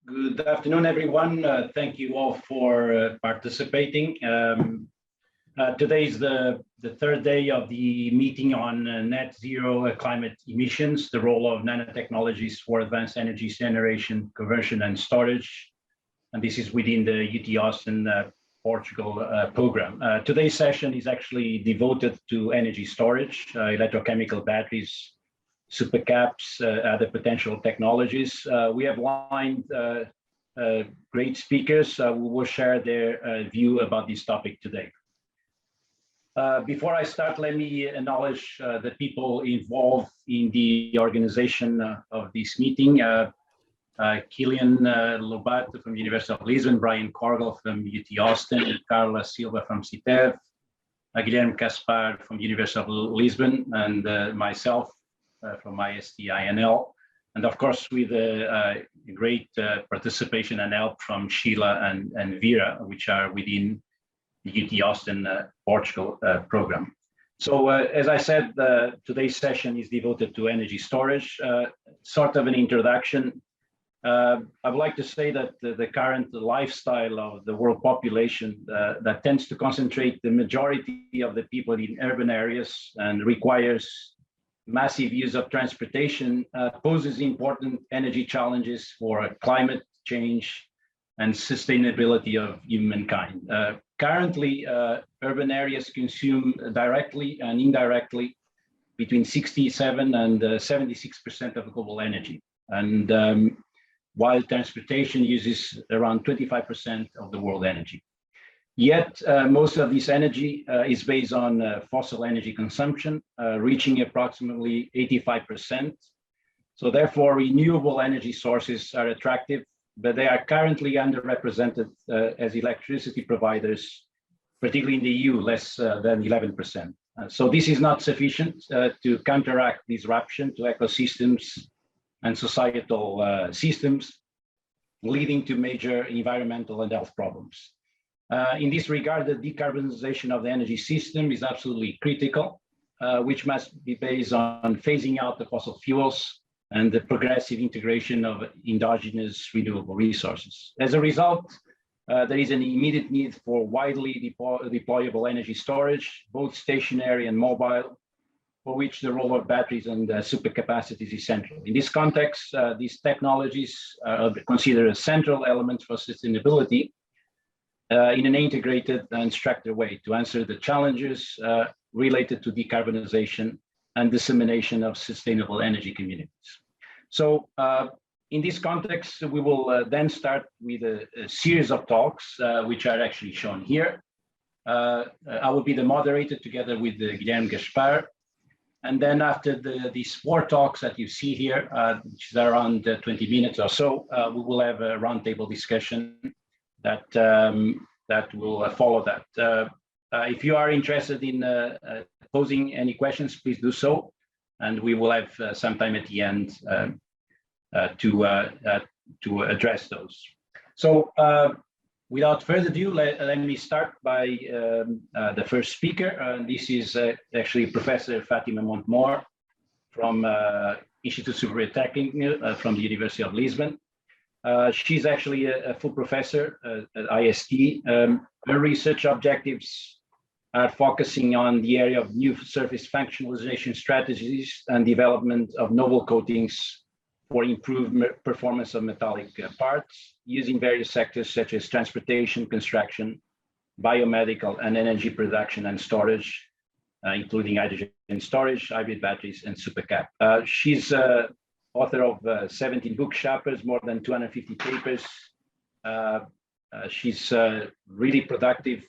Good afternoon, everyone. Thank you all for participating. Today is the third day of the meeting on net zero climate emissions, the role of nanotechnologies for advanced energy generation, conversion, and storage. And this is within the UT Austin Portugal program. Today's session is actually devoted to energy storage, electrochemical batteries, supercaps, other potential technologies. We have lined great speakers who will share their view about this topic today. Before I start, let me acknowledge the people involved in the organization of this meeting. Killian Lobato from the University of Lisbon, Brian Korgel from UT Austin, Carla Silva from CITEVE, Guilherme Gaspar from the University of Lisbon, and myself from IST, INL, and of course with great participation and help from Sheila and Vera, which are within the UT Austin Portugal program. So as I said, today's session is devoted to energy storage. Sort of an introduction. I would like to say that the current lifestyle of the world population that tends to concentrate the majority of the people in urban areas and requires massive use of transportation poses important energy challenges for climate change and sustainability of humankind. Currently, urban areas consume directly and indirectly between 67 and 76% of global energy. And while transportation uses around 25% of the world energy. Yet, most of this energy is based on fossil energy consumption, reaching approximately 85%. So therefore, renewable energy sources are attractive, but they are currently underrepresented as electricity providers, particularly in the EU, less than 11%. So this is not sufficient to counteract disruption to ecosystems and societal systems, leading to major environmental and health problems. In this regard, the decarbonization of the energy system is absolutely critical, which must be based on phasing out the fossil fuels and the progressive integration of endogenous renewable resources. As a result, there is an immediate need for widely deployable energy storage, both stationary and mobile, for which the role of batteries and supercapacitors is essential. In this context, these technologies are considered as central elements for sustainability in an integrated and structured way to answer the challenges related to decarbonization and dissemination of sustainable energy communities. So in this context, we will then start with a series of talks, which are actually shown here. I will be the moderator together with Guilherme Gaspar. And then after these 4 talks that you see here, which is around 20 minutes or so, we will have a roundtable discussion that will follow that. If you are interested in posing any questions, please do so, and we will have some time at the end to address those. So without further ado, let me start by the first speaker. This is actually Professor Fatima Montmore from Institute Superior Técnico from the University of Lisbon. She's actually a full professor at IST. Her research objectives are focusing on the area of new surface functionalization strategies and development of novel coatings for improved performance of metallic parts using various sectors such as transportation, construction, biomedical, and energy production and storage, including hydrogen storage, hybrid batteries, and supercap. She's author of 17 book chapters, more than 250 papers. She's really productive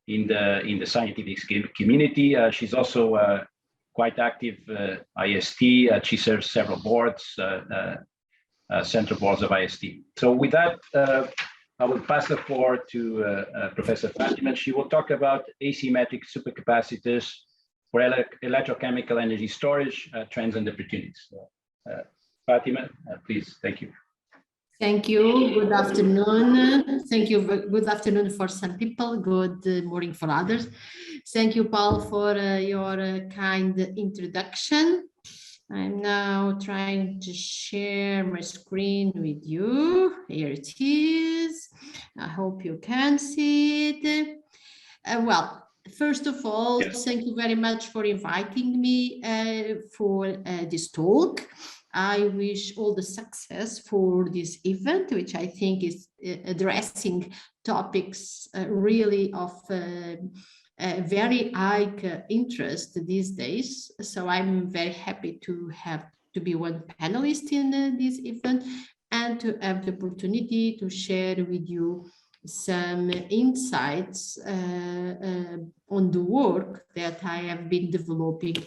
in the scientific community. She's also quite active IST. She serves several boards, central boards of IST. So with that, I will pass the floor to Professor Fatima. She will talk about asymmetric supercapacitors for electrochemical energy storage, trends and opportunities. Fatima, please, thank you. Thank you. Good afternoon. Thank you. Good afternoon for some people. Good morning for others. Thank you, Paul, for your kind introduction. I'm now trying to share my screen with you. Here it is. I hope you can see it. Well, first of all, Yes. thank you very much for inviting me for this talk. I wish all the success for this event, which I think is addressing topics really of very high interest these days. So I'm very happy to be one panelist in this event and to have the opportunity to share with you some insights on the work that I have been developing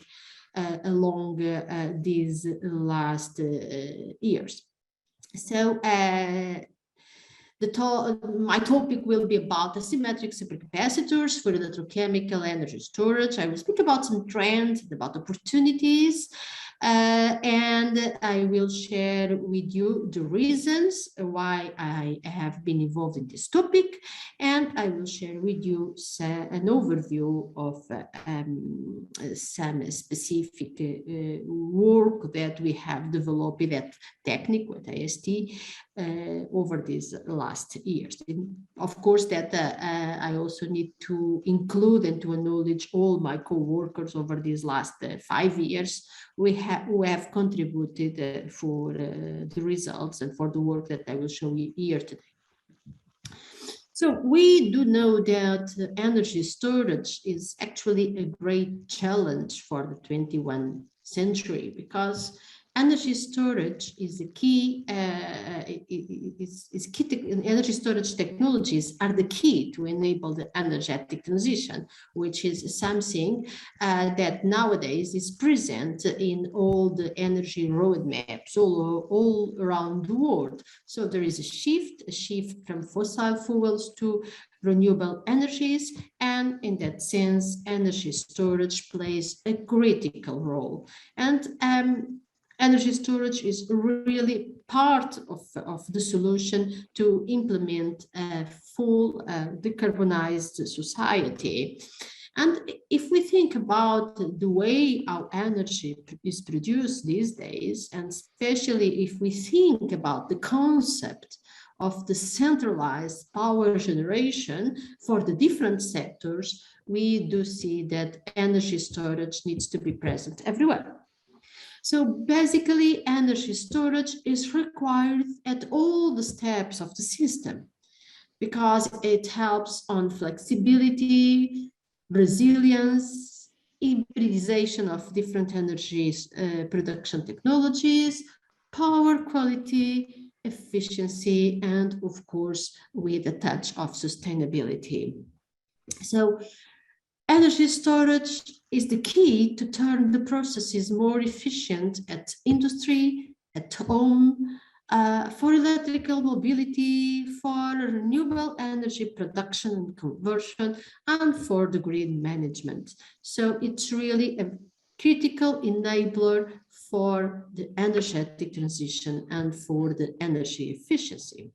along these last years. So my topic will be about the symmetric supercapacitors for electrochemical energy storage. I will speak about some trends, about opportunities, and I will share with you the reasons why I have been involved in this topic, and I will share with you an overview of some specific work that we have developed at technique with IST over these last years. Of course, that I also need to include and to acknowledge all my co-workers over these last 5 years who have contributed for the results and for the work that I will show you here today. So we do know that energy storage is actually a great challenge for the 21st century because energy storage is a key, energy storage technologies are the key to enable the energetic transition, which is something that nowadays is present in all the energy roadmaps all around the world. So there is a shift from fossil fuels to renewable energies, and in that sense, energy storage plays a critical role. And energy storage is really part of the solution to implement a full decarbonized society. And if we think about the way our energy is produced these days, and especially if we think about the concept of the centralized power generation for the different sectors, we do see that energy storage needs to be present everywhere. So basically, energy storage is required at all the steps of the system because it helps on flexibility, resilience, hybridization of different energy production technologies, power quality, efficiency, and of course, with a touch of sustainability. So energy storage is the key to turn the processes more efficient at industry, at home, for electrical mobility, for renewable energy production and conversion, and for the grid management. So it's really a critical enabler for the energetic transition and for the energy efficiency.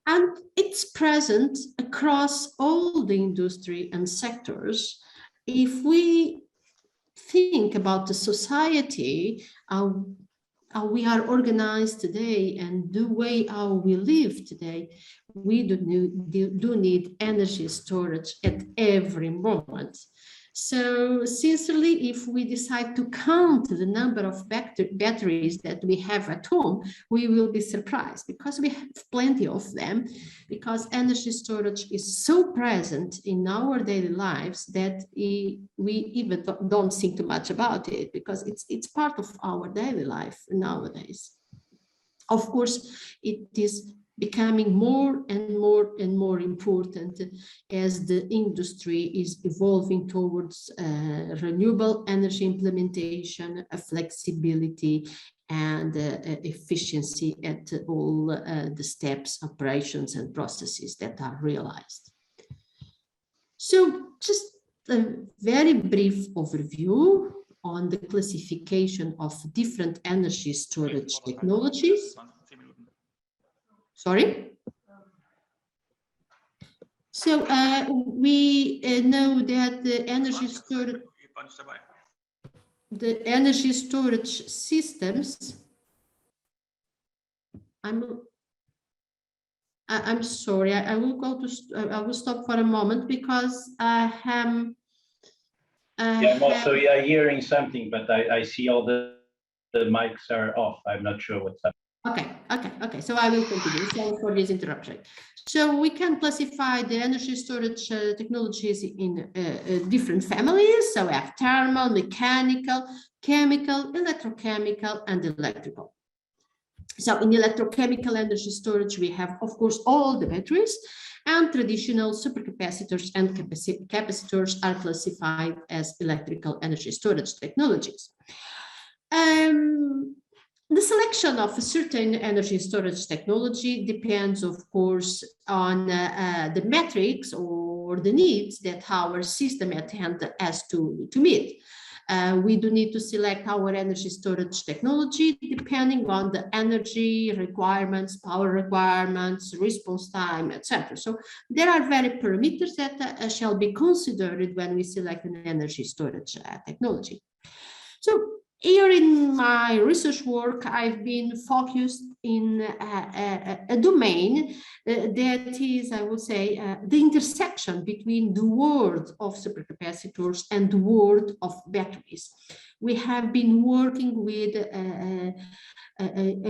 And it's present across all the industry and sectors. If we think about the society, how we are organized today and the way how we live today, we do need energy storage at every moment. So sincerely, if we decide to count the number of batteries that we have at home, we will be surprised because we have plenty of them, because energy storage is so present in our daily lives that we even don't think too much about it because it's part of our daily life nowadays. Of course, it is becoming more and more important as the industry is evolving towards renewable energy implementation, flexibility, and efficiency at all the steps, operations, and processes that are realized. So just a very brief overview on the classification of different energy storage technologies. Sorry? So we know that the energy storage... the energy storage systems. I'm sorry, I will go to, I will stop for a moment because I am. Yeah, I'm also hearing something, but I see all the mics are off. I'm not sure what's up. Okay. So I will continue. Sorry for this interruption. So we can classify the energy storage technologies in different families. So we have thermal, mechanical, chemical, electrochemical, and electrical. So in electrochemical energy storage, we have, of course, all the batteries, and traditional supercapacitors and capacitors are classified as electrical energy storage technologies. The selection of a certain energy storage technology depends, of course, on the metrics or the needs that our system at hand has to meet. We do need to select our energy storage technology depending on the energy requirements, power requirements, response time, etc. So there are various parameters that shall be considered when we select an energy storage technology. So here in my research work, I've been focused in a domain that is, I would say, the intersection between the world of supercapacitors and the world of batteries. We have been working with a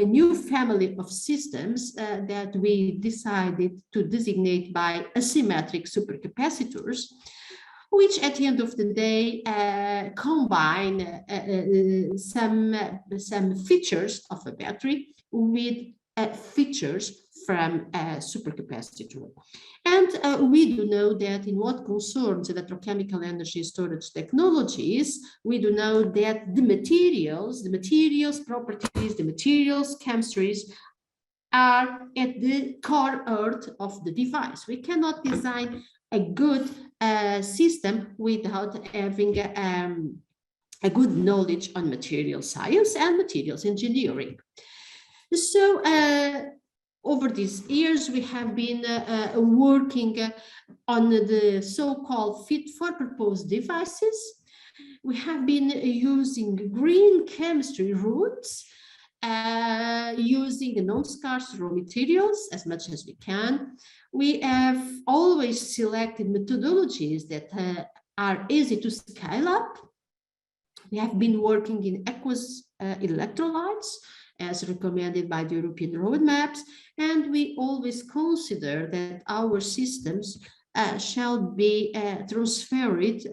new family of systems that we decided to designate by asymmetric supercapacitors, which at the end of the day combine some features of a battery with features from a supercapacitor. And we do know that in what concerns electrochemical energy storage technologies, we do know that the materials properties, the materials chemistries are at the core earth of the device. We cannot design a good system without having a good knowledge on material science and materials engineering. So over these years, we have been working on the so-called fit-for-purpose devices. We have been using green chemistry routes, using non-scarce raw materials as much as we can. We have always selected methodologies that are easy to scale up. We have been working in aqueous electrolytes as recommended by the European roadmaps, and we always consider that our systems shall be transferred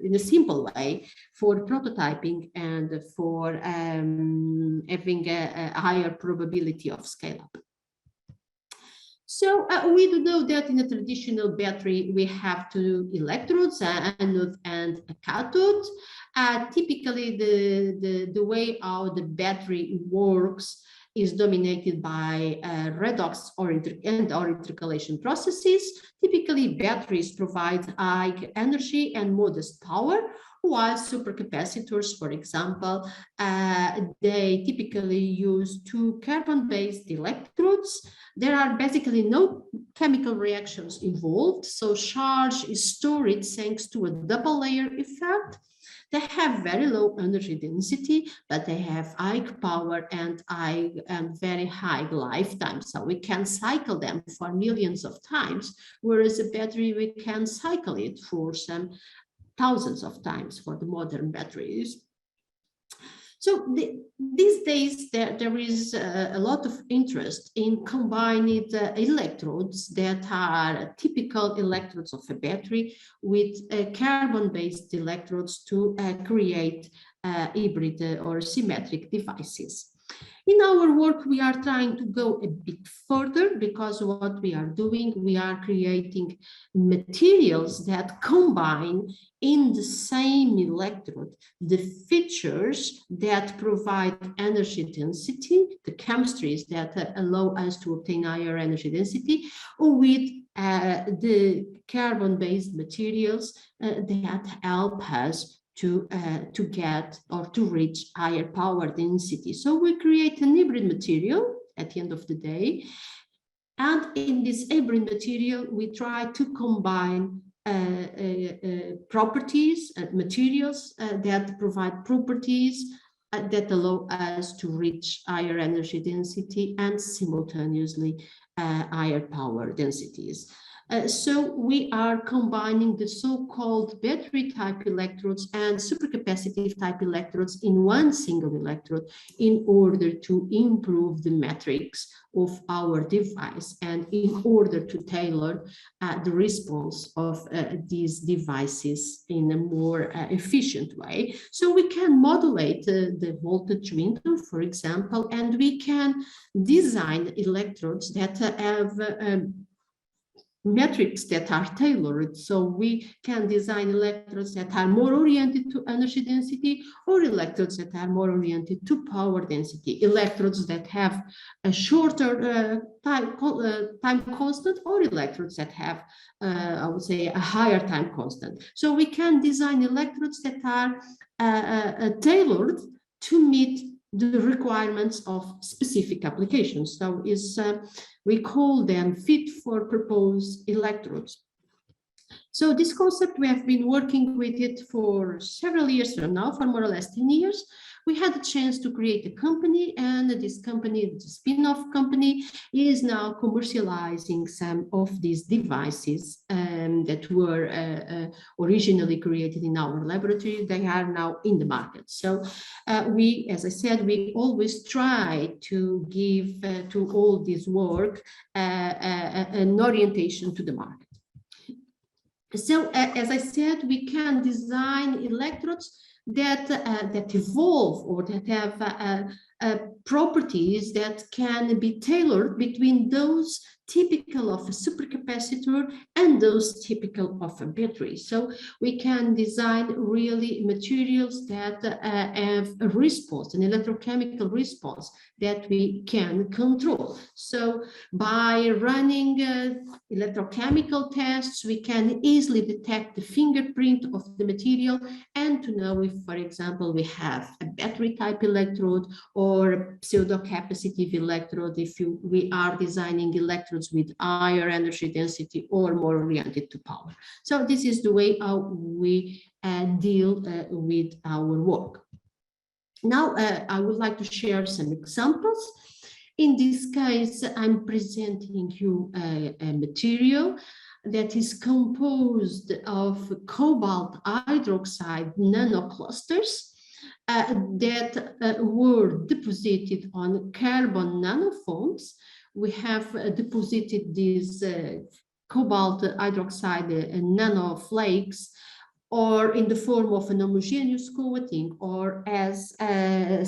in a simple way for prototyping and for having a higher probability of scale-up. So we do know that in a traditional battery, we have two electrodes, anode and a cathode. Typically, the way how the battery works is dominated by redox or intercalation processes. Typically, batteries provide high energy and modest power, while supercapacitors, for example, they typically use two carbon-based electrodes. There are basically no chemical reactions involved, so charge is stored thanks to a double layer effect. They have very low energy density, but they have high power and very high lifetime. So we can cycle them for millions of times, whereas a battery, we can cycle it for some thousands of times for the modern batteries. So these days, there is a lot of interest in combining the electrodes that are typical electrodes of a battery with carbon-based electrodes to create hybrid or symmetric devices. In our work, we are trying to go a bit further because what we are doing, we are creating materials that combine in the same electrode the features that provide energy density, the chemistries that allow us to obtain higher energy density, with the carbon-based materials that help us to get or to reach higher power density. So we create an hybrid material at the end of the day. And in this hybrid material, we try to combine properties, materials that provide properties that allow us to reach higher energy density and simultaneously higher power densities. So we are combining the so-called battery type electrodes and supercapacitive type electrodes in one single electrode in order to improve the metrics of our device and in order to tailor the response of these devices in a more efficient way. So we can modulate the voltage window, for example, and we can design electrodes that have metrics that are tailored. So we can design electrodes that are more oriented to energy density or electrodes that are more oriented to power density, electrodes that have a shorter time constant or electrodes that have, I would say, a higher time constant. So we can design electrodes that are tailored to meet the requirements of specific applications. So we call them fit for purpose electrodes. So this concept, we have been working with it for several years from now, for more or less 10 years. We had a chance to create a company, and this company, the spin-off company, is now commercializing some of these devices that were originally created in our laboratory. They are now in the market. So we, as I said, we always try to give to all this work an orientation to the market. So as I said, we can design electrodes that evolve or that have properties that can be tailored between those typical of a supercapacitor and those typical of a battery. So we can design really materials that have a response, an electrochemical response that we can control. So by running electrochemical tests, we can easily detect the fingerprint of the material and to know if, for example, we have a battery type electrode or a pseudo capacitive electrode, if we are designing electrodes with higher energy density or more oriented to power. So this is the way how we deal with our work. Now, I would like to share some examples. In this case, I'm presenting you a material that is composed of cobalt hydroxide nanoclusters that were deposited on carbon nanofoams. We have deposited these cobalt hydroxide nanoflakes or in the form of an homogeneous coating or as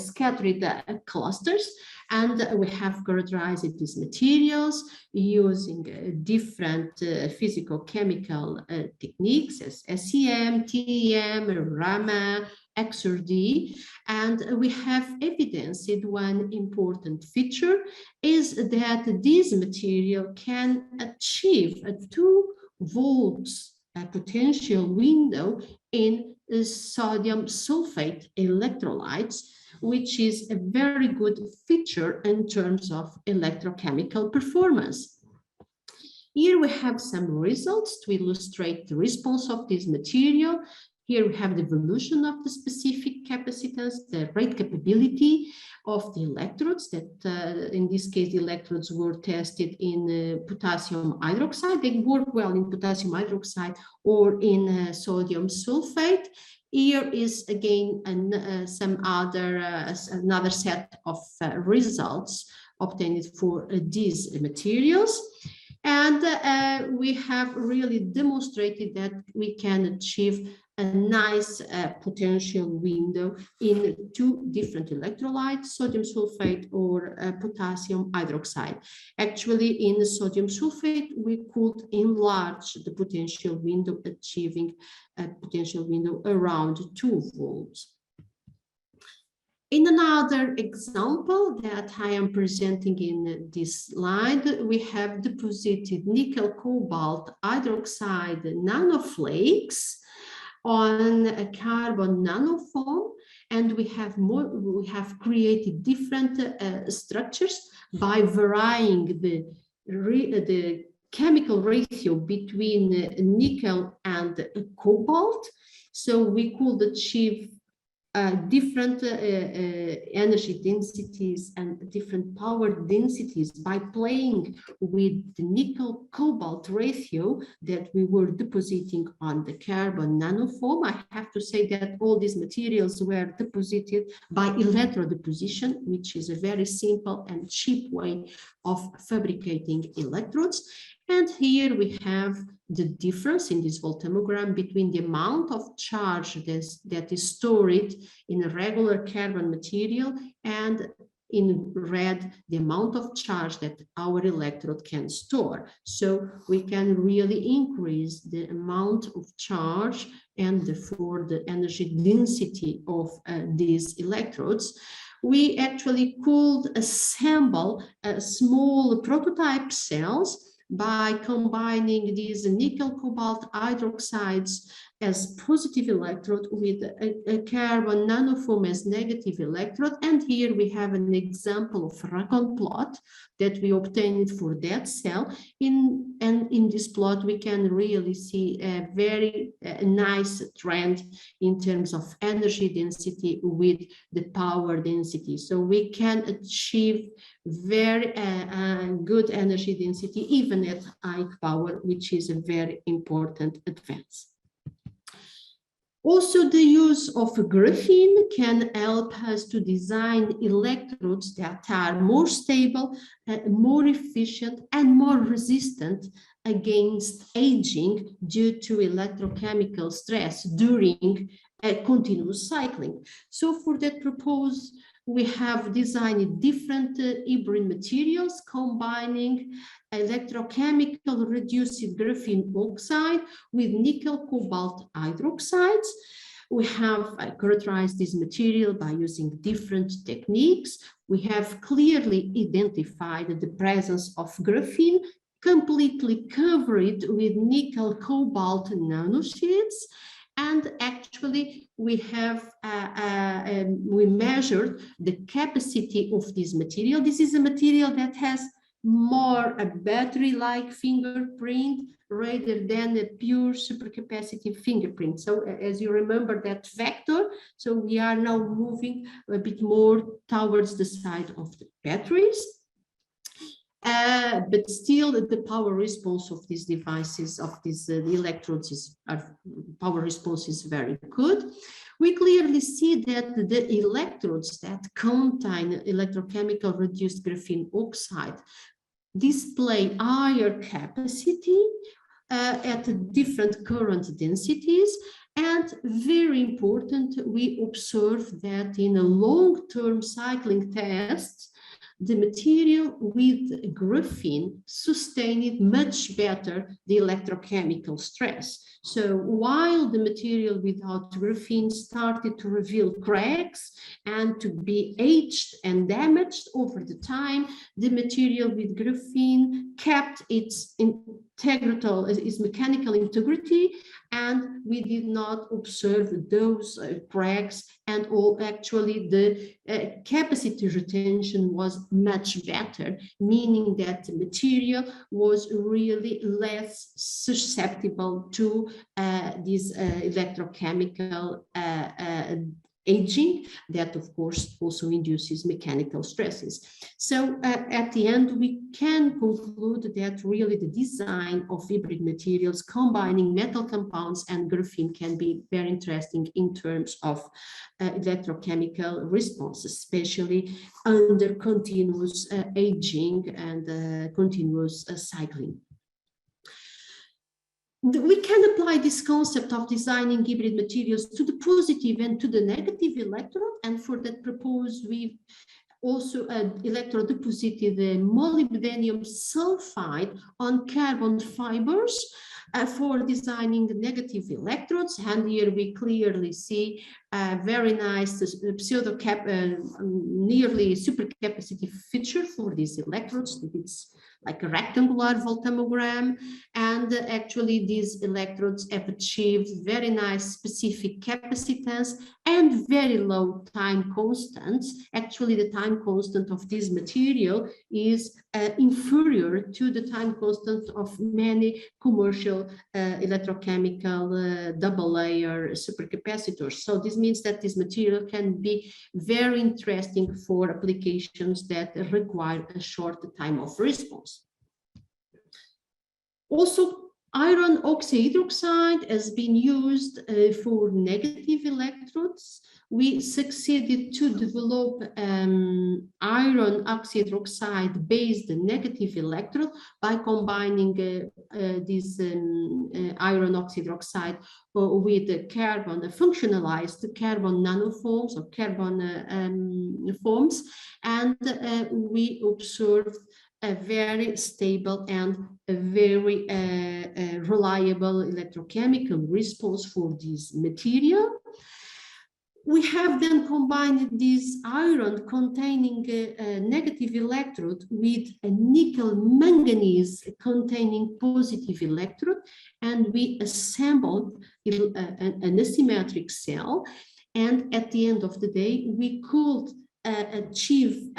scattered clusters. And we have characterized these materials using different physical-chemical techniques as SEM, TEM, RAMA, XRD, and we have evidenced one important feature is that this material can achieve a 2 volts potential window in sodium sulfate electrolytes, which is a very good feature in terms of electrochemical performance. Here we have some results to illustrate the response of this material. Here we have the evolution of the specific capacitance, the rate capability of the electrodes that in this case, the electrodes were tested in potassium hydroxide. They work well in potassium hydroxide or in sodium sulfate. Here is again another set of results obtained for these materials. And we have really demonstrated that we can achieve a nice potential window in 2 different electrolytes, sodium sulfate or potassium hydroxide. Actually, in the sodium sulfate, we could enlarge the potential window, achieving a potential window around 2 volts. In another example that I am presenting in this slide, we have deposited nickel cobalt hydroxide nanoflakes on a carbon nanofoam, and we have created different structures by varying the chemical ratio between nickel and cobalt. So we could achieve different energy densities and different power densities by playing with the nickel cobalt ratio that we were depositing on the carbon nanofoam. I have to say that all these materials were deposited by Electro Deposition, which is a very simple and cheap way of fabricating electrodes. And here we have the difference in this voltammogram between the amount of charge that is stored in a regular carbon material, and in red, the amount of charge that our electrode can store. So we can really increase the amount of charge and therefore the energy density of these electrodes. We actually could assemble small prototype cells by combining these nickel cobalt hydroxides as positive electrode with a carbon nanofoam as negative electrode. And here we have an example of Racon plot that we obtained for that cell. And in this plot, we can really see a very nice trend in terms of energy density with the power density. So we can achieve very good energy density even at high power, which is a very important advance. Also, the use of graphene can help us to design electrodes that are more stable, more efficient, and more resistant against aging due to electrochemical stress during continuous cycling. So for that purpose, we have designed different hybrid materials combining electrochemical reduced graphene oxide with nickel cobalt hydroxides. We have characterized this material by using different techniques. We have clearly identified the presence of graphene, completely covered with nickel cobalt nanosheets. And actually, we have we measured the capacity of this material. This is a material that has more a battery-like fingerprint rather than a pure supercapacitive fingerprint. So as you remember that vector, so we are now moving a bit more towards the side of the batteries. But still the power response of these devices, of these the electrodes, power response is very good. We clearly see that the electrodes that contain electrochemical reduced graphene oxide display higher capacity at different current densities. And very important, we observe that in a long-term cycling test, the material with graphene sustained much better the electrochemical stress. So while the material without graphene started to reveal cracks and to be aged and damaged over the time, the material with graphene kept its mechanical integrity, and we did not observe those cracks, and actually the capacity retention was much better, meaning that the material was really less susceptible to this electrochemical aging that of course also induces mechanical stresses. So at the end, we can conclude that really the design of hybrid materials combining metal compounds and graphene can be very interesting in terms of electrochemical response, especially under continuous aging and continuous cycling. We can apply this concept of designing hybrid materials to the positive and to the negative electrode, and for that purpose, we also electro deposited the molybdenum sulfide on carbon fibers for designing negative electrodes. And here we clearly see a very nice nearly supercapacitive feature for these electrodes. It's like a rectangular voltammogram, and actually these electrodes have achieved very nice specific capacitance and very low time constants. Actually, the time constant of this material is inferior to the time constant of many commercial electrochemical double layer supercapacitors. So this means that this material can be very interesting for applications that require a short time of response. Also, iron oxyhydroxide has been used for negative electrodes. We succeeded to develop iron oxyhydroxide based negative electrode by combining this iron oxyhydroxide with carbon, functionalized carbon nanofoams or carbon foams, and we observed a very stable and a very reliable electrochemical response for this material. We have then combined this iron containing a negative electrode with a nickel manganese containing positive electrode, and we assembled an asymmetric cell. And at the end of the day, we could achieve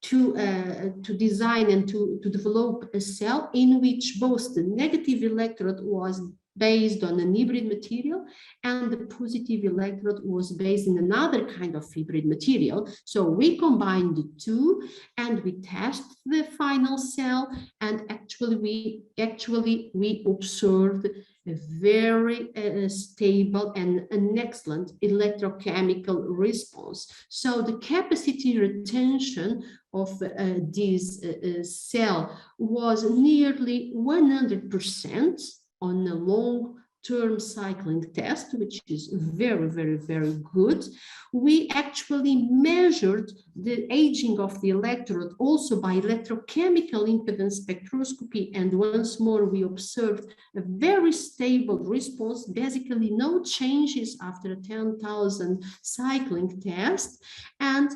to design and to develop a cell in which both the negative electrode was based on an hybrid material and the positive electrode was based in another kind of hybrid material. So we combined the two and we tested the final cell, and actually we observed a very stable and an excellent electrochemical response. So the capacity retention of this cell was nearly 100% on a long-term cycling test, which is very, very, very good. We actually measured the aging of the electrode also by electrochemical impedance spectroscopy, and once more we observed a very stable response, basically no changes after a 10,000 cycling test. And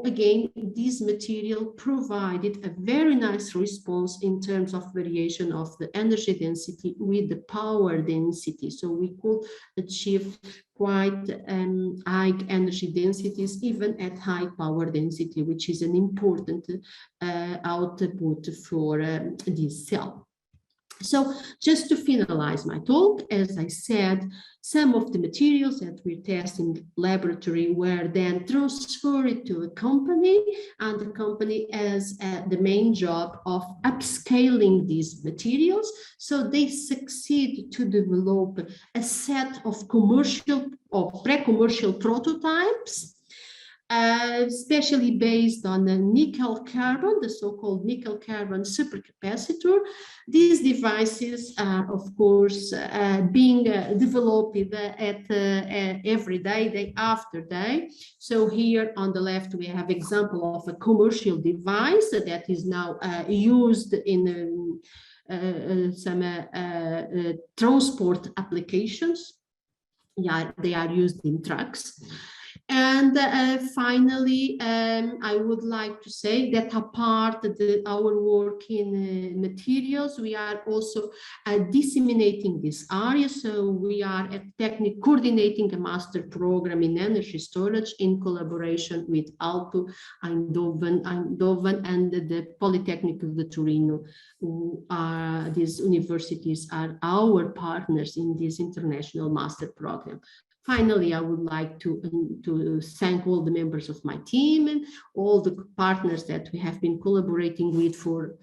again, this material provided a very nice response in terms of variation of the energy density with the power density. So we could achieve quite high energy densities even at high power density, which is an important output for this cell. So just to finalize my talk, as I said, some of the materials that we test in laboratory were then transferred to a company, and the company has the main job of upscaling these materials. So they succeed to develop a set of commercial or pre-commercial prototypes, especially based on a nickel carbon, the so-called nickel carbon supercapacitor. These devices are, of course, being developed every day after day. So here on the left, we have example of a commercial device that is now used in some transport applications. Yeah, they are used in trucks. And finally, I would like to say that apart our work in materials, we are also disseminating this area. So we are coordinating a master program in energy storage in collaboration with Aalto, Eindhoven, and the Polytechnic of Torino. These universities are our partners in this international master program. Finally, I would like to thank all the members of my team and all the partners that we have been collaborating with for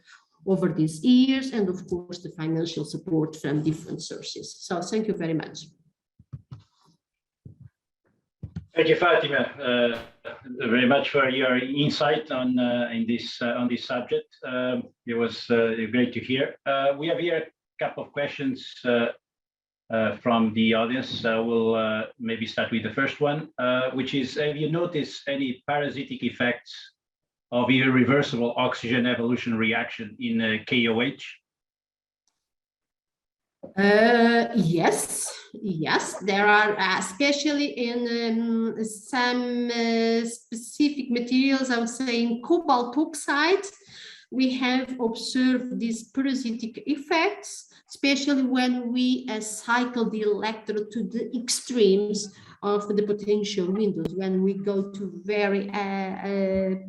over these years, and of course the financial support from different sources. So thank you very much. Thank you, Fatima, very much for your insight on this subject. It was great to hear. We have here a couple of questions from the audience. We'll maybe start with the first one, which is, have you noticed any parasitic effects of irreversible oxygen evolution reaction in KOH? Yes, there are, especially in some specific materials, I would say in cobalt oxide, we have observed these parasitic effects, especially when we cycle the electrode to the extremes of the potential windows, when we go to very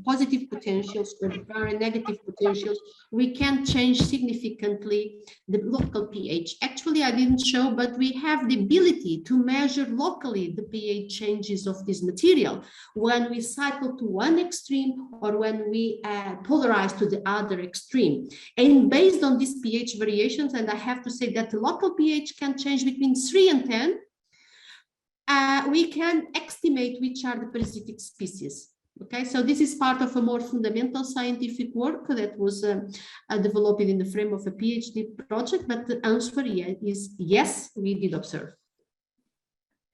positive potentials or very negative potentials, we can change significantly the local pH. Actually, I didn't show, but we have the ability to measure locally the pH changes of this material when we cycle to one extreme or when we polarize to the other extreme. And based on these pH variations, and I have to say that the local pH can change between 3 and 10, we can estimate which are the parasitic species. Okay, so this is part of a more fundamental scientific work that was developed in the frame of a PhD project, but the answer is yes, we did observe.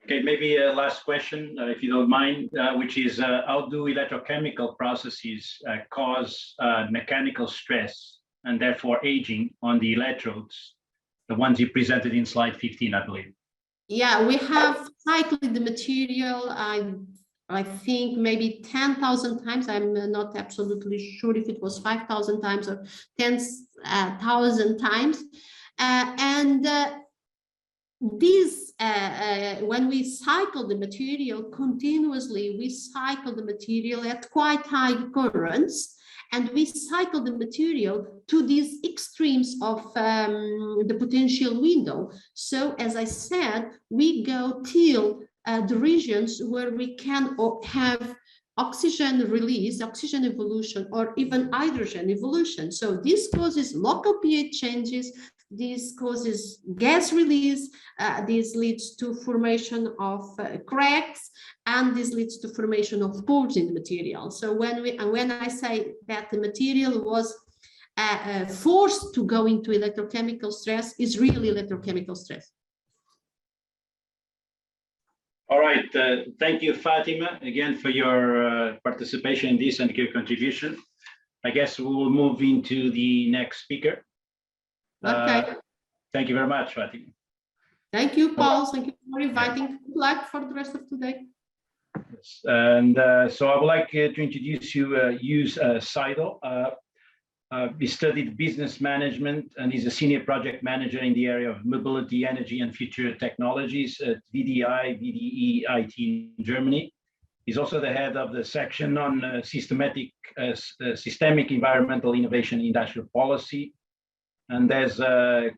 Okay, maybe a last question, if you don't mind, which is how do electrochemical processes cause mechanical stress and therefore aging on the electrodes, the ones you presented in slide 15, I believe? Yeah, we have cycled the material, I think maybe 10,000 times. I'm not absolutely sure if it was 5,000 times or 10,000 times. When we cycle the material continuously, we cycle the material at quite high currents, and we cycle the material to these extremes of the potential window. So as I said, we go till the regions where we can have oxygen release, oxygen evolution, or even hydrogen evolution. So this causes local pH changes, this causes gas release, this leads to formation of cracks, and this leads to formation of pores in the material. So when I say that the material was forced to go into electrochemical stress, is really electrochemical stress. All right, thank you, Fatima, again for your participation in this and your contribution. I guess we will move into the next speaker. Okay. Thank you very much, Fatima. Thank you, Paul. Thank you for inviting. Good luck for the rest of today. Yes. And so I would like to introduce you, Saido. He studied business management and is a senior project manager in the area of mobility, energy, and future technologies at VDE IT in Germany. He's also the head of the section on systemic environmental innovation and industrial policy. And there's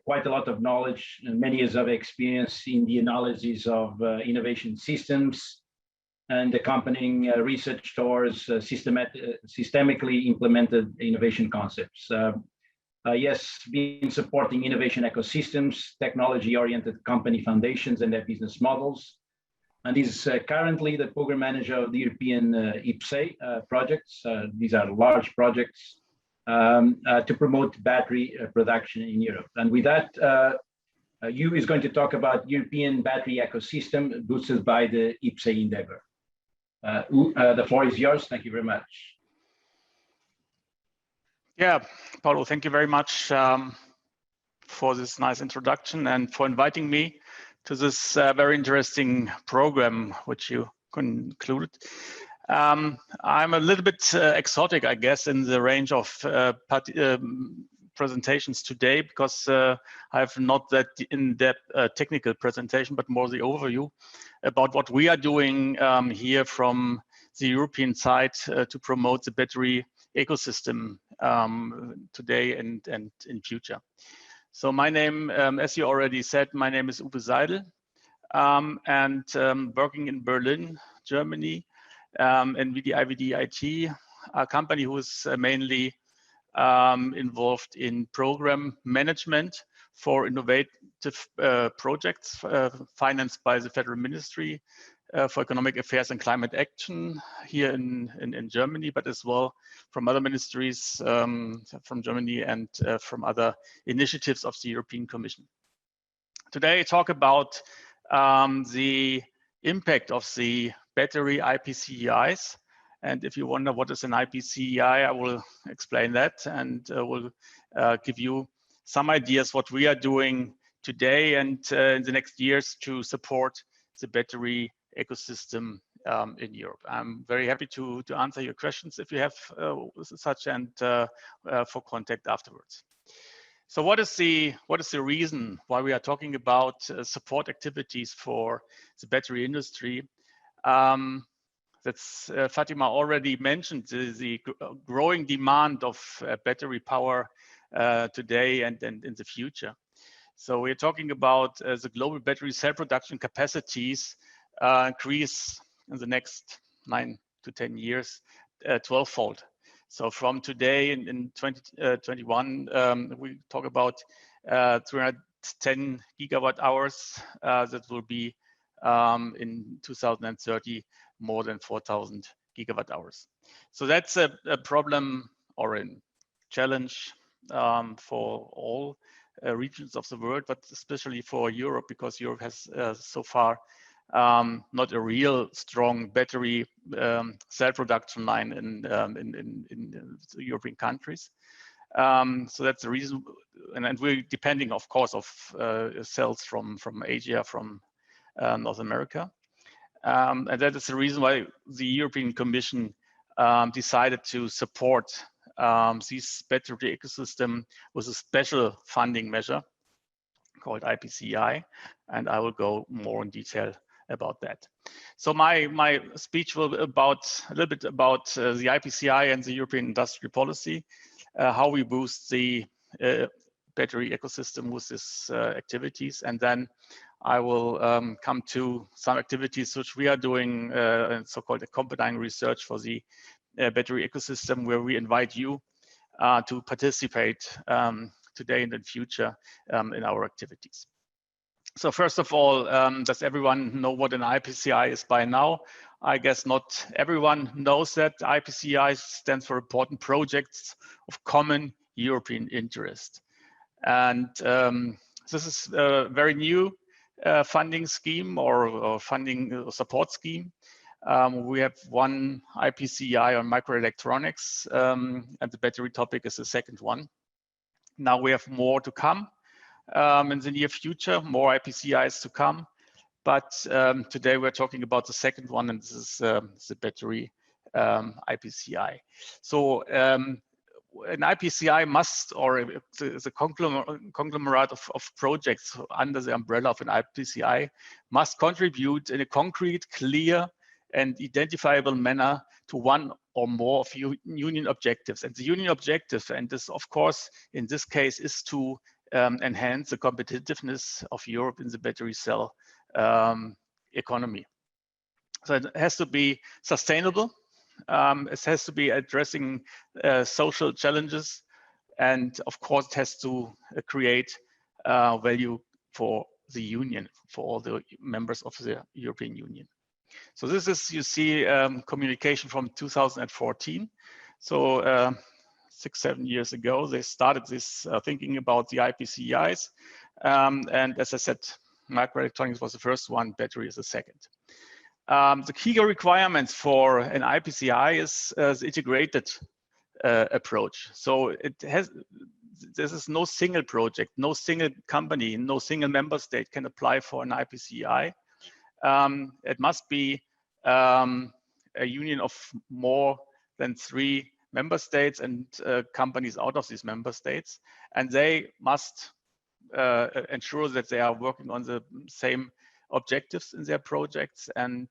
quite a lot of knowledge and many years of experience in the analysis of innovation systems and accompanying research towards systemically implemented innovation concepts. Yes, been supporting innovation ecosystems, technology-oriented company foundations and their business models. And is currently the program manager of the European IPCEI projects. These are large projects to promote battery production in Europe. And with that, Yu is going to talk about European battery ecosystem boosted by the IPCEI endeavor. The floor is yours. Thank you very much. Yeah, Paulo, thank you very much for this nice introduction and for inviting me to this very interesting program which you concluded. I'm a little bit exotic, I guess, in the range of presentations today, because I have not that in-depth technical presentation, but more the overview about what we are doing here from the European side to promote the battery ecosystem today and in future. So my name, as you already said, my name is Uwe Seidel, and working in Berlin, Germany, and VDI IT, a company who is mainly involved in program management for innovative projects financed by the Federal Ministry for Economic Affairs and Climate Action here in Germany, but as well from other ministries from Germany and from other initiatives of the European Commission. Today, I talk about the impact of the battery IPCEIs. And if you wonder what is an IPCEI, I will explain that and will give you some ideas what we are doing today and in the next years to support the battery ecosystem in Europe. I'm very happy to answer your questions if you have such, and for contact afterwards. So what is the reason why we are talking about support activities for the battery industry? That's Fatima already mentioned the growing demand of battery power today and in the future. So we're talking about the global battery cell production capacities increase in the next 9 to 10 years 12-fold. So from today in 2021, we talk about 310 gigawatt hours. That will be in 2030 more than 4,000 gigawatt hours. So that's a problem or a challenge for all regions of the world, but especially for Europe, because Europe has so far not a real strong battery cell production line in the European countries. So that's the reason, and we're depending, of course, of cells from Asia, from North America. And that is the reason why the European Commission decided to support this battery ecosystem with a special funding measure called IPCEI, and I will go more in detail about that. So my speech will a little bit about the IPCEI and the European industry policy, how we boost the battery ecosystem with these activities, and then I will come to some activities which we are doing, so-called accompanying research for the battery ecosystem, where we invite you to participate today and in the future in our activities. So first of all, does everyone know what an IPCEI is by now? I guess not everyone knows that. IPCEI stands for Important Projects of Common European Interest. And this is a very new funding scheme or funding support scheme. We have one IPCEI on microelectronics, and the battery topic is the second one. Now we have more to come in the near future, more IPCEIs to come. But today we're talking about the second one, and this is the battery IPCEI. So an IPCEI must, or the conglomerate of projects under the umbrella of an IPCEI must contribute in a concrete, clear, and identifiable manner to one or more of union objectives. And the union objective, and this, of course, in this case, is to enhance the competitiveness of Europe in the battery cell economy. So it has to be sustainable. It has to be addressing social challenges, and of course, it has to create value for the Union, for all the members of the European Union. So this is, you see, communication from 2014. So 6-7 years ago, they started this thinking about the IPCEIs. And as I said, microelectronics was the first one, battery is the second. The key requirements for an IPCEI is the integrated approach. So this is no single project, no single company, no single member state can apply for an IPCEI. It must be a union of more than 3 member states and companies out of these member states, and they must ensure that they are working on the same objectives in their projects, and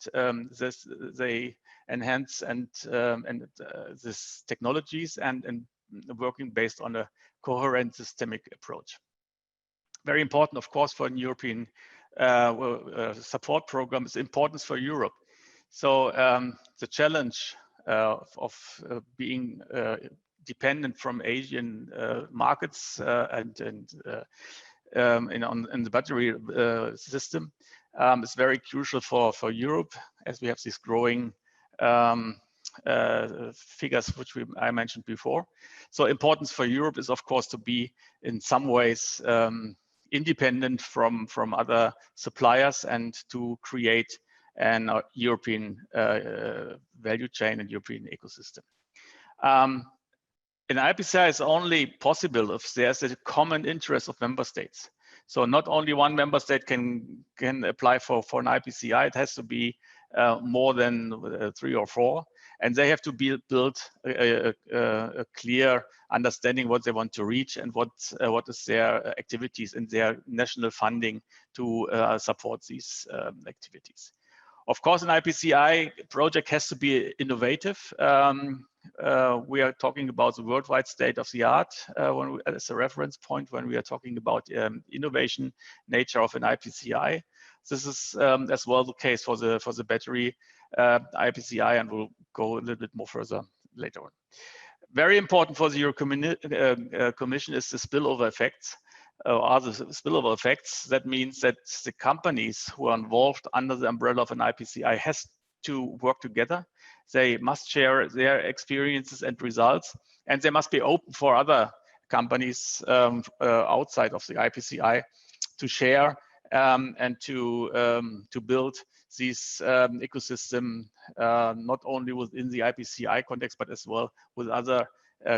they enhance and these technologies and working based on a coherent systemic approach. Very important, of course, for a European support program is importance for Europe. So the challenge of being dependent from Asian markets and in the battery system is very crucial for Europe, as we have these growing figures which I mentioned before. So importance for Europe is, of course, to be in some ways independent from other suppliers and to create an European value chain and European ecosystem. An IPCEI is only possible if there's a common interest of member states. So not only one member state can apply for an IPCI, it has to be more than 3 or 4, and they have to build a clear understanding what they want to reach and what is their activities and their national funding to support these activities. Of course, an IPCI project has to be innovative. We are talking about the worldwide state of the art as a reference point when we are talking about innovation nature of an IPCI. This is as well the case for the battery IPCI, and we'll go a little bit more further later on. Very important for the European Commission is the spillover effects. Are the spillover effects. That means that the companies who are involved under the umbrella of an IPCI has to work together. They must share their experiences and results, and they must be open for other companies outside of the IPCI to share and to build this ecosystem not only within the IPCI context, but as well with other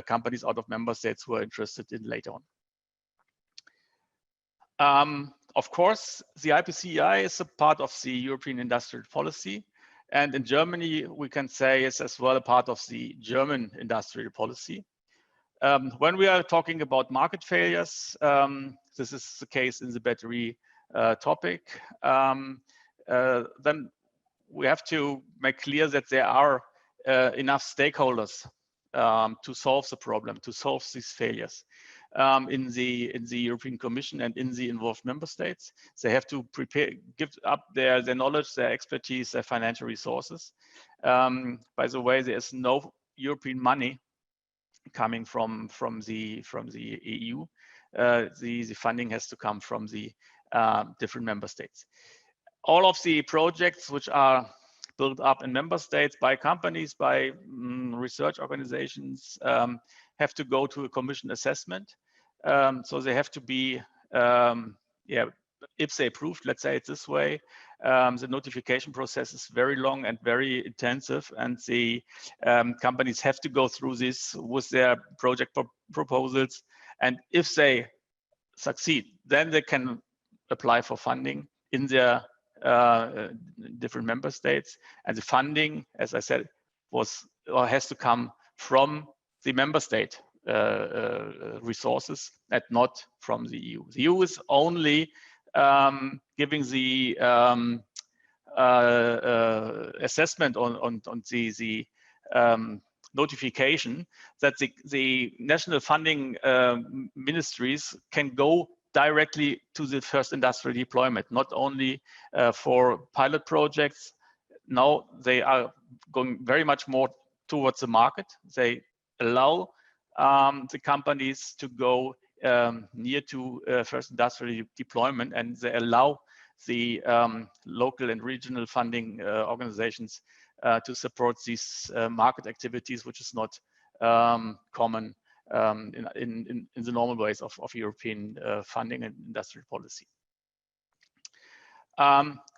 companies out of member states who are interested in later on. Of course, the IPCI is a part of the European industrial policy. And in Germany, we can say it's as well a part of the German industrial policy. When we are talking about market failures, this is the case in the battery topic, then we have to make clear that there are enough stakeholders to solve the problem, to solve these failures. In the European Commission and in the involved member states, they have to give up their knowledge, their expertise, their financial resources. By the way, there is no European money coming from the EU. The funding has to come from the different member states. All of the projects which are built up in member states by companies, by research organizations, have to go to a commission assessment. So they have to be, if they approved, let's say it this way, the notification process is very long and very intensive, and the companies have to go through this with their project proposals. And if they succeed, then they can apply for funding in their different member states. And the funding, as I said, has to come from the member state resources and not from the EU. The EU is only giving the assessment on the notification that the national funding ministries can go directly to the first industrial deployment, not only for pilot projects. Now they are going very much more towards the market. They allow the companies to go near to first industrial deployment, and they allow the local and regional funding organizations to support these market activities, which is not common in the normal ways of European funding and industrial policy.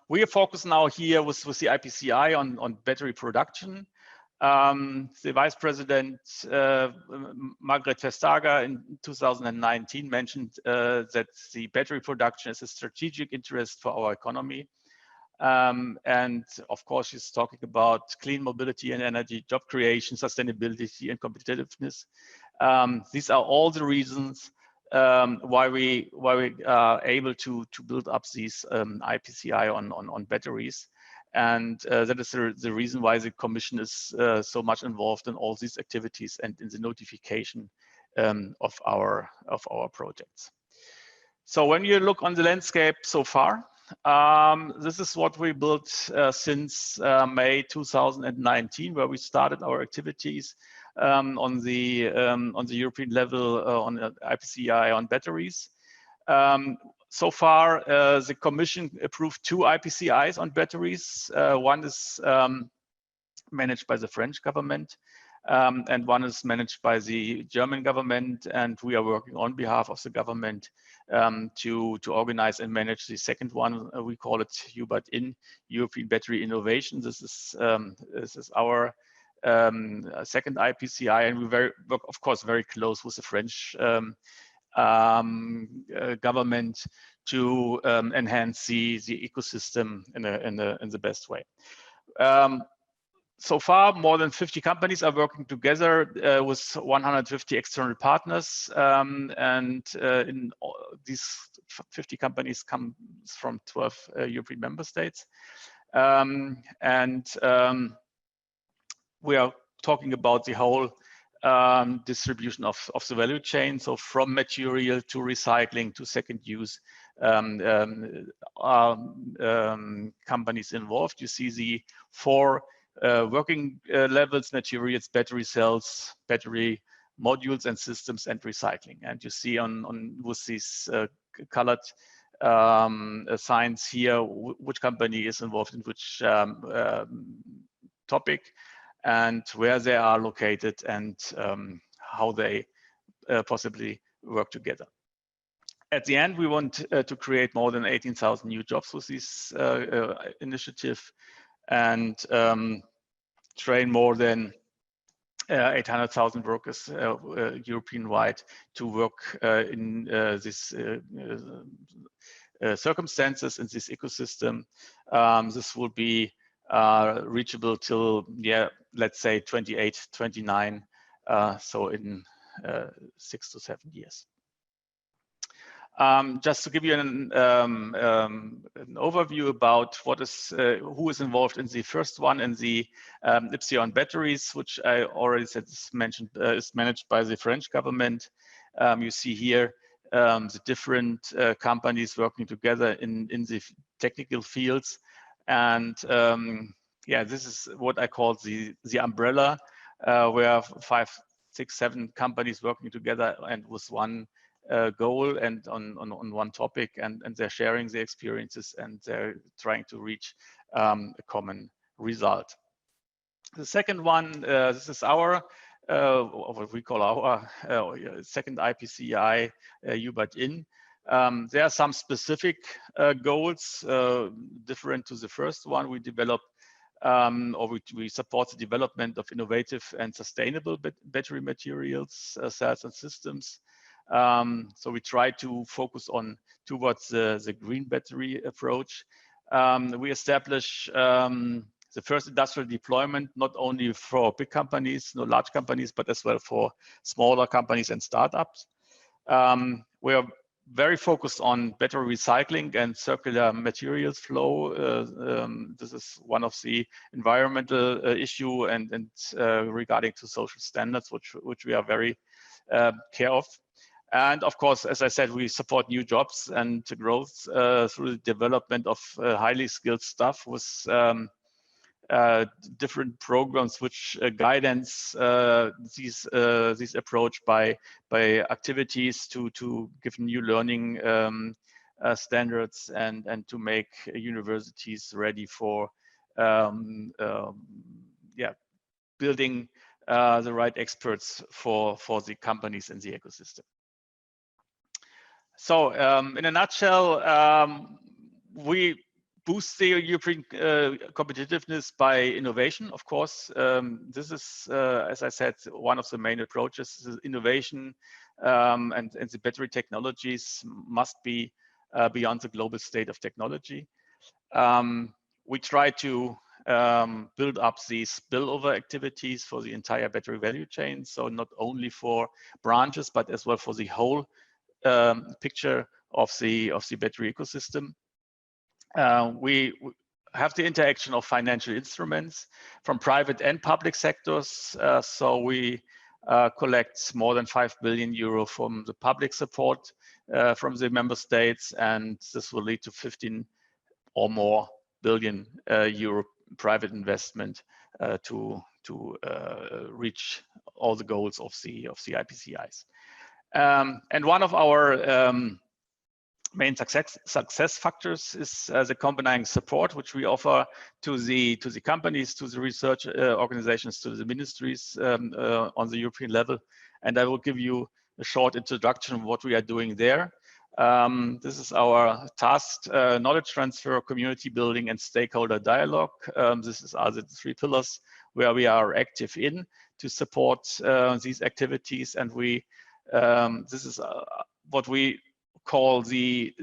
We are focused now here with the IPCI on battery production. The Vice President, Margrethe Vestager, in 2019 mentioned that the battery production is a strategic interest for our economy. And of course, she's talking about clean mobility and energy, job creation, sustainability, and competitiveness. These are all the reasons why we are able to build up these IPCI on batteries. And that is the reason why the Commission is so much involved in all these activities and in the notification of our projects. So when you look on the landscape so far, this is what we built since May 2019, where we started our activities on the European level on IPCI on batteries. So far, the Commission approved 2 IPCIs on batteries. One is managed by the French government, and one is managed by the German government. And we are working on behalf of the government to organize and manage the second one. We call it UBAT-IN, European Battery Innovation. This is our second IPCI, and we work, of course, very close with the French government to enhance the ecosystem in the best way. So far, more than 50 companies are working together with 150 external partners, these 50 companies come from 12 European member states. We are talking about the whole distribution of the value chain, so from material to recycling to second use. Companies involved. You see the 4 working levels: materials, battery cells, battery modules and systems, and recycling. And you see on with these colored signs here which company is involved in which topic, and where they are located, and how they possibly work together. At the end, we want to create more than 18,000 new jobs with this initiative, and train more than 800,000 workers European-wide to work in this circumstances, in this ecosystem. This will be reachable till, let's say 28, 29, so in 6 to 7 years. Just to give you an overview about what is who is involved in the first one, in the Epsilon batteries, which I already said is managed by the French government. You see here the different companies working together in the technical fields, and this is what I call the umbrella, where 5, 6, 7 companies working together and with one goal and on one topic, and they're sharing their experiences, and they're trying to reach a common result. The second one, this is our what we call our second IPCEI UBAT-IN. There are some specific goals different to the first one. We develop we support the development of innovative and sustainable battery materials, cells and systems. So we try to focus towards the green battery approach. We establish the first industrial deployment, not only for big companies, large companies, but as well for smaller companies and startups. We are very focused on battery recycling and circular materials flow. This is one of the environmental issue and regarding to social standards, which we are very care of. And of course, as I said, we support new jobs and growth through the development of highly skilled staff with different programs which guidance this approach by activities to give new learning standards and to make universities ready for building the right experts for the companies in the ecosystem. So in a nutshell, we boost the European competitiveness by innovation, of course. This is, as I said, one of the main approaches. Innovation and the battery technologies must be beyond the global state of technology. We try to build up these spillover activities for the entire battery value chain. So not only for branches, but as well for the whole picture of the battery ecosystem. We have the interaction of financial instruments from private and public sectors. So we collect more than 5 billion euro from the public support from the member states, and this will lead to 15 or more billion euro private investment to reach all the goals of the IPCEIs. And one of our main success factors is the combining support, which we offer to the companies, to the research organizations, to the ministries on the European level. And I will give you a short introduction of what we are doing there. This is our task: knowledge transfer, community building, and stakeholder dialogue. This are the 3 pillars where we are active in to support these activities. And we this is what we call the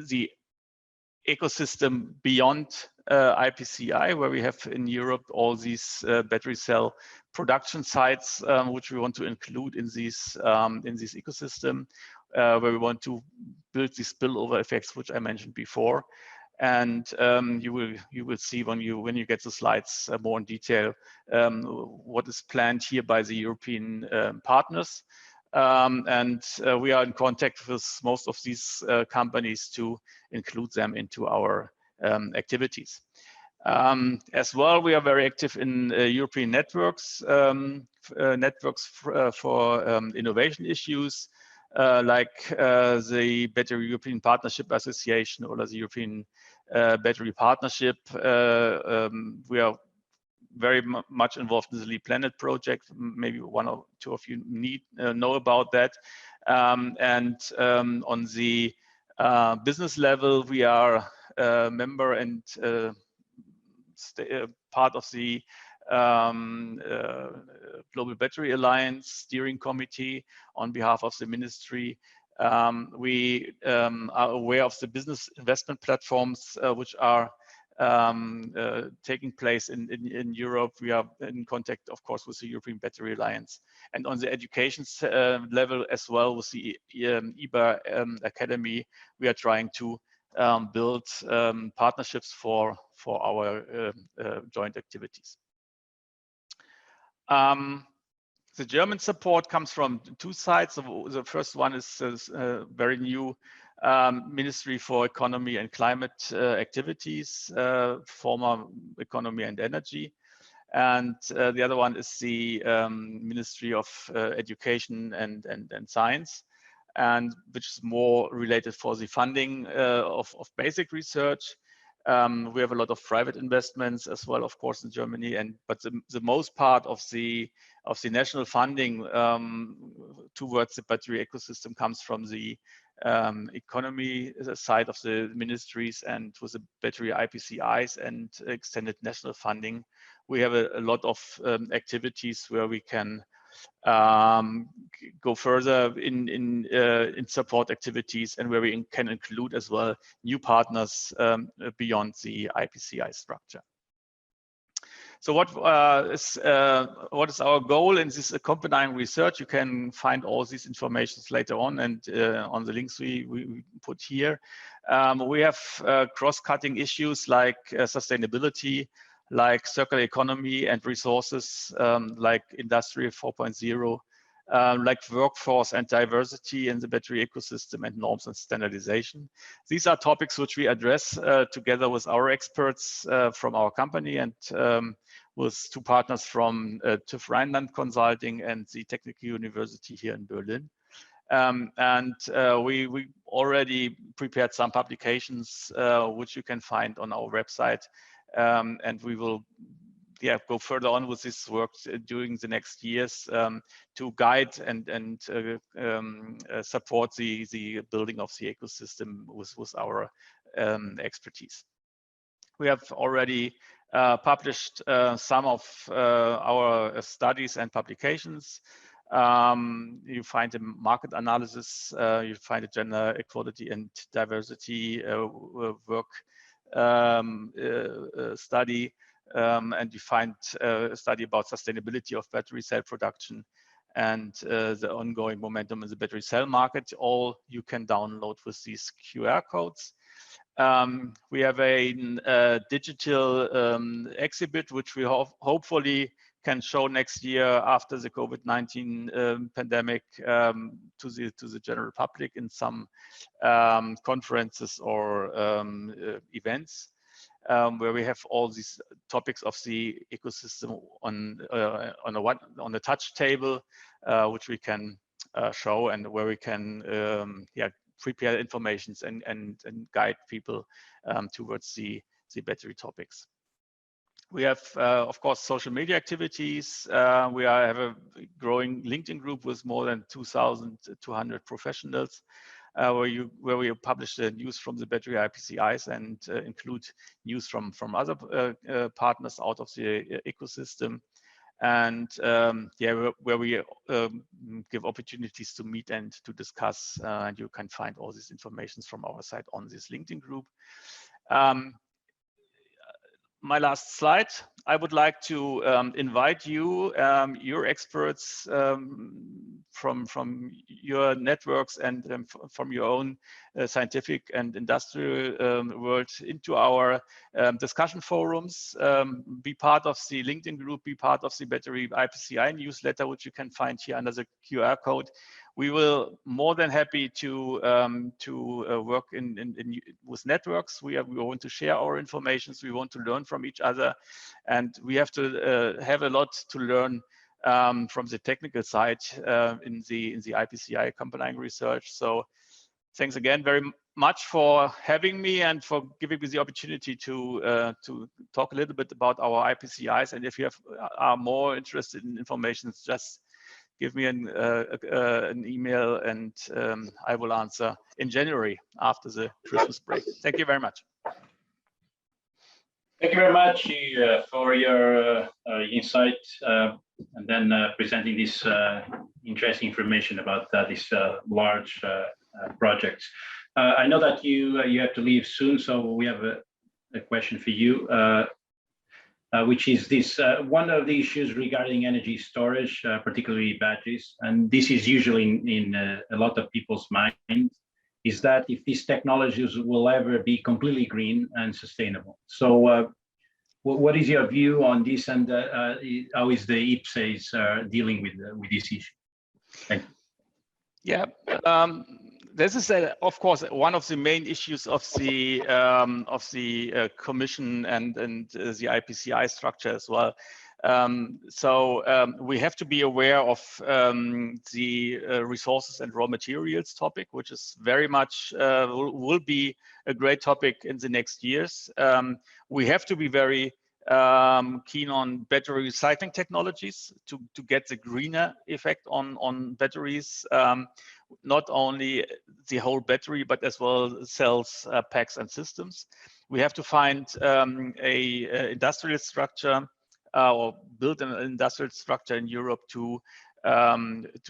ecosystem beyond IPCI, where we have in Europe all these battery cell production sites, which we want to include in this ecosystem, where we want to build the spillover effects, which I mentioned before. And you will see when you get the slides more in detail what is planned here by the European partners. And we are in contact with most of these companies to include them into our activities. As well, we are very active in European networks, for innovation issues, like the Battery European Partnership Association or the European Battery Partnership. We are very much involved in the Leap Planet project. Maybe one or two of you know about that. And on the business level, we are a member and part of the Global Battery Alliance Steering Committee on behalf of the ministry. We are aware of the business investment platforms which are taking place in Europe. We are in contact, of course, with the European Battery Alliance, and on the education level as well with the EBA Academy. We are trying to build partnerships for our joint activities. The German support comes from two sides. The first one is a very new Ministry for Economy and Climate Activities, former Economy and Energy. And the other one is the Ministry of Education and Science, and which is more related for the funding of basic research. We have a lot of private investments as well, of course, in Germany, but the most part of the national funding towards the battery ecosystem comes from the economy side of the ministries, and with the battery IPCIs and extended national funding, we have a lot of activities where we can go further in support activities, and where we can include as well new partners beyond the IPCI structure. So what is our goal in this accompanying research? You can find all these informations later on, and on the links we put here. We have cross-cutting issues like sustainability, like circular economy and resources, like Industry 4.0, like workforce and diversity in the battery ecosystem, and norms and standardization. These are topics which we address together with our experts from our company, and with two partners from TÜV Rheinland Consulting and the Technical University here in Berlin. We already prepared some publications which you can find on our website, and we will go further on with this work during the next years to guide and support the building of the ecosystem with our expertise. We have already published some of our studies and publications. You find a market analysis, you find a gender equality and diversity work study, and you find a study about sustainability of battery cell production, and the ongoing momentum in the battery cell market. All you can download with these QR codes. We have a digital exhibit which we hopefully can show next year after the COVID-19 pandemic to the general public in some conferences or events, where we have all these topics of the ecosystem on the touch table, which we can show, and where we can prepare informations and guide people towards the battery topics. We have, of course, social media activities. We have a growing LinkedIn group with more than 2,200 professionals, where we publish the news from the battery IPCIs and include news from other partners out of the ecosystem. and yeah, where we give opportunities to meet and to discuss, and you can find all this information from our side on this LinkedIn group. My last slide, I would like to invite you, your experts from your networks and from your own scientific and industrial world into our discussion forums. Be part of the LinkedIn group, be part of the Battery IPCI newsletter, which you can find here under the QR code. We will more than happy to work with networks. We want to share our information. We want to learn from each other, and we have to have a lot to learn from the technical side in the IPCI accompanying research. So thanks again very much for having me and for giving me the opportunity to talk a little bit about our IPCIs. And if you are more interested in information, just give me an email, and I will answer in January after the Christmas break. Thank you very much. Thank you very much for your insight and then presenting this interesting information about this large project. I know that you have to leave soon, so we have a question for you. Which is this, one of the issues regarding energy storage, particularly batteries, and this is usually in a lot of people's minds, is that if these technologies will ever be completely green and sustainable. So what is your view on this, and how is the IPCEI dealing with this issue? Thank you. Yeah. This is, of course, one of the main issues of the Commission and the IPCI structure as well. So we have to be aware of the resources and raw materials topic, which is very much will be a great topic in the next years. We have to be very keen on battery recycling technologies to get the greener effect on batteries. Not only the whole battery, but as well cells, packs, and systems. We have to find a industrial structure or build an industrial structure in Europe to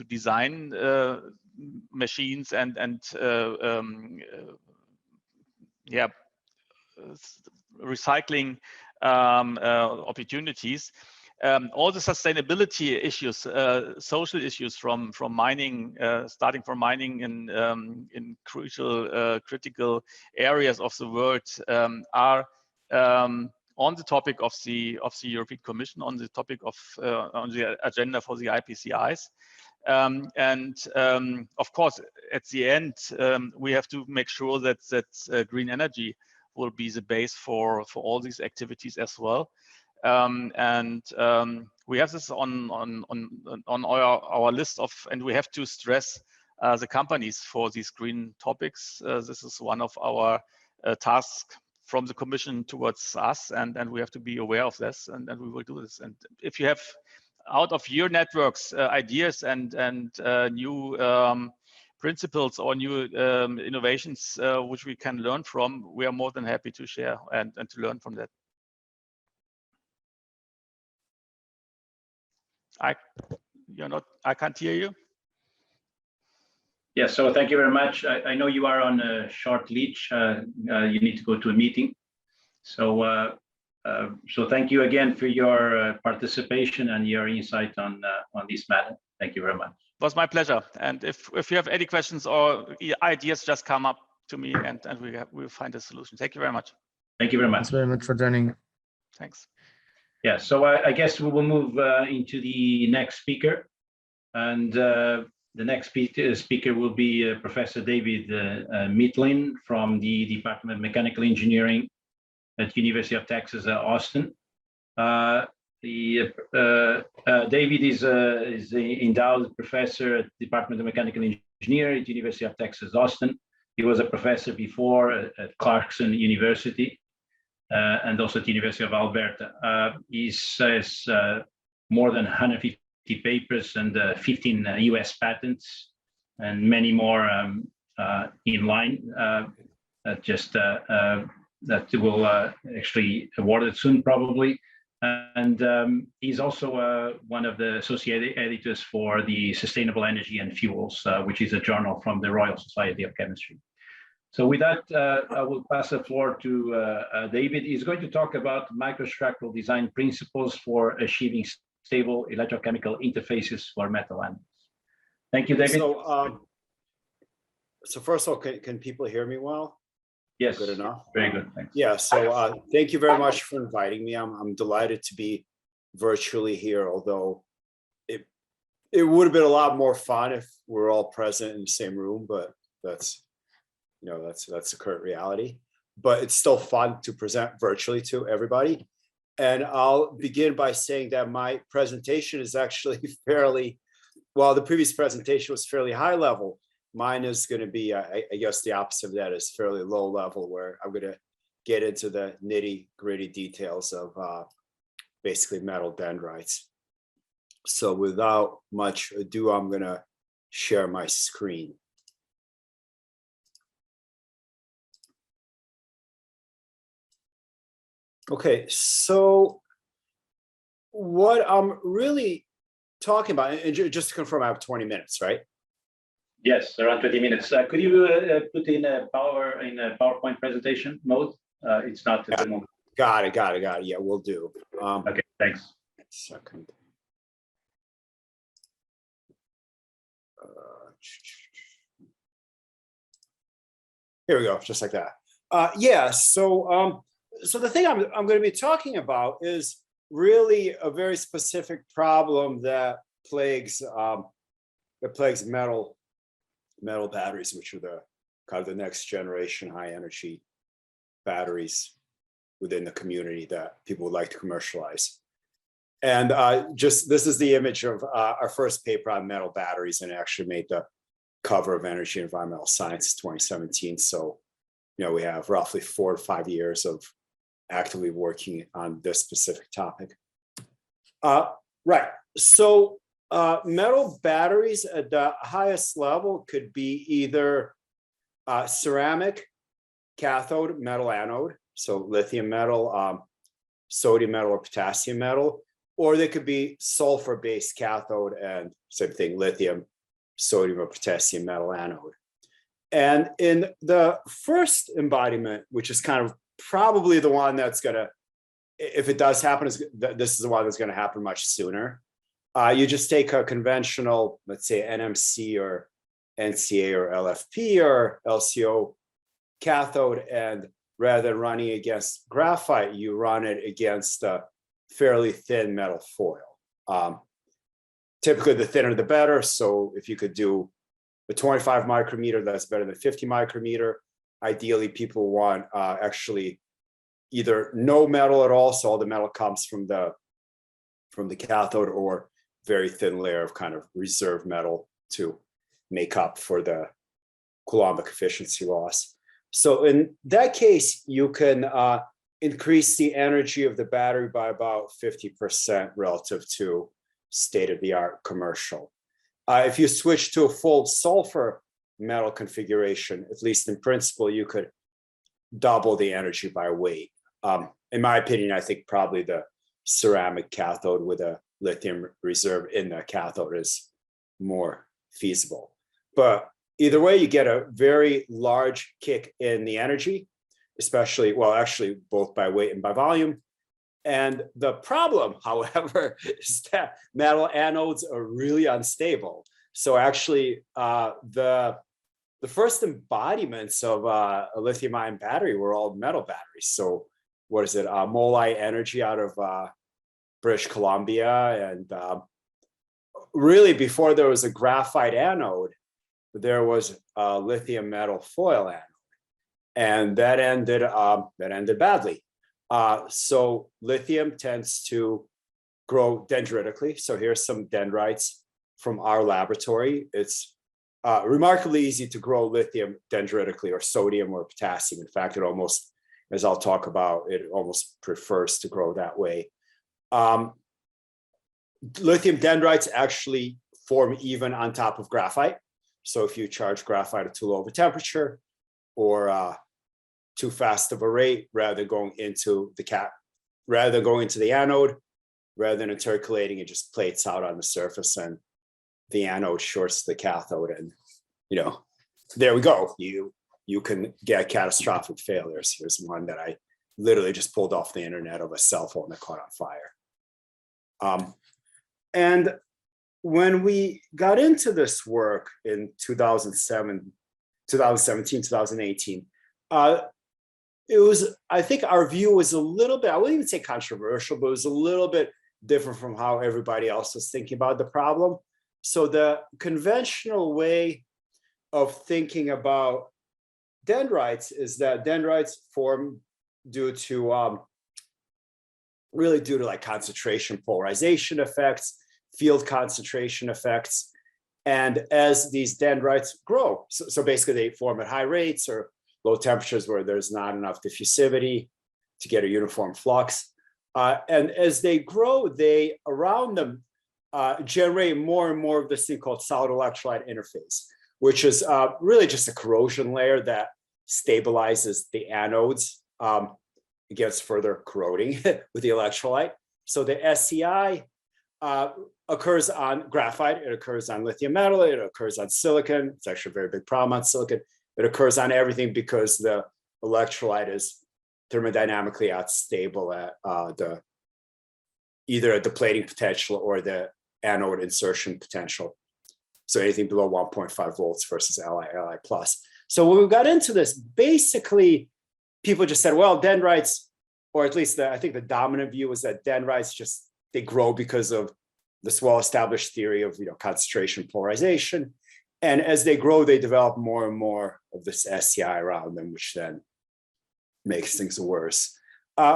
design machines and yeah, recycling opportunities. All the sustainability issues, social issues from mining, starting from mining in critical areas of the world, are on the topic of the European Commission, on the topic of on the agenda for the IPCIs. Of course, at the end, we have to make sure that green energy will be the base for all these activities as well. We have this on our list of, and we have to stress the companies for these green topics. This is one of our tasks from the Commission towards us, and we have to be aware of this, and we will do this. And if you have out of your networks ideas and new principles or new innovations which we can learn from, we are more than happy to share and to learn from that. I can't hear you. Yeah, so thank you very much. I know you are on a short leash. You need to go to a meeting. So so thank you again for your participation and your insight on this matter. Thank you very much. It was my pleasure. And if you have any questions or ideas, just come up to me and we'll find a solution. Thank you very much. Thank you very much. Thanks very much for joining. Thanks. Yeah, so I guess we will move into the next speaker. And the next speaker will be Professor David Midlin from the Department of Mechanical Engineering at University of Texas at Austin. David is the endowed professor at the Department of Mechanical Engineering at University of Texas Austin. He was a professor before at Clarkson University and also at the University of Alberta. He has more than 150 papers and 15 US patents and many more in line that will actually awarded soon probably. And he's also one of the associate editors for the Sustainable Energy and Fuels, which is a journal from the Royal Society of Chemistry. So with that, I will pass the floor to David. He's going to talk about microstructural design principles for achieving stable electrochemical interfaces for metal anodes. Thank you, David. So first of all, can people hear me well? Yes. Good enough. Very good. Thanks. Yeah. So thank you very much for inviting me. I'm delighted to be virtually here, although it would have been a lot more fun if we're all present in the same room, but that's the current reality. But it's still fun to present virtually to everybody. And I'll begin by saying that my presentation is actually fairly, well, the previous presentation was fairly high level. Mine is going to be, I guess the opposite of that is fairly low level, where I'm going to get into the nitty gritty details of basically metal dendrites. So without much ado, I'm going to share my screen. Okay, so what I'm really talking about, and just to confirm, I have 20 minutes, right? Yes, around 20 minutes. Could you put in a PowerPoint presentation mode? It's not at the moment. Got it. Yeah, we'll do. Okay, thanks. Second. Here we go, just like that. Yeah, so the thing I'm going to be talking about is really a very specific problem that plagues metal batteries, which are the kind of the next generation high energy batteries within the community that people would like to commercialize. And this is the image of our first paper on metal batteries, and it actually made the cover of Energy and Environmental Science 2017. So, we have roughly 4 to 5 years of actively working on this specific topic. Right. So metal batteries at the highest level could be either ceramic cathode, metal anode, so lithium metal, sodium metal, or potassium metal, or they could be sulfur-based cathode and same thing, lithium, sodium, or potassium metal anode. And in the first embodiment, which is kind of probably the one that's going to, if it does happen, this is the one that's going to happen much sooner. You just take a conventional, let's say NMC or NCA or LFP or LCO cathode, and rather than running against graphite, you run it against a fairly thin metal foil. Typically, the thinner the better. So if you could do a 25 micrometer, that's better than 50 micrometer. Ideally, people want actually either no metal at all, so all the metal comes from the cathode, or very thin layer of kind of reserve metal to make up for the Coulombic efficiency loss. So in that case, you can increase the energy of the battery by about 50% relative to state-of-the-art commercial. If you switch to a full sulfur metal configuration, at least in principle, you could double the energy by weight. In my opinion, I think probably the ceramic cathode with a lithium reserve in the cathode is more feasible. But either way, you get a very large kick in the energy, especially, well, actually both by weight and by volume. And the problem, however, is that metal anodes are really unstable. So actually, the first embodiments of a lithium-ion battery were all metal batteries. So what is it? Molyte Energy out of British Columbia. And really, before there was a graphite anode, there was a lithium metal foil anode. And that ended badly. So lithium tends to grow dendritically. So here's some dendrites from our laboratory. It's remarkably easy to grow lithium dendritically, or sodium or potassium. In fact, it almost, as I'll talk about, it almost prefers to grow that way. Lithium dendrites actually form even on top of graphite. So if you charge graphite at too low of a temperature, or too fast of a rate, rather than going into the rather than going to the anode, rather than intercalating, it just plates out on the surface, and the anode shorts the cathode, and there we go. You can get catastrophic failures. Here's one that I literally just pulled off the internet of a cell phone that caught on fire. And when we got into this work in 2017, 2018, it was, I think our view was a little bit, I wouldn't even say controversial, but it was a little bit different from how everybody else was thinking about the problem. So the conventional way of thinking about dendrites is that dendrites form due to really due to like concentration polarization effects, field concentration effects. And as these dendrites grow, so basically they form at high rates or low temperatures where there's not enough diffusivity to get a uniform flux. And as they grow, they around them generate more and more of this thing called solid electrolyte interface, which is really just a corrosion layer that stabilizes the anodes against further corroding with the electrolyte. So the SEI occurs on graphite, it occurs on lithium metal, it occurs on silicon. It's actually a very big problem on silicon. It occurs on everything because the electrolyte is thermodynamically unstable at either at the plating potential or the anode insertion potential. So anything below 1.5 volts versus Li plus. So when we got into this, basically people just said, well, dendrites, or at least I think the dominant view was that dendrites just, they grow because of this well-established theory of concentration polarization. And as they grow, they develop more and more of this SEI around them, which then makes things worse.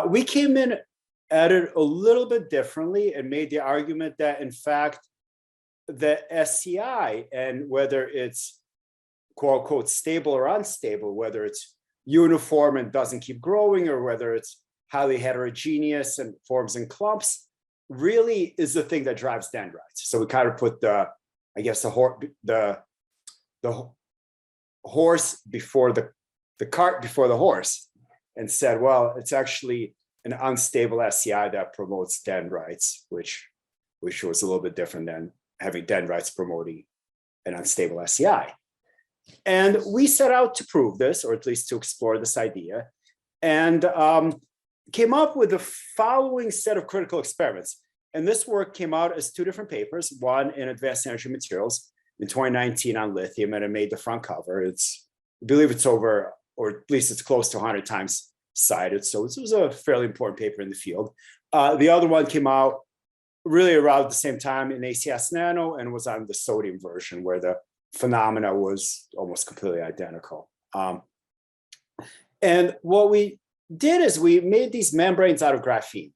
We came in at it a little bit differently and made the argument that, in fact, the SEI, and whether it's quote unquote stable or unstable, whether it's uniform and doesn't keep growing, or whether it's highly heterogeneous and forms in clumps, really is the thing that drives dendrites. So we kind of put the horse before the cart before the horse, and said, well, it's actually an unstable SEI that promotes dendrites, which was a little bit different than having dendrites promoting an unstable SEI. And we set out to prove this, or at least to explore this idea, and came up with the following set of critical experiments. And this work came out as two different papers, one in Advanced Energy Materials in 2019 on lithium, and it made the front cover. I believe it's over, or at least it's close to 100 times cited. So it was a fairly important paper in the field. The other one came out really around the same time in ACS Nano and was on the sodium version, where the phenomena was almost completely identical. And what we did is we made these membranes out of graphene.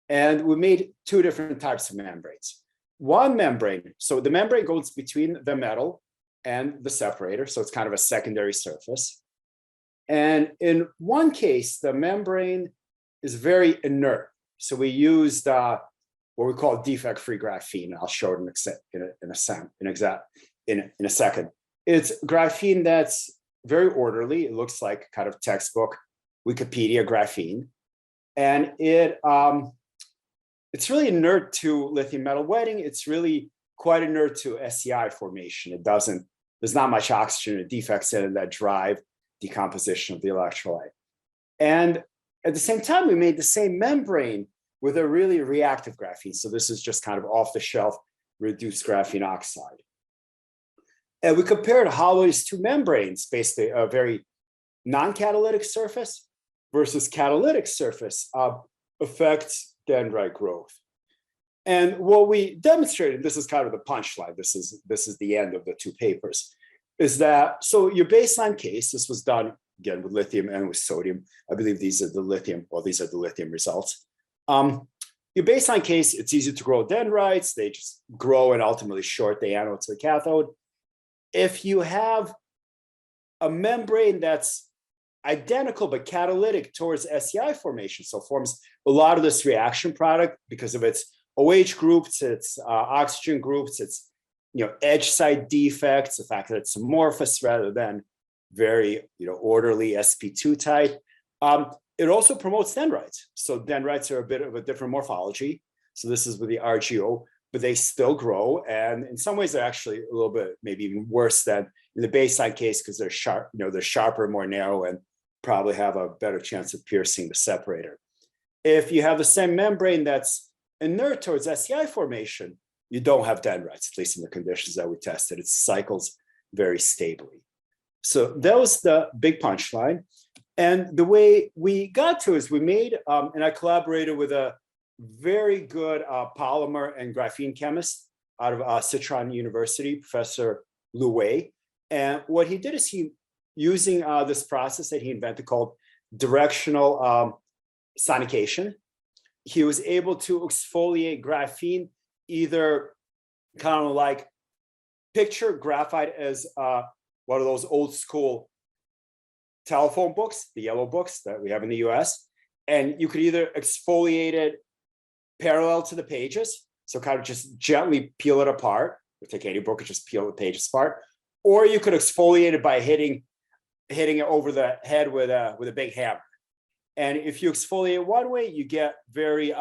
And we made two different types of membranes. One membrane, so the membrane goes between the metal and the separator, so it's kind of a secondary surface. And in one case, the membrane is very inert. So we used what we call defect-free graphene. I'll show it in a second. It's graphene that's very orderly. It looks like kind of textbook Wikipedia graphene. And it's really inert to lithium metal wetting. It's really quite inert to SEI formation. There's not much oxygen or defects in it that drive decomposition of the electrolyte. And at the same time, we made the same membrane with a really reactive graphene. So this is just kind of off the shelf reduced graphene oxide. And we compared how these two membranes, basically a very non-catalytic surface versus catalytic surface, affects dendrite growth. And what we demonstrated, this is kind of the punchline, this is the end of the two papers, is that, so your baseline case, this was done again with lithium and with sodium. I believe these are the lithium results. Your baseline case, it's easy to grow dendrites. They just grow and ultimately short the anode to the cathode. If you have a membrane that's identical but catalytic towards SEI formation, so forms a lot of this reaction product because of its OH groups, its oxygen groups, its edge site defects, the fact that it's amorphous rather than very orderly sp2 type. it also promotes dendrites. So dendrites are a bit of a different morphology. So this is with the RGO, but they still grow. And in some ways, they're actually a little bit, maybe even worse than in the baseline case, because they're sharp, they're sharper, more narrow, and probably have a better chance of piercing the separator. If you have the same membrane that's inert towards SEI formation, you don't have dendrites, at least in the conditions that we tested. It cycles very stably. So that was the big punchline. And the way we got to is we made, and I collaborated with a very good polymer and graphene chemist out of Citron University, Professor Lu Wei. And what he did is he, using this process that he invented called directional sonication, he was able to exfoliate graphene, either kind of like picture graphite as one of those old school telephone books, the yellow books that we have in the US. And you could either exfoliate it parallel to the pages, so kind of just gently peel it apart, or take any book and just peel the pages apart, or you could exfoliate it by hitting it over the head with a big hammer. And if you exfoliate one way, you get very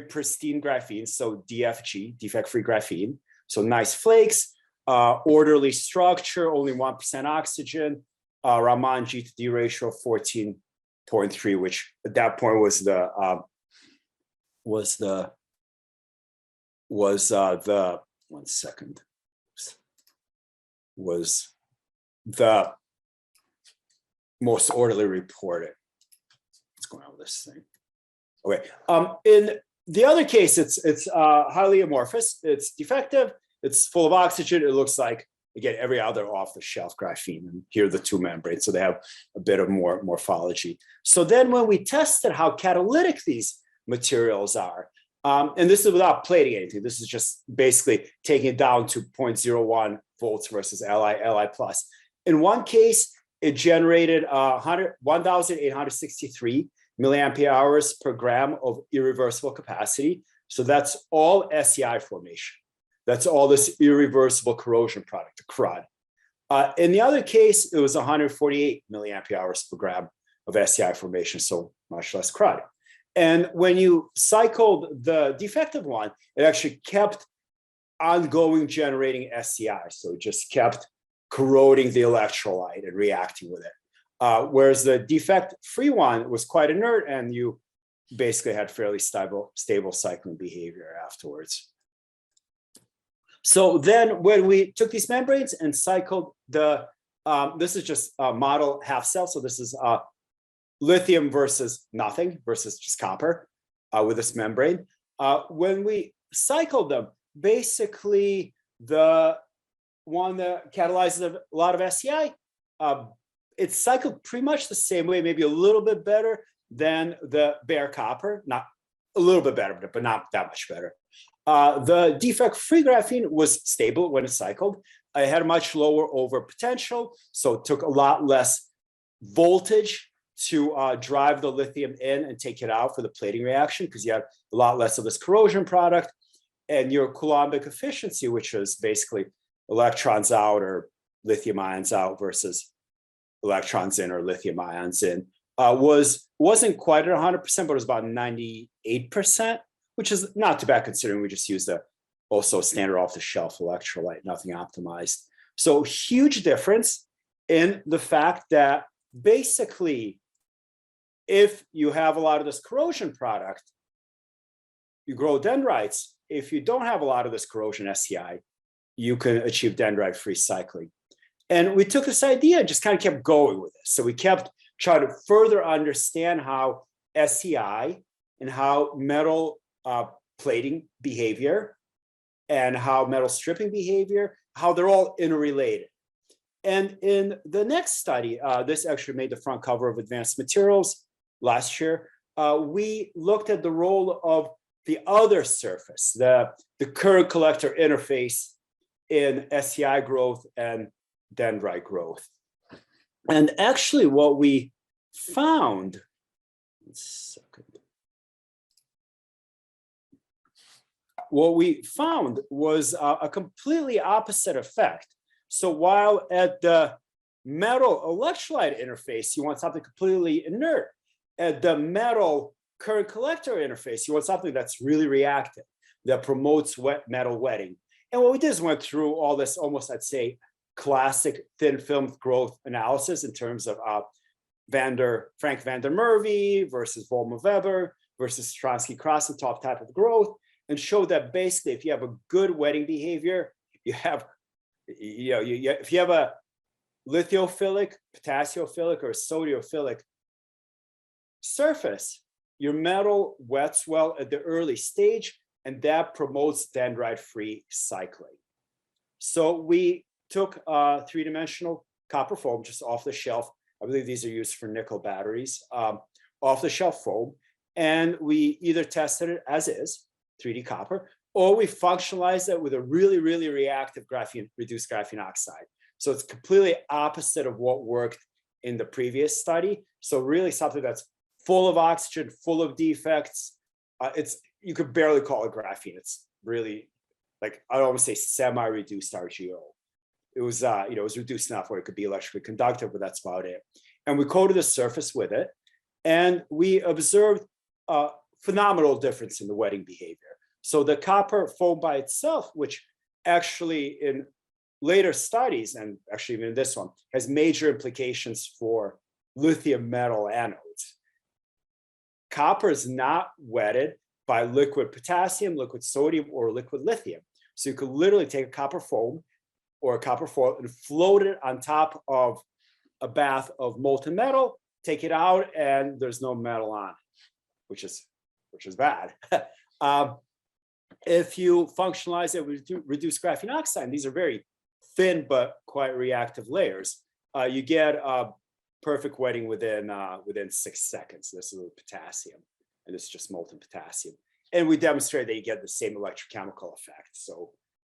pristine graphene, so DFG, defect-free graphene. So nice flakes, orderly structure, only 1% oxygen, Raman G to D ratio 14.3, which at that point was the most orderly reported. What's going on with this thing? Okay. In the other case, it's highly amorphous. It's defective. It's full of oxygen. It looks like, again, every other off-the-shelf graphene. And here are the two membranes, so they have a bit of more morphology. So then when we tested how catalytic these materials are, and this is without plating anything. This is just basically taking it down to 0.01 volts versus Li plus. In one case, it generated 1,863 milliampere hours per gram of irreversible capacity. So that's all SEI formation. That's all this irreversible corrosion product, the crud. In the other case, it was 148 milliampere hours per gram of SEI formation, so much less crud. And when you cycled the defective one, it actually kept ongoing generating SEI. So it just kept corroding the electrolyte and reacting with it. Whereas the defect-free one was quite inert, and you basically had fairly stable cycling behavior afterwards. So then when we took these membranes and cycled the, this is just a model half cell. So this is lithium versus nothing versus just copper with this membrane. When we cycled them, basically the one that catalyzes a lot of SEI, it's cycled pretty much the same way, maybe a little bit better than the bare copper, not a little bit better, but not that much better. The defect-free graphene was stable when it cycled. It had a much lower over potential, so it took a lot less voltage to drive the lithium in and take it out for the plating reaction, because you had a lot less of this corrosion product. And your Coulombic efficiency, which is basically electrons out or lithium ions out versus electrons in or lithium ions in, wasn't quite at 100%, but it was about 98%, which is not too bad considering we just used also standard off-the-shelf electrolyte, nothing optimized. So huge difference in the fact that basically, if you have a lot of this corrosion product, you grow dendrites. If you don't have a lot of this corrosion SEI, you can achieve dendrite-free cycling. And we took this idea and just kind of kept going with this. So we kept trying to further understand how SEI and how metal plating behavior and how metal stripping behavior, how they're all interrelated. And in the next study, this actually made the front cover of Advanced Materials last year, we looked at the role of the other surface, the current collector interface in SEI growth and dendrite growth. And actually what we found, was a completely opposite effect. So while at the metal electrolyte interface, you want something completely inert, At the metal current collector interface, you want something that's really reactive, that promotes metal wetting. And what we did is went through all this almost, I'd say, classic thin film growth analysis in terms of Frank van der Merwe versus Volmer-Weber versus Stransky-Krasnov type of growth, and showed that basically if you have a good wetting behavior, you have, if you have a lithophilic, potassiophilic, or sodiophilic surface, your metal wets well at the early stage, and that promotes dendrite-free cycling. So we took three-dimensional copper foam just off the shelf. I believe these are used for nickel batteries, off the shelf foam. And we either tested it as is, 3D copper, or we functionalized it with a really, really reactive reduced graphene oxide. So it's completely opposite of what worked in the previous study. So really something that's full of oxygen, full of defects. You could barely call it graphene. It's really like, I'd almost say semi-reduced RGO. It was, it was reduced enough where it could be electrically conductive, but that's about it. And we coated the surface with it, and we observed a phenomenal difference in the wetting behavior. So the copper foam by itself, which actually in later studies, and actually even in this one, has major implications for lithium metal anodes. Copper is not wetted by liquid potassium, liquid sodium, or liquid lithium. So you could literally take a copper foam or a copper foil and float it on top of a bath of molten metal, take it out, and there's no metal on it, which is bad. If you functionalize it with reduced graphene oxide, these are very thin but quite reactive layers, you get perfect wetting within 6 seconds. This is with potassium, and this is just molten potassium. And we demonstrate that you get the same electrochemical effect. So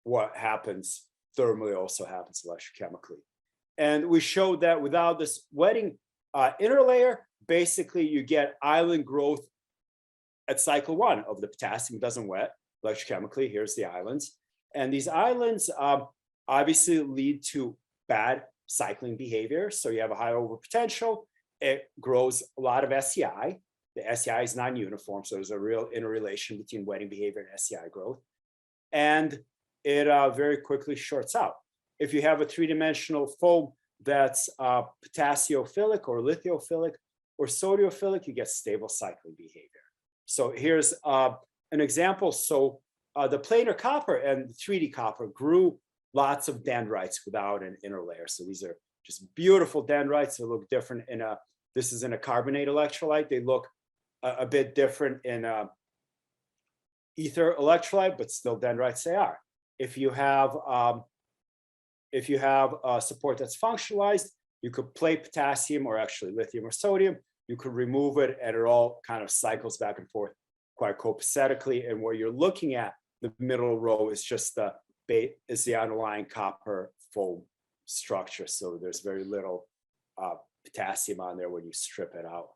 what happens thermally also happens electrochemically. And we showed that without this wetting inner layer, basically you get island growth at cycle 1 of the potassium. It doesn't wet electrochemically. Here's the islands. And these islands obviously lead to bad cycling behavior. So you have a high overpotential. It grows a lot of SEI. The SEI is non-uniform, so there's a real interrelation between wetting behavior and SEI growth. And it very quickly shorts out. If you have a three-dimensional foam that's potassiophilic or lithophilic or sodiophilic, you get stable cycling behavior. So here's an example. So the planar copper and the 3D copper grew lots of dendrites without an inner layer. So these are just beautiful dendrites. They look different in this is in a carbonate electrolyte. They look a bit different in ether electrolyte, but still dendrites they are. If you have support that's functionalized, you could plate potassium or actually lithium or sodium. You could remove it, and it all kind of cycles back and forth quite copacetically. And what you're looking at, the middle row, is just the underlying copper foam structure. So there's very little potassium on there when you strip it out.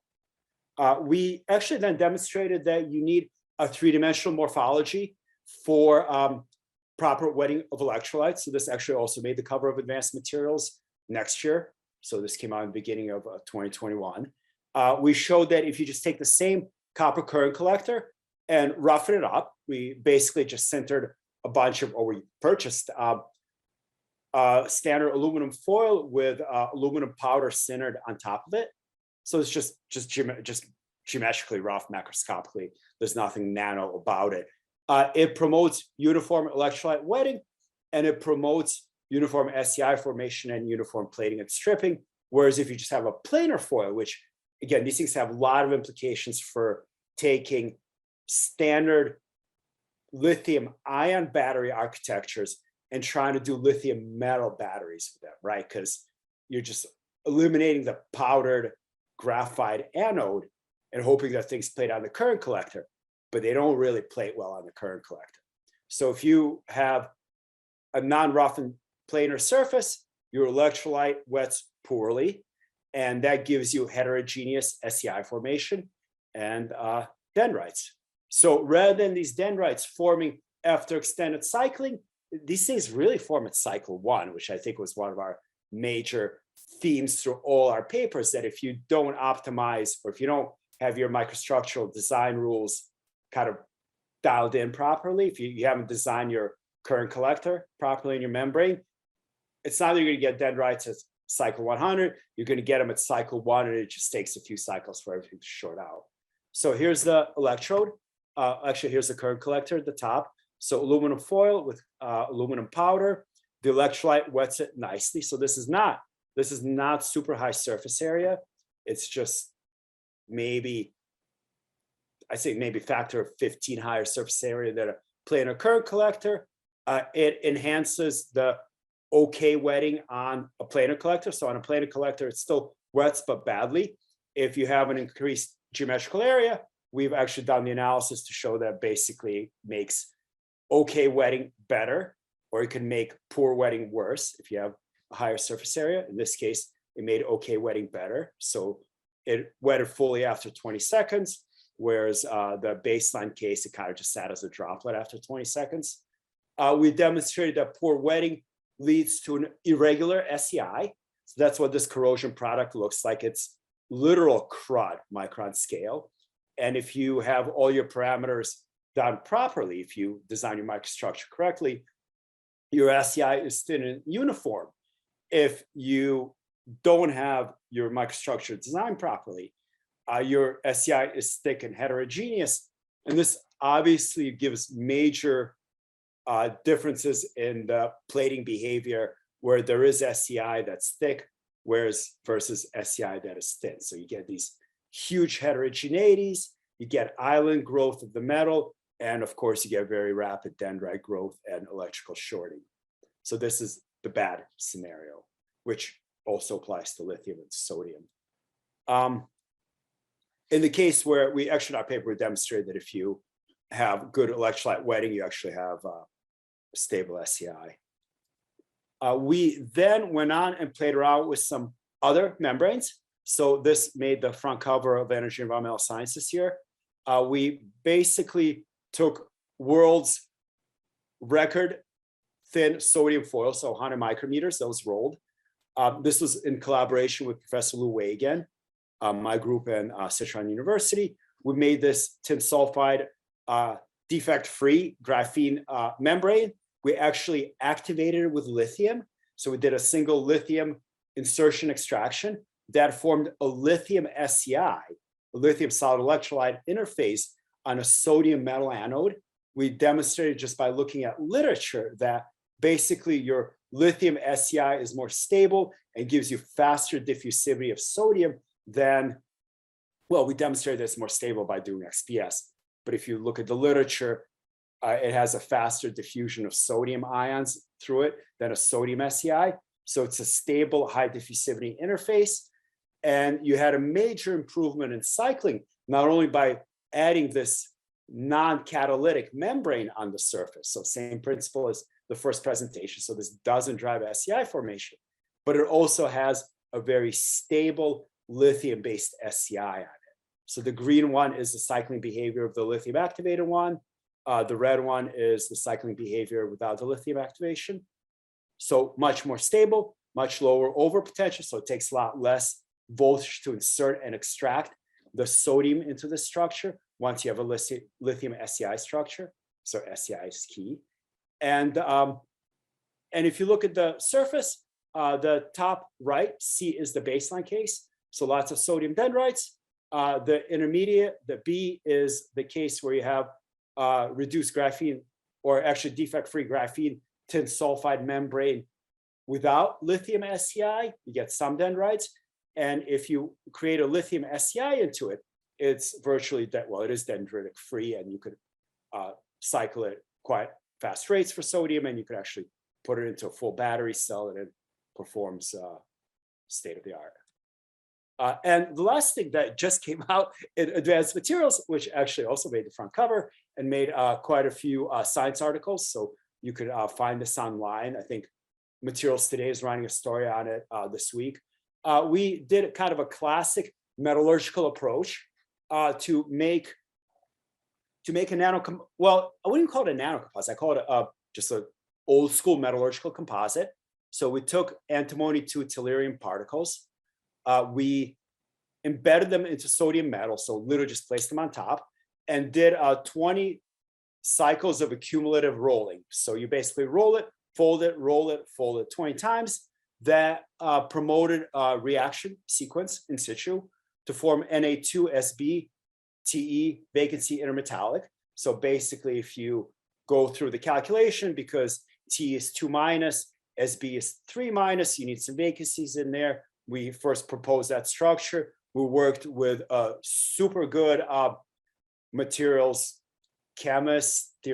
We actually then demonstrated that you need a three-dimensional morphology for proper wetting of electrolytes. So this actually also made the cover of Advanced Materials next year. So this came out in the beginning of 2021. We showed that if you just take the same copper current collector and roughen it up, we basically just sintered a bunch of, or we purchased standard aluminum foil with aluminum powder sintered on top of it. So it's just geometrically rough, macroscopically. There's nothing nano about it. It promotes uniform electrolyte wetting, and it promotes uniform SEI formation and uniform plating and stripping. Whereas if you just have a planar foil, which again, these things have a lot of implications for taking standard lithium ion battery architectures and trying to do lithium metal batteries with them, right? Because you're just eliminating the powdered graphite anode and hoping that things plate on the current collector, but they don't really plate well on the current collector. So if you have a non-roughened planar surface, your electrolyte wets poorly, and that gives you heterogeneous SEI formation and dendrites. So rather than these dendrites forming after extended cycling, these things really form at cycle 1, which I think was one of our major themes through all our papers, that if you don't optimize, or if you don't have your microstructural design rules kind of dialed in properly, if you haven't designed your current collector properly in your membrane, it's not that you're going to get dendrites at cycle 100, you're going to get them at cycle 1, and it just takes a few cycles for everything to short out. So here's the electrode. Actually, here's the current collector at the top. So aluminum foil with aluminum powder. The electrolyte wets it nicely. So this is not super high surface area. It's just maybe, I say maybe factor of 15 higher surface area than a planar current collector. It enhances the okay wetting on a planar collector. So on a planar collector, it still wets, but badly. If you have an increased geometrical area, we've actually done the analysis to show that basically makes okay wetting better, or it can make poor wetting worse if you have a higher surface area. In this case, it made okay wetting better. So it wetted fully after 20 seconds, whereas the baseline case, it kind of just sat as a droplet after 20 seconds. We demonstrated that poor wetting leads to an irregular SEI. So that's what this corrosion product looks like. It's literal crud micron scale. And if you have all your parameters done properly, if you design your microstructure correctly, your SEI is thin and uniform. If you don't have your microstructure designed properly, your SEI is thick and heterogeneous. And this obviously gives major differences in the plating behavior, where there is SEI that's thick, versus SEI that is thin. So you get these huge heterogeneities, you get island growth of the metal, and of course you get very rapid dendrite growth and electrical shorting. So this is the bad scenario, which also applies to lithium and sodium. In the case where we actually, in our paper, we demonstrated that if you have good electrolyte wetting, you actually have stable SEI. We then went on and played around with some other membranes. So this made the front cover of Energy and Environmental Science this year. We basically took world's record thin sodium foil, so 100 micrometers, that was rolled. This was in collaboration with Professor Lu Wei again, my group and Sichuan University. We made this tin sulfide defect-free graphene membrane. We actually activated it with lithium. So we did a single lithium insertion extraction that formed a lithium SEI, a lithium solid electrolyte interface on a sodium metal anode. We demonstrated just by looking at literature that basically your lithium SEI is more stable and gives you faster diffusivity of sodium than, well, we demonstrated that it's more stable by doing XPS. But if you look at the literature, it has a faster diffusion of sodium ions through it than a sodium SEI. So it's a stable high diffusivity interface. And you had a major improvement in cycling, not only by adding this non-catalytic membrane on the surface. So same principle as the first presentation. So this doesn't drive SEI formation, but it also has a very stable lithium-based SEI on it. So the green one is the cycling behavior of the lithium activated one. The red one is the cycling behavior without the lithium activation. So much more stable, much lower overpotential. So it takes a lot less voltage to insert and extract the sodium into the structure once you have a lithium SEI structure. So SEI is key. And if you look at the surface, the top right, C is the baseline case. So lots of sodium dendrites. The intermediate, the B, is the case where you have reduced graphene, or actually defect-free graphene tin sulfide membrane without lithium SEI, you get some dendrites. And if you create a lithium SEI into it, it's virtually, well, it is dendritic free, and you could cycle it quite fast rates for sodium, and you could actually put it into a full battery cell, and it performs state of the art. And the last thing that just came out in Advanced Materials, which actually also made the front cover and made quite a few science articles. So you could find this online. I think Materials Today is writing a story on it this week. We did kind of a classic metallurgical approach to make a well, I wouldn't call it a nanocomposite. I call it just an old school metallurgical composite. So we took antimony 2 tellurium particles. We embedded them into sodium metal, so literally just placed them on top, and did 20 cycles of accumulative rolling. So you basically roll it, fold it, roll it, fold it 20 times. That promoted a reaction sequence in situ to form Na2Sb Te vacancy intermetallic. So basically, if you go through the calculation, because T is 2 minus, Sb is 3 minus, you need some vacancies in there. We first proposed that structure. We worked with a super good materials chemist, I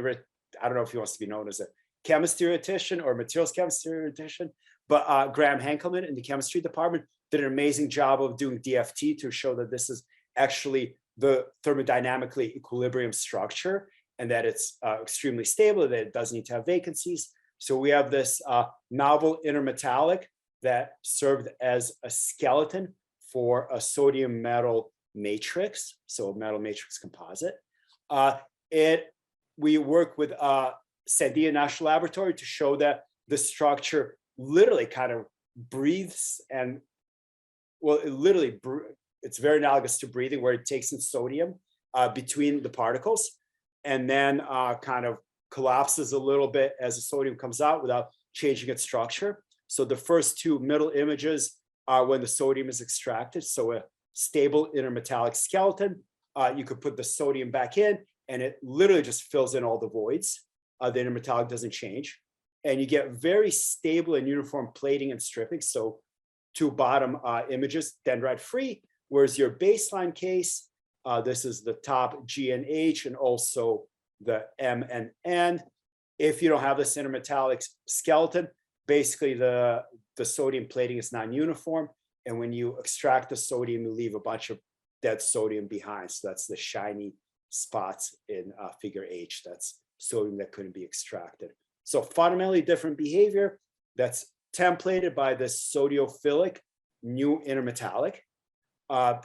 don't know if he wants to be known as a chemist theoretician or materials chemist theoretician, but Graham Henkelman in the chemistry department did an amazing job of doing DFT to show that this is actually the thermodynamically equilibrium structure and that it's extremely stable, that it doesn't need to have vacancies. So we have this novel intermetallic that served as a skeleton for a sodium metal matrix, so metal matrix composite. We work with Sandia National Laboratory to show that the structure literally kind of breathes, and well, it's very analogous to breathing, where it takes in sodium between the particles and then kind of collapses a little bit as the sodium comes out without changing its structure. So the first two middle images are when the sodium is extracted. So a stable intermetallic skeleton, you could put the sodium back in and it literally just fills in all the voids. The intermetallic doesn't change. And you get very stable and uniform plating and stripping. So two bottom images, dendrite free, whereas your baseline case, this is the top G and H and also the M and N. If you don't have this intermetallic skeleton, basically the sodium plating is non-uniform. And when you extract the sodium, you leave a bunch of dead sodium behind. So that's the shiny spots in figure H. That's sodium that couldn't be extracted. So fundamentally different behavior that's templated by this sodiophilic new intermetallic,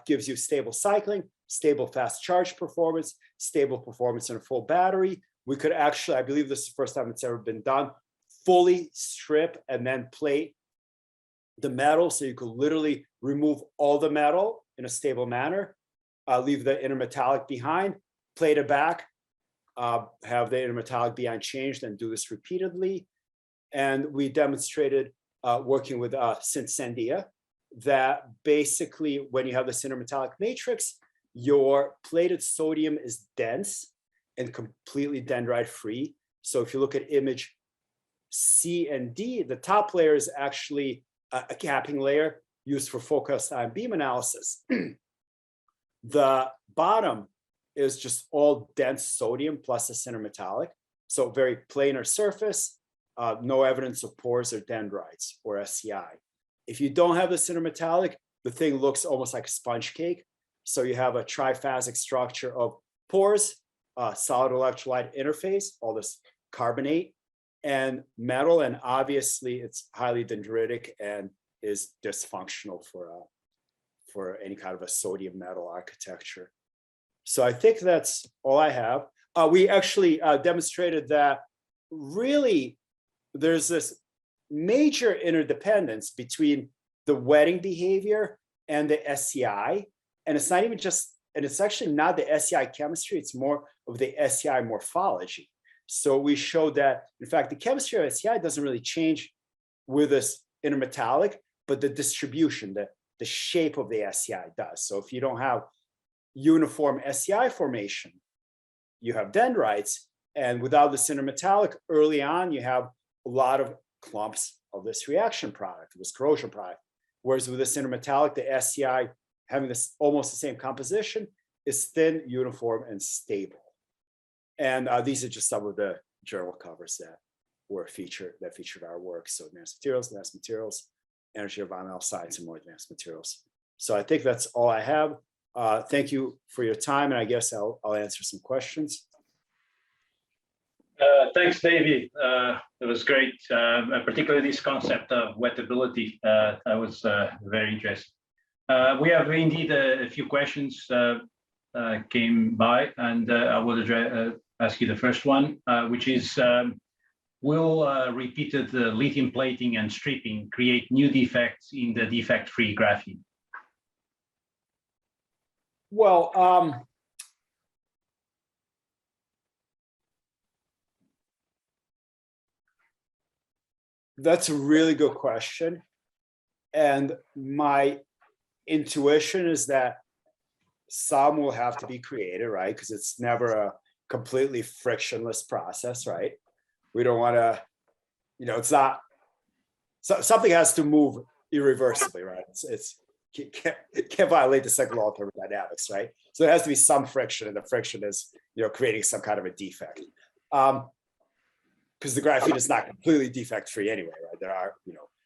gives you stable cycling, stable fast charge performance, stable performance in a full battery. We could actually, I believe this is the first time it's ever been done, fully strip and then plate the metal. So you could literally remove all the metal in a stable manner, leave the intermetallic behind, plate it back, have the intermetallic be unchanged, and do this repeatedly. And we demonstrated working with Sandia that basically when you have this intermetallic matrix, your plated sodium is dense and completely dendrite free. So if you look at image C and D, the top layer is actually a capping layer used for focused ion beam analysis. The bottom is just all dense sodium plus this intermetallic. So very planar surface, no evidence of pores or dendrites or SCI. If you don't have this intermetallic, the thing looks almost like a sponge cake. So you have a triphasic structure of pores, solid electrolyte interface, all this carbonate, and metal, and obviously it's highly dendritic and is dysfunctional for any kind of a sodium metal architecture. So I think that's all I have. We actually demonstrated that really there's this major interdependence between the wetting behavior and the SCI. And it's not even just, and it's actually not the SCI chemistry, it's more of the SCI morphology. So we showed that, in fact, the chemistry of SCI doesn't really change with this intermetallic, but the distribution, the shape of the SCI does. So if you don't have uniform SCI formation, you have dendrites, and without this intermetallic, early on, you have a lot of clumps of this reaction product, this corrosion product. Whereas with this intermetallic, the SCI having this almost the same composition is thin, uniform, and stable. And these are just some of the journal covers that were featured our work. So advanced materials, energy environmental science, and more advanced materials. So I think that's all I have. Thank you for your time, and I guess I'll answer some questions. Thanks, David. It was great, particularly this concept of wettability. That was very interesting. We have indeed a few questions came by, and I will ask you the first one, which is, will repeated lithium plating and stripping create new defects in the defect-free graphene? Well, that's a really good question. And my intuition is that some will have to be created, right? Because it's never a completely frictionless process, right? We don't want to, it's not, something has to move irreversibly, right? Can't violate the second law of thermodynamics, right? So there has to be some friction, and the friction is, creating some kind of a defect. Because the graphene is not completely defect-free anyway, right? There are,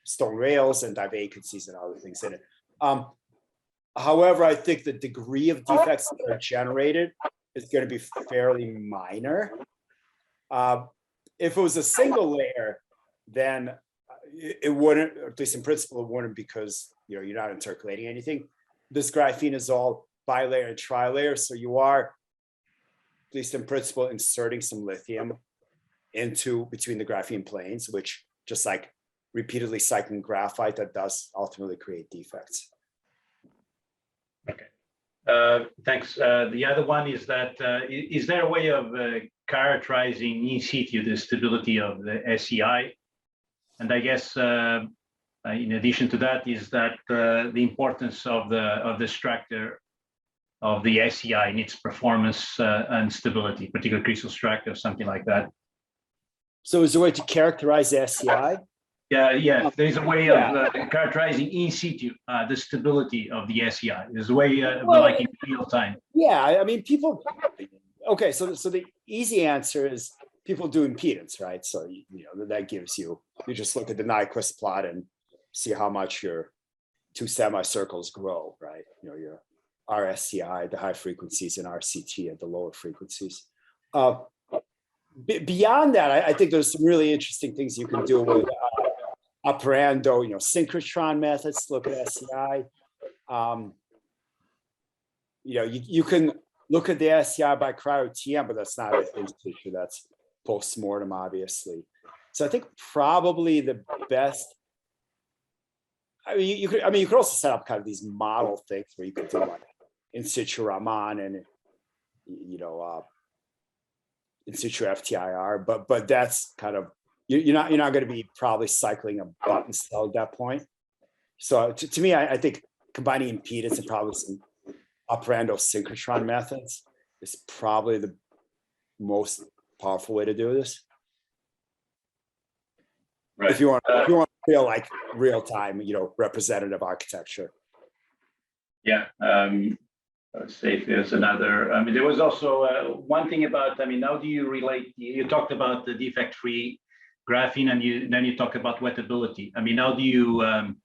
stone rails and divergencies and other things in it. However, I think the degree of defects that are generated is going to be fairly minor. If it was a single layer, then it wouldn't, or at least in principle, it wouldn't, because you're not intercalating anything. This graphene is all bilayer and trilayer, so you are, at least in principle, inserting some lithium between the graphene planes, which, just like repeatedly cycling graphite, that does ultimately create defects. Okay, thanks. The other one is that, is there a way of characterizing in situ the stability of the SEI? And I guess, in addition to that, is that the importance of the structure of the SEI in its performance and stability, particular crystal structure, something like that. So is there a way to characterize the SEI? Yeah, there's a way of characterizing in situ the stability of the SEI. There's a way, like in real time. Yeah, I mean, people. Okay, so the easy answer is people do impedance, right? So that gives you just look at the Nyquist plot and see how much your two semicircles grow, right? Your RSCI, the high frequencies, and RCT at the lower frequencies. Beyond that, I think there's some really interesting things you can do with operando, synchrotron methods to look at SEI. You can look at the SEI by cryo-TM, but that's not in situ, that's post-mortem, obviously. So I think probably the best. You could also set up kind of these model things where you could do like in situ Raman and in situ FTIR, but that's kind of you're not going to be probably cycling a button cell at that point. So to me, I think combining impedance and probably some operando synchrotron methods is probably the most powerful way to do this. Right. If you want to feel like real time, representative architecture. Yeah. Let's see if there's another. I mean, there was also one thing about. I mean, how do you relate? You talked about the defect-free graphene, and then you talked about wettability. I mean, how do you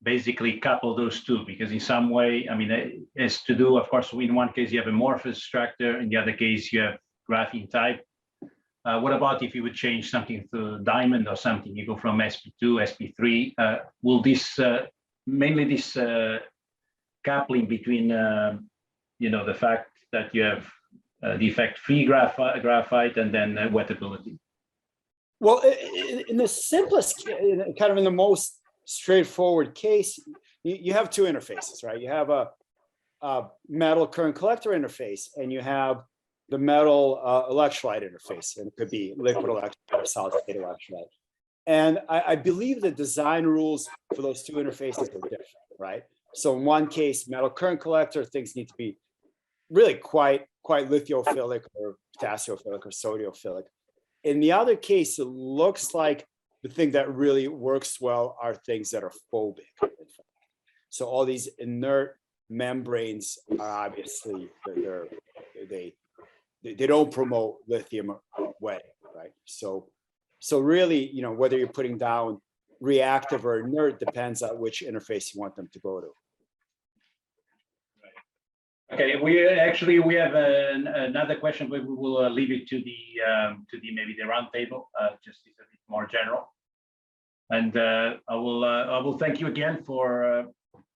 basically couple those two? Because in some way, I mean, it's to do. Of course, in one case you have amorphous structure, in the other case you have graphene type. What about if you would change something to diamond or something? You go from SP2, SP3. Will this mainly this coupling between the fact that you have defect-free graphite and then wettability? Well, in the simplest, kind of in the most straightforward case, you have two interfaces, right? You have a metal current collector interface, and you have the metal electrolyte interface, and it could be liquid electrolyte or solid state electrolyte. And I believe the design rules for those two interfaces are different, right? So in one case, metal current collector, things need to be really quite lithophilic or potassiophilic or sodiophilic. In the other case, it looks like the thing that really works well are things that are phobic. So all these inert membranes are obviously they don't promote lithium wetting, right? So really, whether you're putting down reactive or inert depends on which interface you want them to go to. Okay, we have another question, but we will leave it to the maybe the roundtable, just a bit more general. And I will thank you again for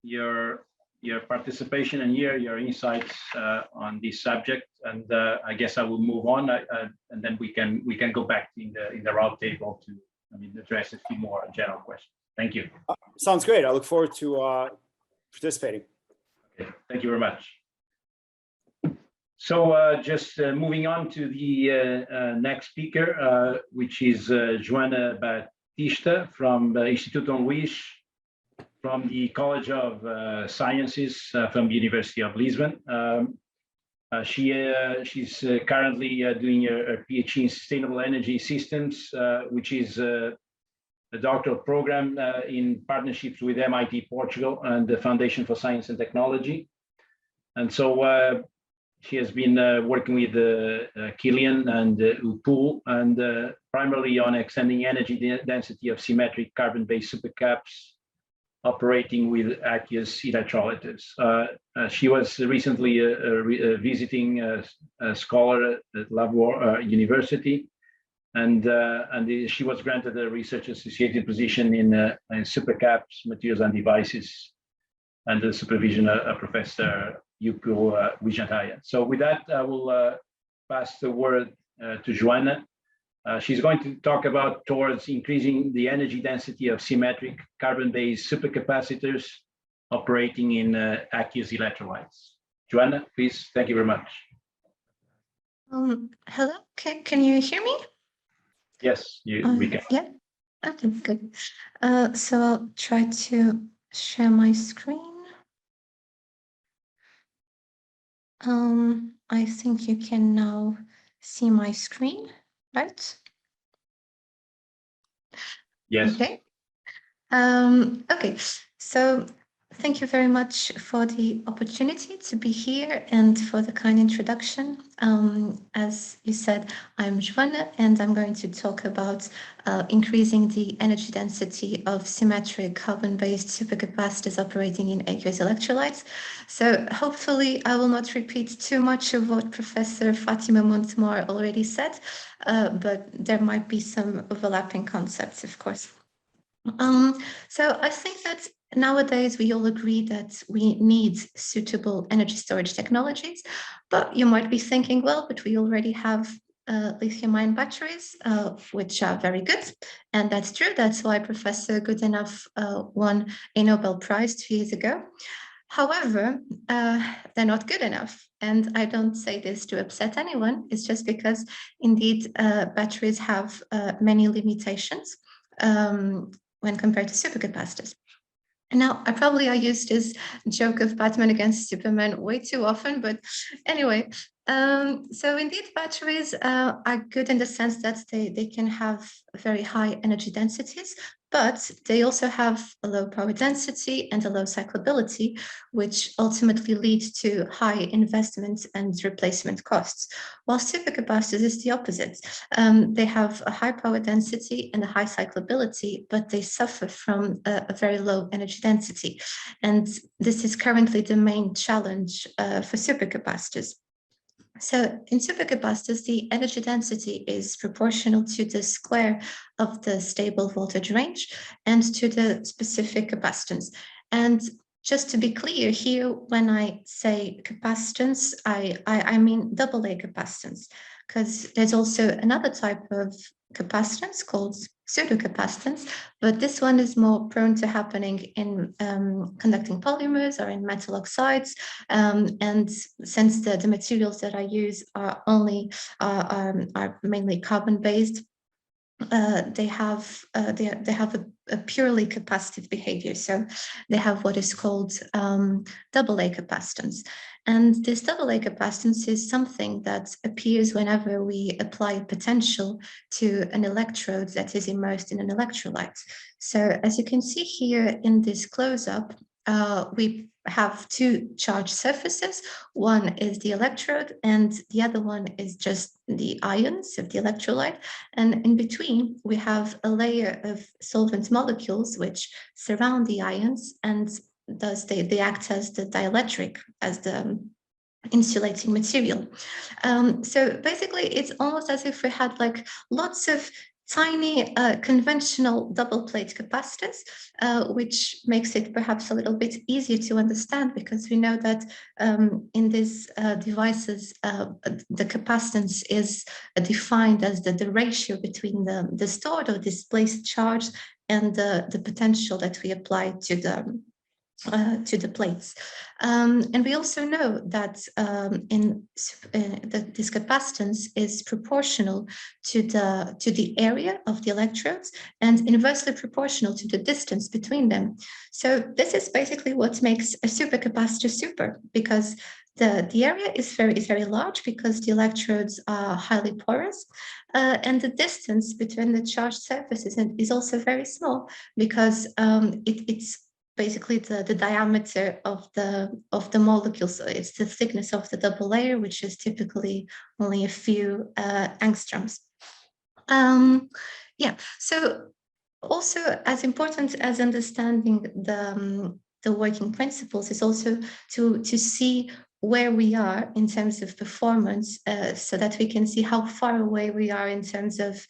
your participation and your insights on this subject. And I guess I will move on, and then we can go back in the roundtable to address a few more general questions. Thank you. Sounds great. I look forward to participating. Okay, thank you very much. So just moving on to the next speaker, which is Joana Batista from the Instituto Luís, from the College of Sciences from the University of Lisbon. She's currently doing a PhD in Sustainable Energy Systems, which is a doctoral program in partnerships with MIT Portugal and the Foundation for Science and Technology. And so she has been working with Killian and Upul, and primarily on extending energy density of symmetric carbon-based supercaps operating with aqueous electrolytes. She was recently visiting a scholar at Labor University, and she was granted a research associated position in supercaps, materials and devices, under the supervision of Professor Upul Wijantaya. So with that, I will pass the word to Joana. She's going to talk about towards increasing the energy density of symmetric carbon-based supercapacitors operating in aqueous electrolytes. Joana, please. Thank you very much. Hello, can you hear me? Yes, we can. Yeah, okay, good. So I'll try to share my screen. I think you can now see my screen, right? Yes. Okay. Okay, so thank you very much for the opportunity to be here and for the kind introduction. As you said, I'm Joana, and I'm going to talk about increasing the energy density of symmetric carbon-based supercapacitors operating in aqueous electrolytes. So hopefully I will not repeat too much of what Professor Fatima Montmore already said, but there might be some overlapping concepts, of course. So I think that nowadays we all agree that we need suitable energy storage technologies, but you might be thinking, well, but we already have lithium-ion batteries, which are very good, and that's true. That's why Professor Goodenough won a Nobel Prize 2 years ago. However, they're not good enough, and I don't say this to upset anyone. It's just because indeed batteries have many limitations when compared to supercapacitors. Now, I use this joke of Batman against Superman way too often, but anyway, so indeed batteries are good in the sense that they can have very high energy densities, but they also have a low power density and a low cyclability, which ultimately leads to high investment and replacement costs. While supercapacitors is the opposite. They have a high power density and a high cyclability, but they suffer from a very low energy density. And this is currently the main challenge for supercapacitors. So in supercapacitors, the energy density is proportional to the square of the stable voltage range and to the specific capacitance. And just to be clear here, when I say capacitance, I mean AA capacitance, because there's also another type of capacitance called pseudo capacitance, but this one is more prone to happening in conducting polymers or in metal oxides. And since the materials that I use are mainly carbon-based, they have a purely capacitive behavior. So they have what is called AA capacitance. And this AA capacitance is something that appears whenever we apply potential to an electrode that is immersed in an electrolyte. So as you can see here in this close-up, we have two charged surfaces. One is the electrode and the other one is just the ions of the electrolyte. And in between, we have a layer of solvent molecules which surround the ions, and thus they act as the dielectric, as the insulating material. So basically, it's almost as if we had like lots of tiny conventional double plate capacitors, which makes it perhaps a little bit easier to understand, because we know that in these devices, the capacitance is defined as the ratio between the stored or displaced charge and the potential that we apply to to the plates. And we also know that this capacitance is proportional to the area of the electrodes and inversely proportional to the distance between them. So this is basically what makes a supercapacitor super, because the area is very large because the electrodes are highly porous, and the distance between the charged surfaces is also very small because it's basically the diameter of the molecules. So it's the thickness of the double layer, which is typically only a few angstroms. Yeah, so also as important as understanding the working principles is also to see where we are in terms of performance, so that we can see how far away we are in terms of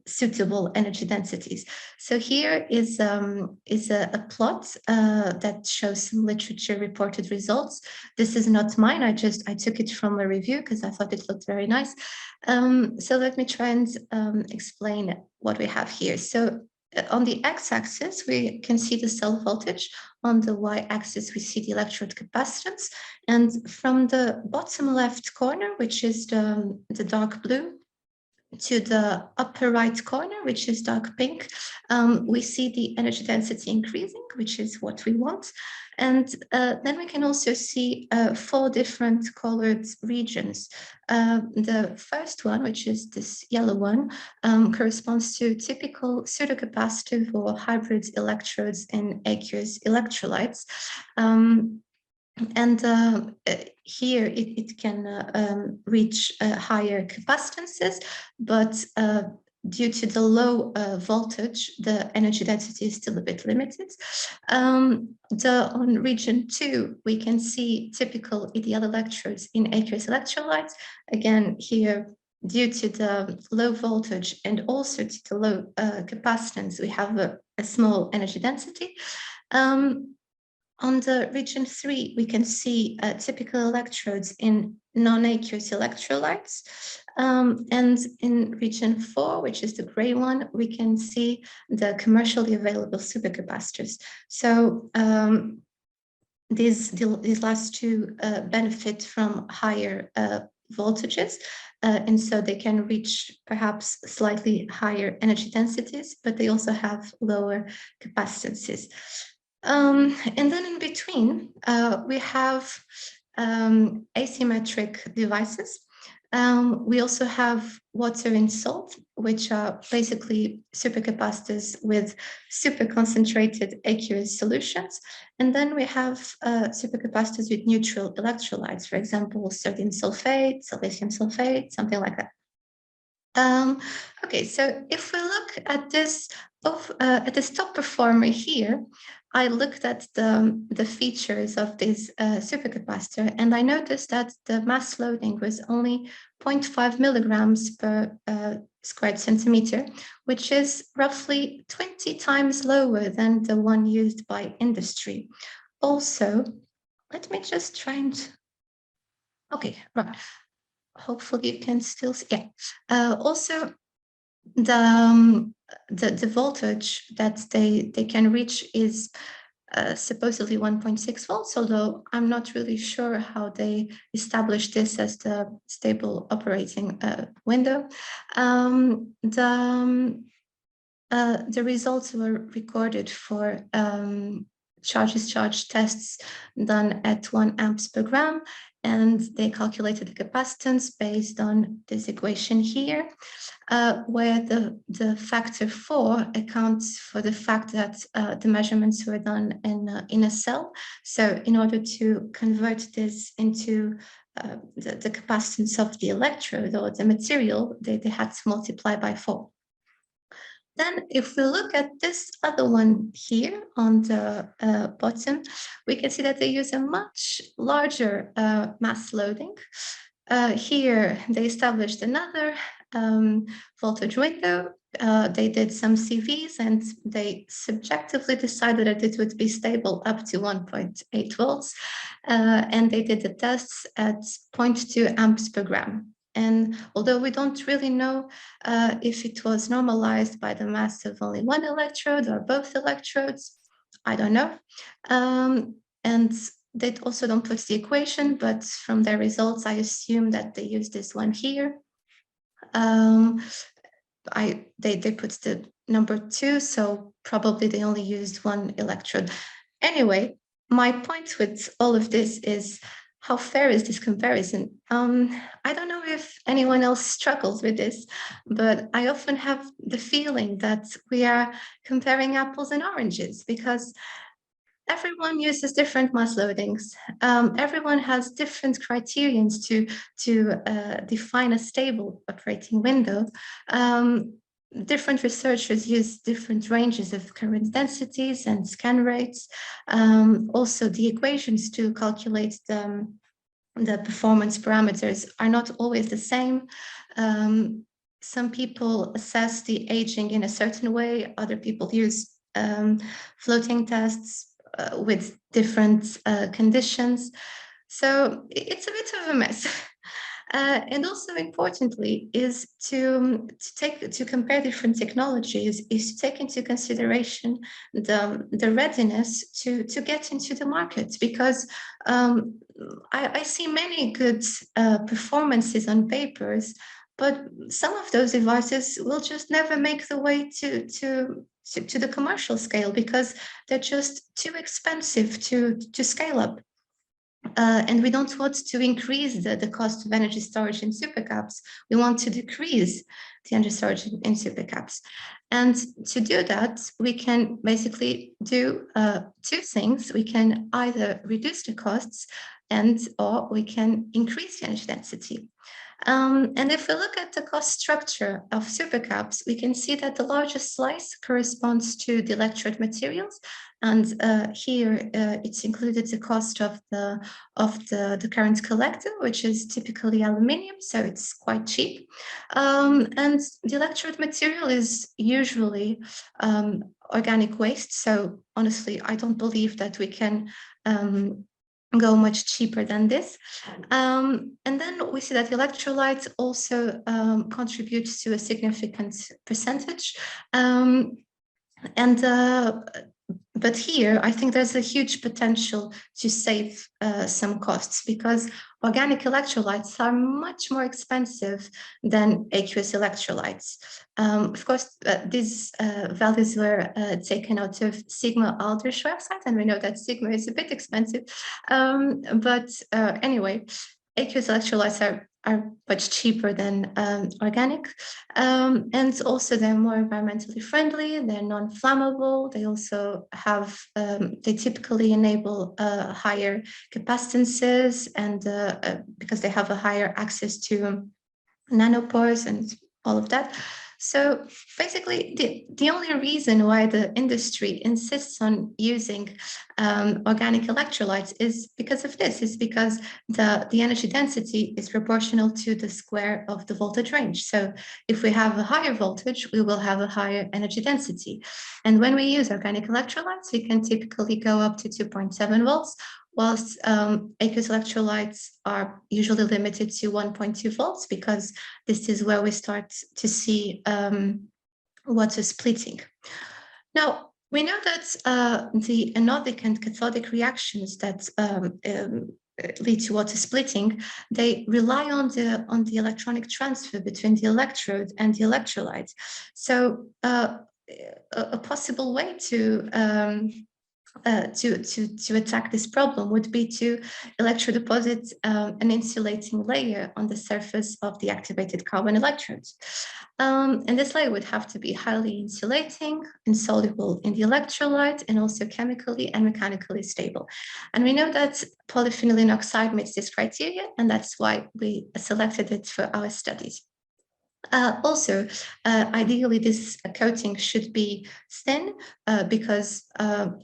suitable energy densities. So here is a plot that shows some literature reported results. This is not mine, I took it from a review because I thought it looked very nice. So let me try and explain what we have here. So on the x-axis, we can see the cell voltage. On the y-axis, we see the electrode capacitance. And from the bottom left corner, which is the dark blue, to the upper right corner, which is dark pink, we see the energy density increasing, which is what we want. And then we can also see 4 different colored regions. The first one, which is this yellow one, corresponds to typical pseudocapacitive or hybrid electrodes in aqueous electrolytes. And here it can reach higher capacitances, but due to the low voltage, the energy density is still a bit limited. On region 2, we can see typical ideal electrodes in aqueous electrolytes. Again, here, due to the low voltage and also to the low capacitance, we have a small energy density. On the region 3, we can see typical electrodes in non-aqueous electrolytes. And in region 4, which is the gray one, we can see the commercially available supercapacitors. So these last two benefit from higher voltages, and so they can reach perhaps slightly higher energy densities, but they also have lower capacitances. And then in between, we have asymmetric devices. We also have water and salt, which are basically supercapacitors with super concentrated aqueous solutions. And then we have supercapacitors with neutral electrolytes, for example, sodium sulfate, silicium sulfate, something like that. Okay, so if we look at this top performer here, I looked at the features of this supercapacitor, and I noticed that the mass loading was only 0.5 milligrams per squared centimeter, which is roughly 20 times lower than the one used by industry. Also, let me just try and, okay, right. Hopefully you can still see, yeah. Also, the voltage that they can reach is supposedly 1.6 volts, although I'm not really sure how they established this as the stable operating window. The results were recorded for charge-discharge tests done at 1 amps per gram, and they calculated the capacitance based on this equation here, where the factor 4 accounts for the fact that the measurements were done in a cell. So in order to convert this into the capacitance of the electrode or the material, they had to multiply by 4. Then if we look at this other one here on the bottom, we can see that they use a much larger mass loading. Here they established another voltage window. They did some CVs and they subjectively decided that it would be stable up to 1.8 volts. And they did the tests at 0.2 amps per gram. And although we don't really know if it was normalized by the mass of only one electrode or both electrodes, I don't know. And they also don't put the equation, but from their results, I assume that they use this one here. They put the number 2, so probably they only used one electrode. Anyway, my point with all of this is, how fair is this comparison? I don't know if anyone else struggles with this, but I often have the feeling that we are comparing apples and oranges, because everyone uses different mass loadings. Everyone has different criterions to define a stable operating window. Different researchers use different ranges of current densities and scan rates. Also, the equations to calculate the performance parameters are not always the same. Some people assess the aging in a certain way. Other people use floating tests with different conditions. So it's a bit of a mess. And also importantly is to compare different technologies, is to take into consideration the readiness to get into the market, because I see many good performances on papers, but some of those devices will just never make the way to the commercial scale, because they're just too expensive to scale up. And we don't want to increase the cost of energy storage in supercaps. We want to decrease the energy storage in supercaps. And to do that, we can basically do 2 things. We can either reduce the costs or we can increase the energy density. And if we look at the cost structure of supercaps, we can see that the largest slice corresponds to the electrode materials. And here it's included the cost of the current collector, which is typically aluminium, so it's quite cheap. And the electrode material is usually organic waste. So honestly, I don't believe that we can go much cheaper than this. And then we see that the electrolyte also contributes to a significant percentage. But here, I think there's a huge potential to save some costs, because organic electrolytes are much more expensive than aqueous electrolytes. Of course, these values were taken out of Sigma Aldrich website, and we know that Sigma is a bit expensive. But anyway, aqueous electrolytes are much cheaper than organic, and also they're more environmentally friendly, they're non-flammable, they also have, they typically enable higher capacitances, and because they have a higher access to nanopores and all of that. So basically, the only reason why the industry insists on using organic electrolytes is because of this, is because the energy density is proportional to the square of the voltage range. So if we have a higher voltage, we will have a higher energy density. And when we use organic electrolytes, we can typically go up to 2.7 volts, whilst aqueous electrolytes are usually limited to 1.2 volts, because this is where we start to see water splitting. Now, we know that the anodic and cathodic reactions that lead to water splitting, they rely on the electronic transfer between the electrode and the electrolyte. So a possible way to attack this problem would be to electrodeposit an insulating layer on the surface of the activated carbon electrodes. And this layer would have to be highly insulating, insoluble in the electrolyte, and also chemically and mechanically stable. And we know that polyphenylene oxide meets this criteria, and that's why we selected it for our studies. Also, ideally, this coating should be thin because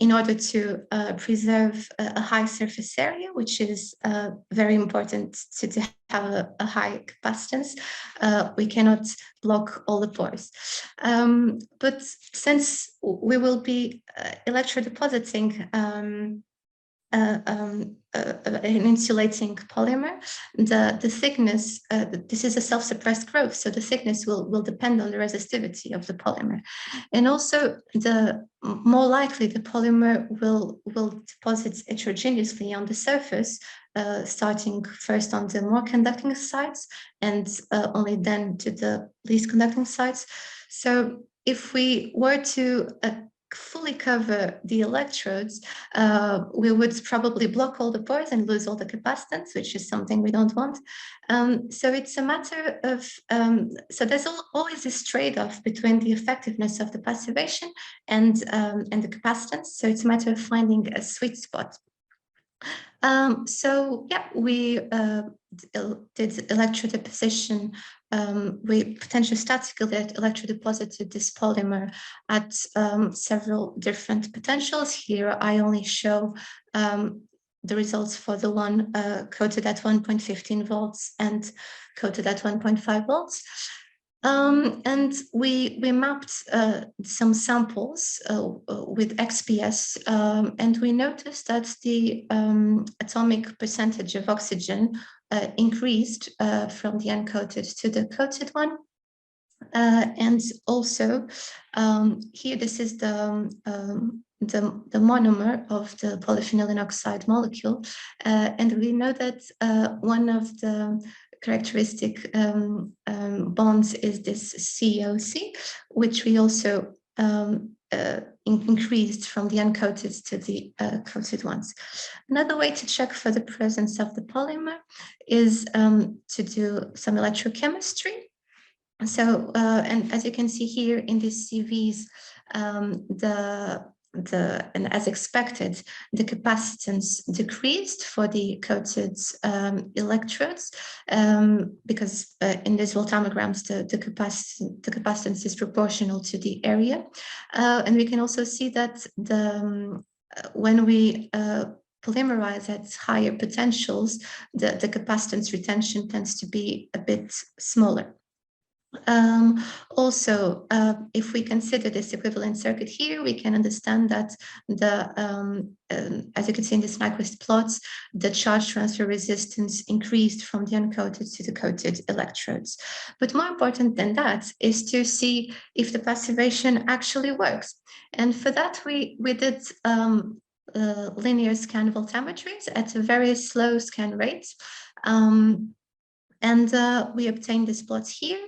in order to preserve a high surface area, which is very important to have a high capacitance, we cannot block all the pores. But since we will be electrodepositing an insulating polymer, the thickness, this is a self-suppressed growth, so the thickness will depend on the resistivity of the polymer. And also, the more likely the polymer will deposit heterogeneously on the surface, starting first on the more conducting sites and only then to the least conducting sites. So if we were to fully cover the electrodes, we would probably block all the pores and lose all the capacitance, which is something we don't want. So it's a matter of, so there's always this trade-off between the effectiveness of the passivation and the capacitance. So it's a matter of finding a sweet spot. So yeah, we did electro deposition. We potentially statically electro deposited this polymer at several different potentials. Here I only show the results for the one coated at 1.15 volts and coated at 1.5 volts. And we mapped some samples with XPS, and we noticed that the atomic percentage of oxygen increased from the uncoated to the coated one. And also, here this is the monomer of the polyphenylene oxide molecule, and we know that one of the characteristic bonds is this COC, which we also increased from the uncoated to the coated ones. Another way to check for the presence of the polymer is to do some electrochemistry. So, and as you can see here in these CVs, and as expected, the capacitance decreased for the coated electrodes, because in these voltammograms, the capacitance is proportional to the area. And we can also see that when we polymerize at higher potentials, the capacitance retention tends to be a bit smaller. Also, if we consider this equivalent circuit here, we can understand that as you can see in this Nyquist plots, the charge transfer resistance increased from the uncoated to the coated electrodes. But more important than that is to see if the passivation actually works. And for that, we did linear scan voltammetries at a very slow scan rate. And we obtained these plots here.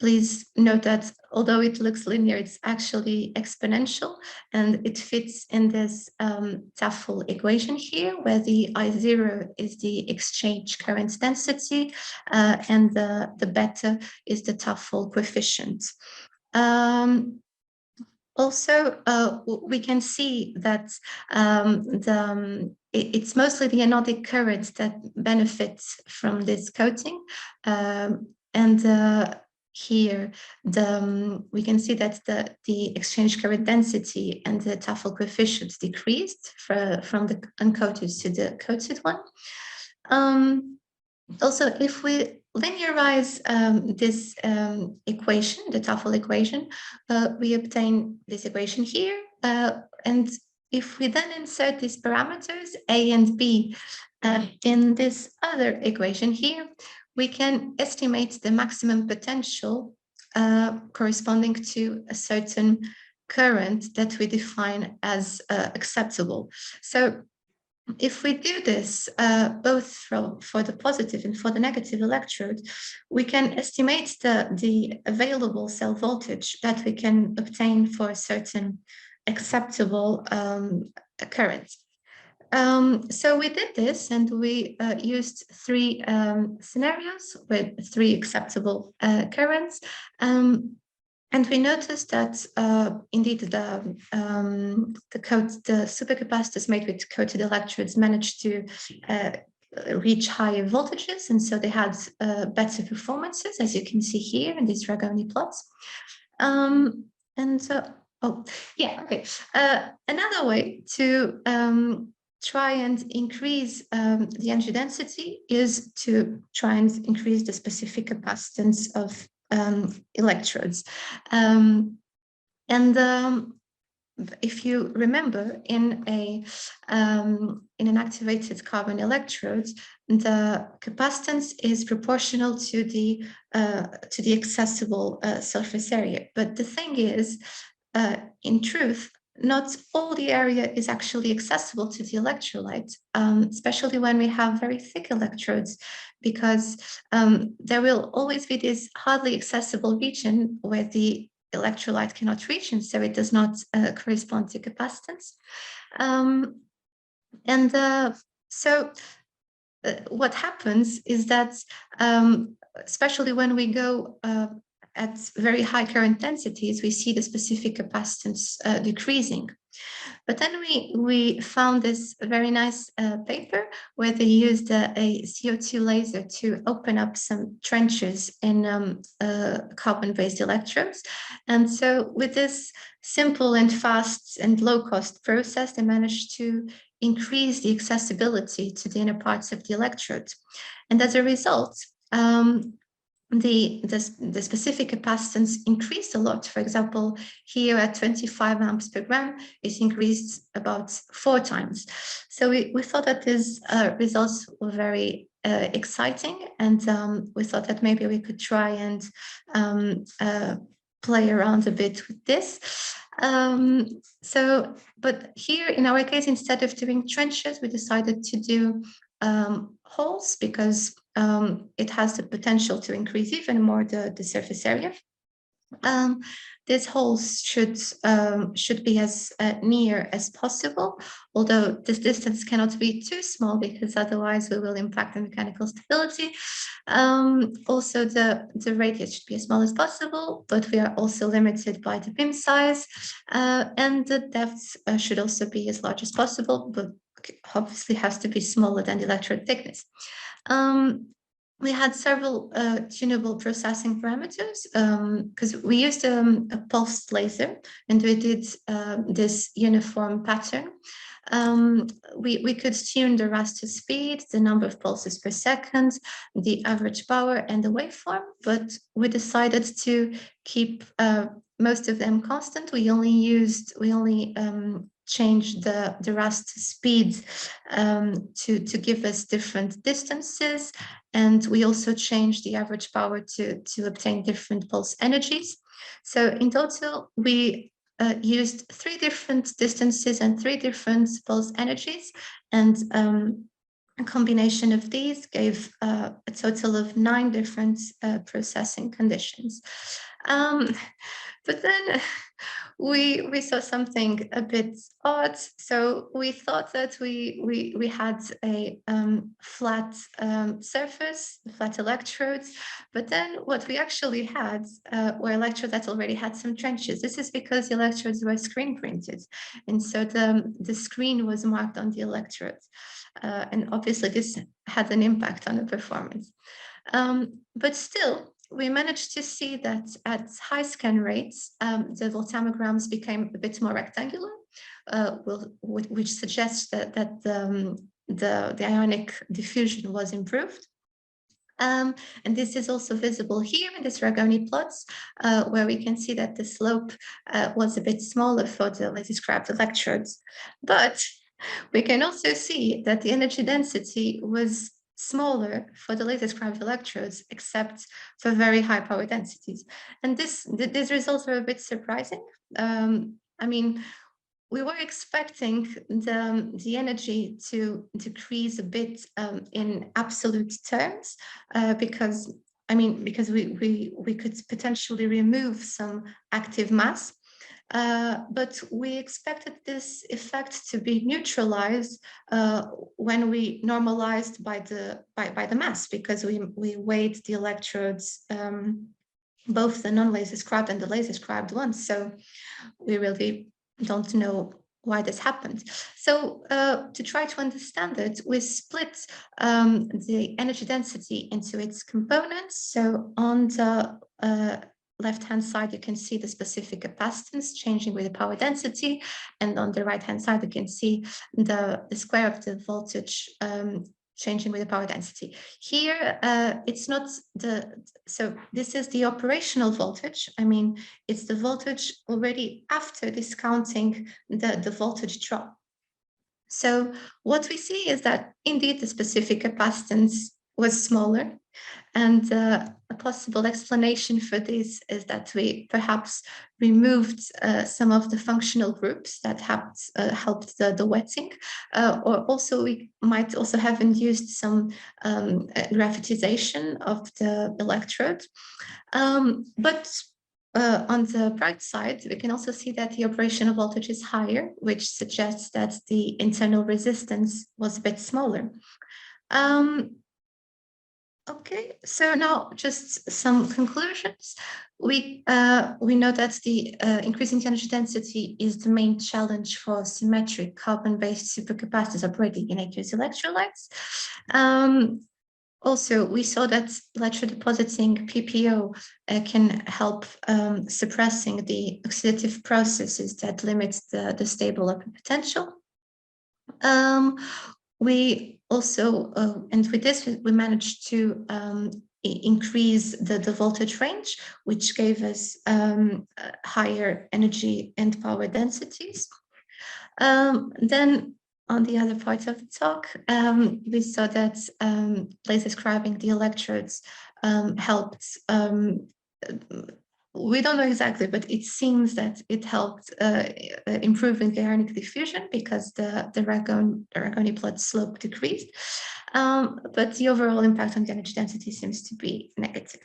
Please note that although it looks linear, it's actually exponential, and it fits in this TAFL equation here, where the I0 is the exchange current density, and the beta is the TAFL coefficient. Also, we can see that it's mostly the anodic current that benefits from this coating, and here we can see that the exchange current density and the TAFL coefficients decreased from the uncoated to the coated one. Also, if we linearize this equation, the TAFL equation, we obtain this equation here. And if we then insert these parameters, A and B, in this other equation here, we can estimate the maximum potential corresponding to a certain current that we define as acceptable. So if we do this both for the positive and for the negative electrode, we can estimate the available cell voltage that we can obtain for a certain acceptable current. So we did this, and we used three scenarios with three acceptable currents. And we noticed that indeed the supercapacitors made with coated electrodes managed to reach higher voltages, and so they had better performances, as you can see here in these Ragone plots. Another way to try and increase the energy density is to try and increase the specific capacitance of electrodes. if you remember, in an activated carbon electrode, the capacitance is proportional to the accessible surface area. But the thing is, in truth, not all the area is actually accessible to the electrolyte, especially when we have very thick electrodes, because there will always be this hardly accessible region where the electrolyte cannot reach, and so it does not correspond to capacitance. What happens is that, especially when we go at very high current densities, we see the specific capacitance decreasing. But then we found this very nice paper where they used a CO2 laser to open up some trenches in carbon-based electrodes. And so with this simple and fast and low-cost process, they managed to increase the accessibility to the inner parts of the electrode. And as a result, the specific capacitance increased a lot. For example, here at 25 amps per gram, it increased about 4 times. So we thought that these results were very exciting, and we thought that maybe we could try and play around a bit with this. But here in our case, instead of doing trenches, we decided to do holes, because it has the potential to increase even more the surface area. These holes should be as near as possible, although this distance cannot be too small, because otherwise we will impact the mechanical stability. Also, the radius should be as small as possible, but we are also limited by the beam size, and the depth should also be as large as possible, but obviously has to be smaller than the electrode thickness. We had several tunable processing parameters, because we used a pulsed laser, and we did this uniform pattern. We could tune the raster speed, the number of pulses per second, the average power, and the waveform, but we decided to keep most of them constant. We only changed the raster speed to give us different distances, and we also changed the average power to obtain different pulse energies. So in total, we used 3 different distances and 3 different pulse energies, and a combination of these gave a total of 9 different processing conditions. But then we saw something a bit odd. So we thought that we had a flat surface, flat electrodes, but then what we actually had were electrodes that already had some trenches. This is because the electrodes were screen printed, and so the screen was marked on the electrodes, and obviously this had an impact on the performance. But still, we managed to see that at high scan rates, the voltammograms became a bit more rectangular, which suggests that the ionic diffusion was improved. And this is also visible here in this Ragone plots, where we can see that the slope was a bit smaller for the laser-scribed electrodes. But we can also see that the energy density was smaller for the laser-scribed electrodes, except for very high power densities. And these results are a bit surprising. I mean, we were expecting the energy to decrease a bit in absolute terms, because we could potentially remove some active mass. But we expected this effect to be neutralized when we normalized by the mass, because we weighed the electrodes, both the non-laser scribed and the laser scribed ones. So we really don't know why this happened. So to try to understand it, we split the energy density into its components. So on the left-hand side, you can see the specific capacitance changing with the power density. And on the right-hand side, you can see the square of the voltage changing with the power density. Here, it's not so this is the operational voltage. I mean, it's the voltage already after discounting the voltage drop. So what we see is that indeed the specific capacitance was smaller. And a possible explanation for this is that we perhaps removed some of the functional groups that helped the wetting, or also we might also have induced some graphitization of the electrode. But on the bright side, we can also see that the operational voltage is higher, which suggests that the internal resistance was a bit smaller. Okay, so now just some conclusions. We know that the increasing the energy density is the main challenge for symmetric carbon-based supercapacitors operating in aqueous electrolytes. Also, we saw that electrodepositing PPO can help suppressing the oxidative processes that limit the stable open potential. We also, and with this, we managed to increase the voltage range, which gave us higher energy and power densities. Then on the other part of the talk, we saw that laser scribing the electrodes helped. We don't know exactly, but it seems that it helped improving the ionic diffusion because the Ragone plot slope decreased. But the overall impact on the energy density seems to be negative.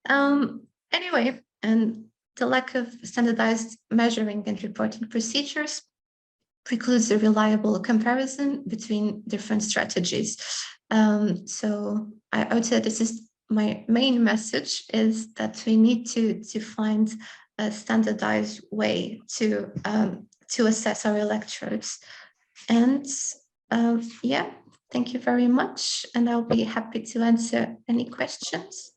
Anyway, and the lack of standardized measuring and reporting procedures precludes a reliable comparison between different strategies. So I would say this is my main message, is that we need to find a standardized way to assess our electrodes. And yeah, thank you very much. And I'll be happy to answer any questions.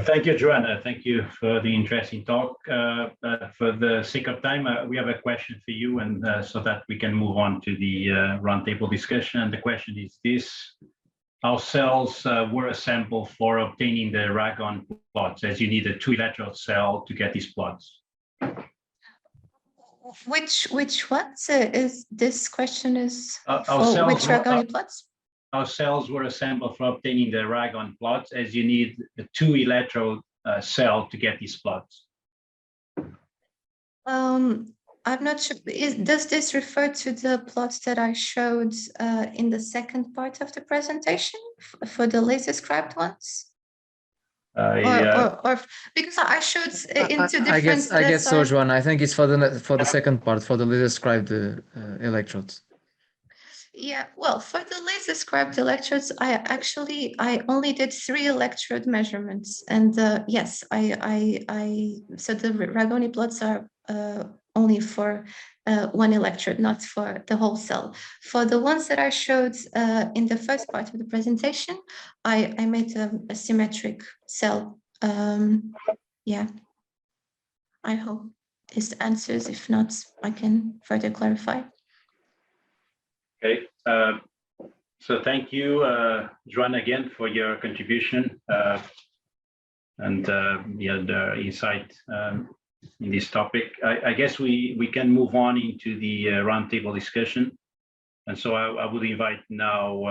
Thank you, Joanna. Thank you for the interesting talk. For the sake of time, we have a question for you, and so that we can move on to the roundtable discussion. And the question is this: our cells were assembled for obtaining the Ragone plots, as you need a 2-electrode cell to get these plots. Which ones is this question is Our for? Which Ragone plots? Our cells were assembled for obtaining the Ragone plots, as you need a 2-electrode cell to get these plots. I'm not sure. Does this refer to the plots that I showed in the second part of the presentation for the laser scribed ones? Or because I showed into different. I guess so, Joanna. I think it's for the second part, for the laser scribed electrodes. Yeah, well, for the laser scribed electrodes, I only did 3 electrode measurements, and yes, so the Ragone plots are only for 1 electrode, not for the whole cell. For the ones that I showed in the first part of the presentation, I made a symmetric cell. Yeah, I hope this answers. If not, I can further clarify. Okay, so thank you, Joanna, again for your contribution and yeah, the insight in this topic. I guess we can move on into the roundtable discussion. And so I would invite now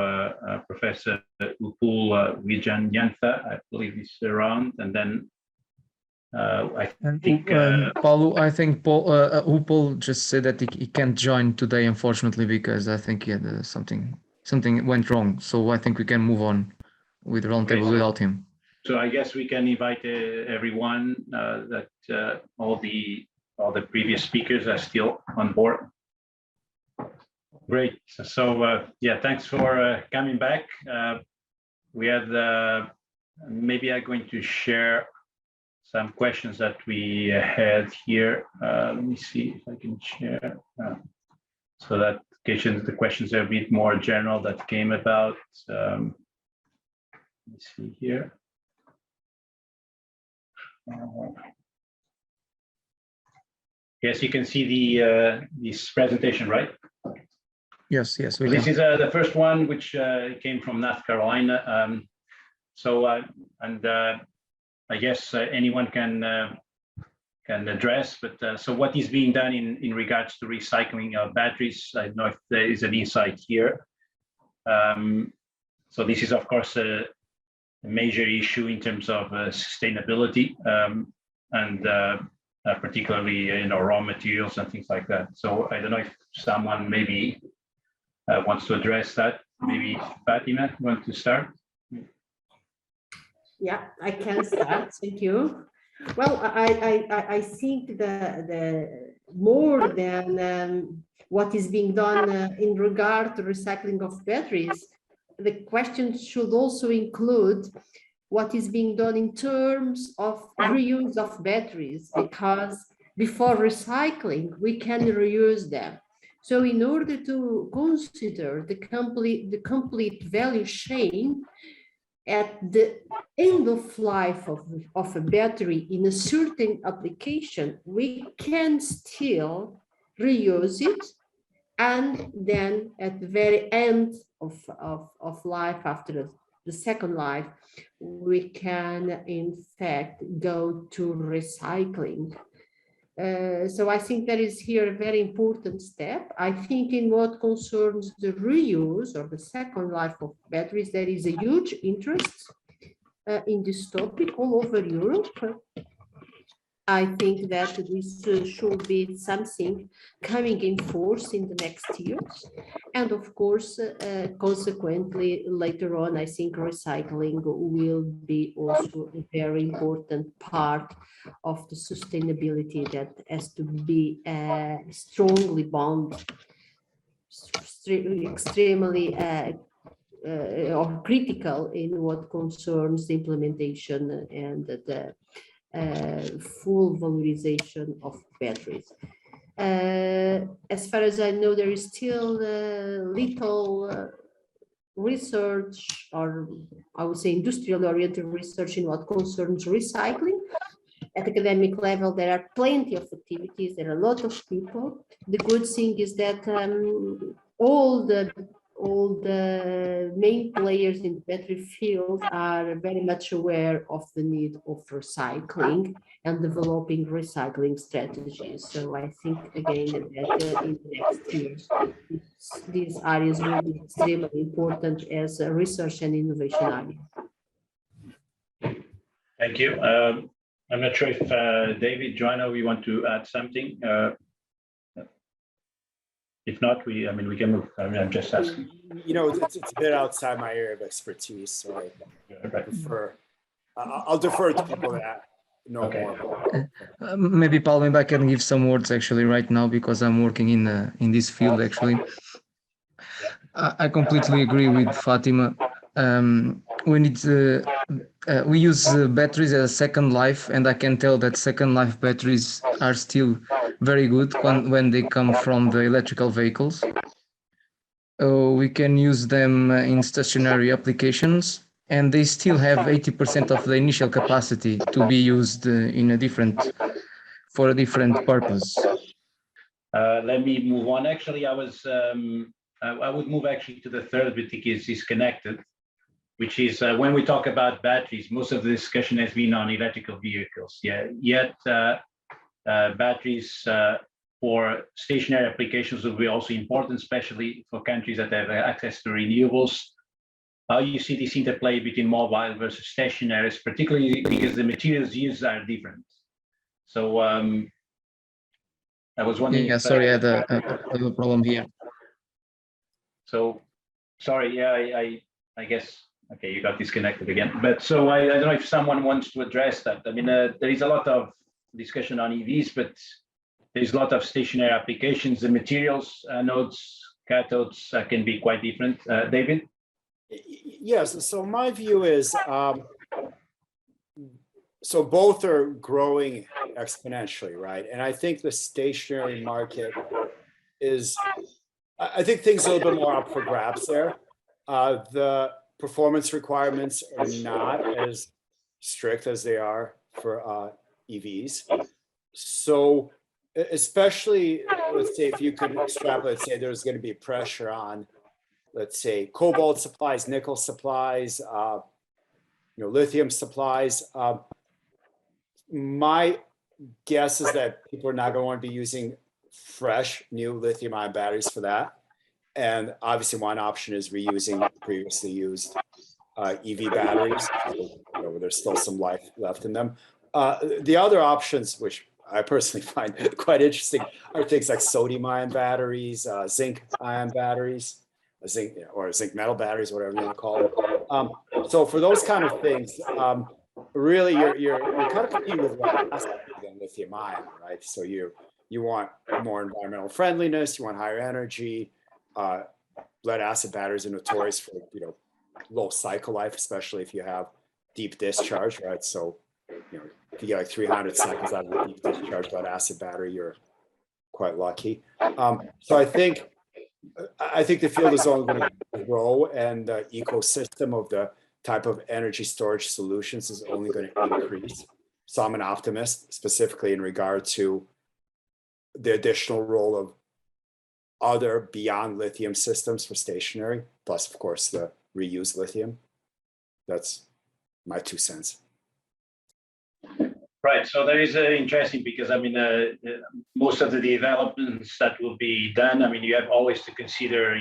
Professor Upul Wijanyantha, I believe he's around, and then I think Paulo, I think Upul just said that he can't join today, unfortunately, because I think he had something went wrong. So I think we can move on with the roundtable without him. So I guess we can invite everyone that all the previous speakers are still on board. Great. So yeah, thanks for coming back. We had maybe I'm going to share some questions that we had here. Let me see if I can share. So that the questions are a bit more general that came about. Let me see here. Yes, you can see the this presentation, right? Yes, yes, we This can. is the first one, which came from North Carolina. I guess anyone can address, but so what is being done in regards to recycling of batteries? I don't know if there is an insight here. So this is, of course, a major issue in terms of sustainability and particularly raw materials and things like that. So I don't know if someone maybe wants to address that. Maybe Fatima, want to start? Yeah, I can start. Thank you. Well, I think the more than what is being done in regard to recycling of batteries, the question should also include what is being done in terms of reuse of batteries, because before recycling, we can reuse them. So in order to consider the complete value chain, at the end of life of a battery in a certain application, we can still reuse it. And then at the very end of life, after the second life, we can in fact go to recycling. So I think that is here a very important step. I think in what concerns the reuse or the second life of batteries, there is a huge interest in this topic all over Europe. I think that this should be something coming in force in the next years. And of course, consequently, later on, I think recycling will be also a very important part of the sustainability that has to be strongly bound, extremely or critical in what concerns the implementation and the full valorization of batteries. As far as I know, there is still little research, or I would say industrial oriented research in what concerns recycling. At academic level, there are plenty of activities, there are a lot of people. The good thing is that all the main players in the battery field are very much aware of the need of recycling and developing recycling strategies. So I think again that in the next years, these areas will be extremely important as a research and innovation area. Thank you. I'm not sure if David, Joanna, we want to add something. If not, we can move. I'm just asking. It's a bit outside my area of expertise, so I prefer. I'll defer to people that know more. Maybe Paulo, maybe I can give some words actually right now because I'm working in this field actually. I completely agree with Fatima. We use batteries as a second life, and I can tell that second life batteries are still very good when they come from the electrical vehicles. We can use them in stationary applications, and they still have 80% of the initial capacity to be used for a different purpose. Let me move on. Actually, I would move actually to the third bit because it's connected, which is when we talk about batteries, most of the discussion has been on electrical vehicles. Yet batteries for stationary applications will be also important, especially for countries that have access to renewables. How you see this interplay between mobile versus stationaries, particularly because the materials used are different. So I was wondering. Yeah, sorry, I had a problem here. So sorry, I guess. Okay, you got disconnected again. But so I don't know if someone wants to address that. I mean, there is a lot of discussion on EVs, but there's a lot of stationary applications. The materials, anodes, cathodes can be quite different. David? Yes, so my view is, so both are growing exponentially, right? And I think the stationary market is, I think things are a little bit more up for grabs there. The performance requirements are not as strict as they are for EVs. So especially, let's say, if you could extrapolate, say there's going to be pressure on, let's say, cobalt supplies, nickel supplies, lithium supplies. My guess is that people are not going to want to be using fresh, new lithium-ion batteries for that. And obviously, one option is reusing previously used EV batteries. So, there's still some life left in them. The other options, which I personally find quite interesting, are things like sodium-ion batteries, zinc-ion batteries, zinc metal batteries, whatever you want to call them. So for those kind of things, really you're kind of competing with lead acid than lithium-ion, right? So you want more environmental friendliness, you want higher energy. Lead acid batteries are notorious for low cycle life, especially if you have deep discharge, right? So if you get like 300 cycles out of a deep discharge lead acid battery, you're quite lucky. So I think the field is only going to grow, and the ecosystem of the type of energy storage solutions is only going to increase. So I'm an optimist, specifically in regard to the additional role of other beyond lithium systems for stationary, plus of course the reused lithium. That's my 2 cents. Right. So that is interesting because most of the developments that will be done, you have always to consider,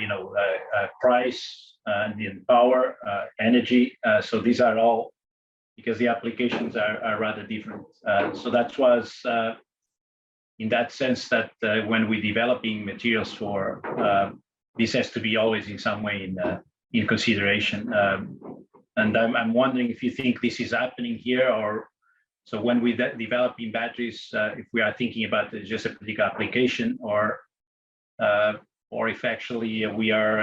price and power, energy. So these are all because the applications are rather different. So that was in that sense that when we're developing materials for this has to be always in some way in consideration. And I'm wondering if you think this is happening here, or so when we developing batteries, if we are thinking about just a particular application, or if actually we are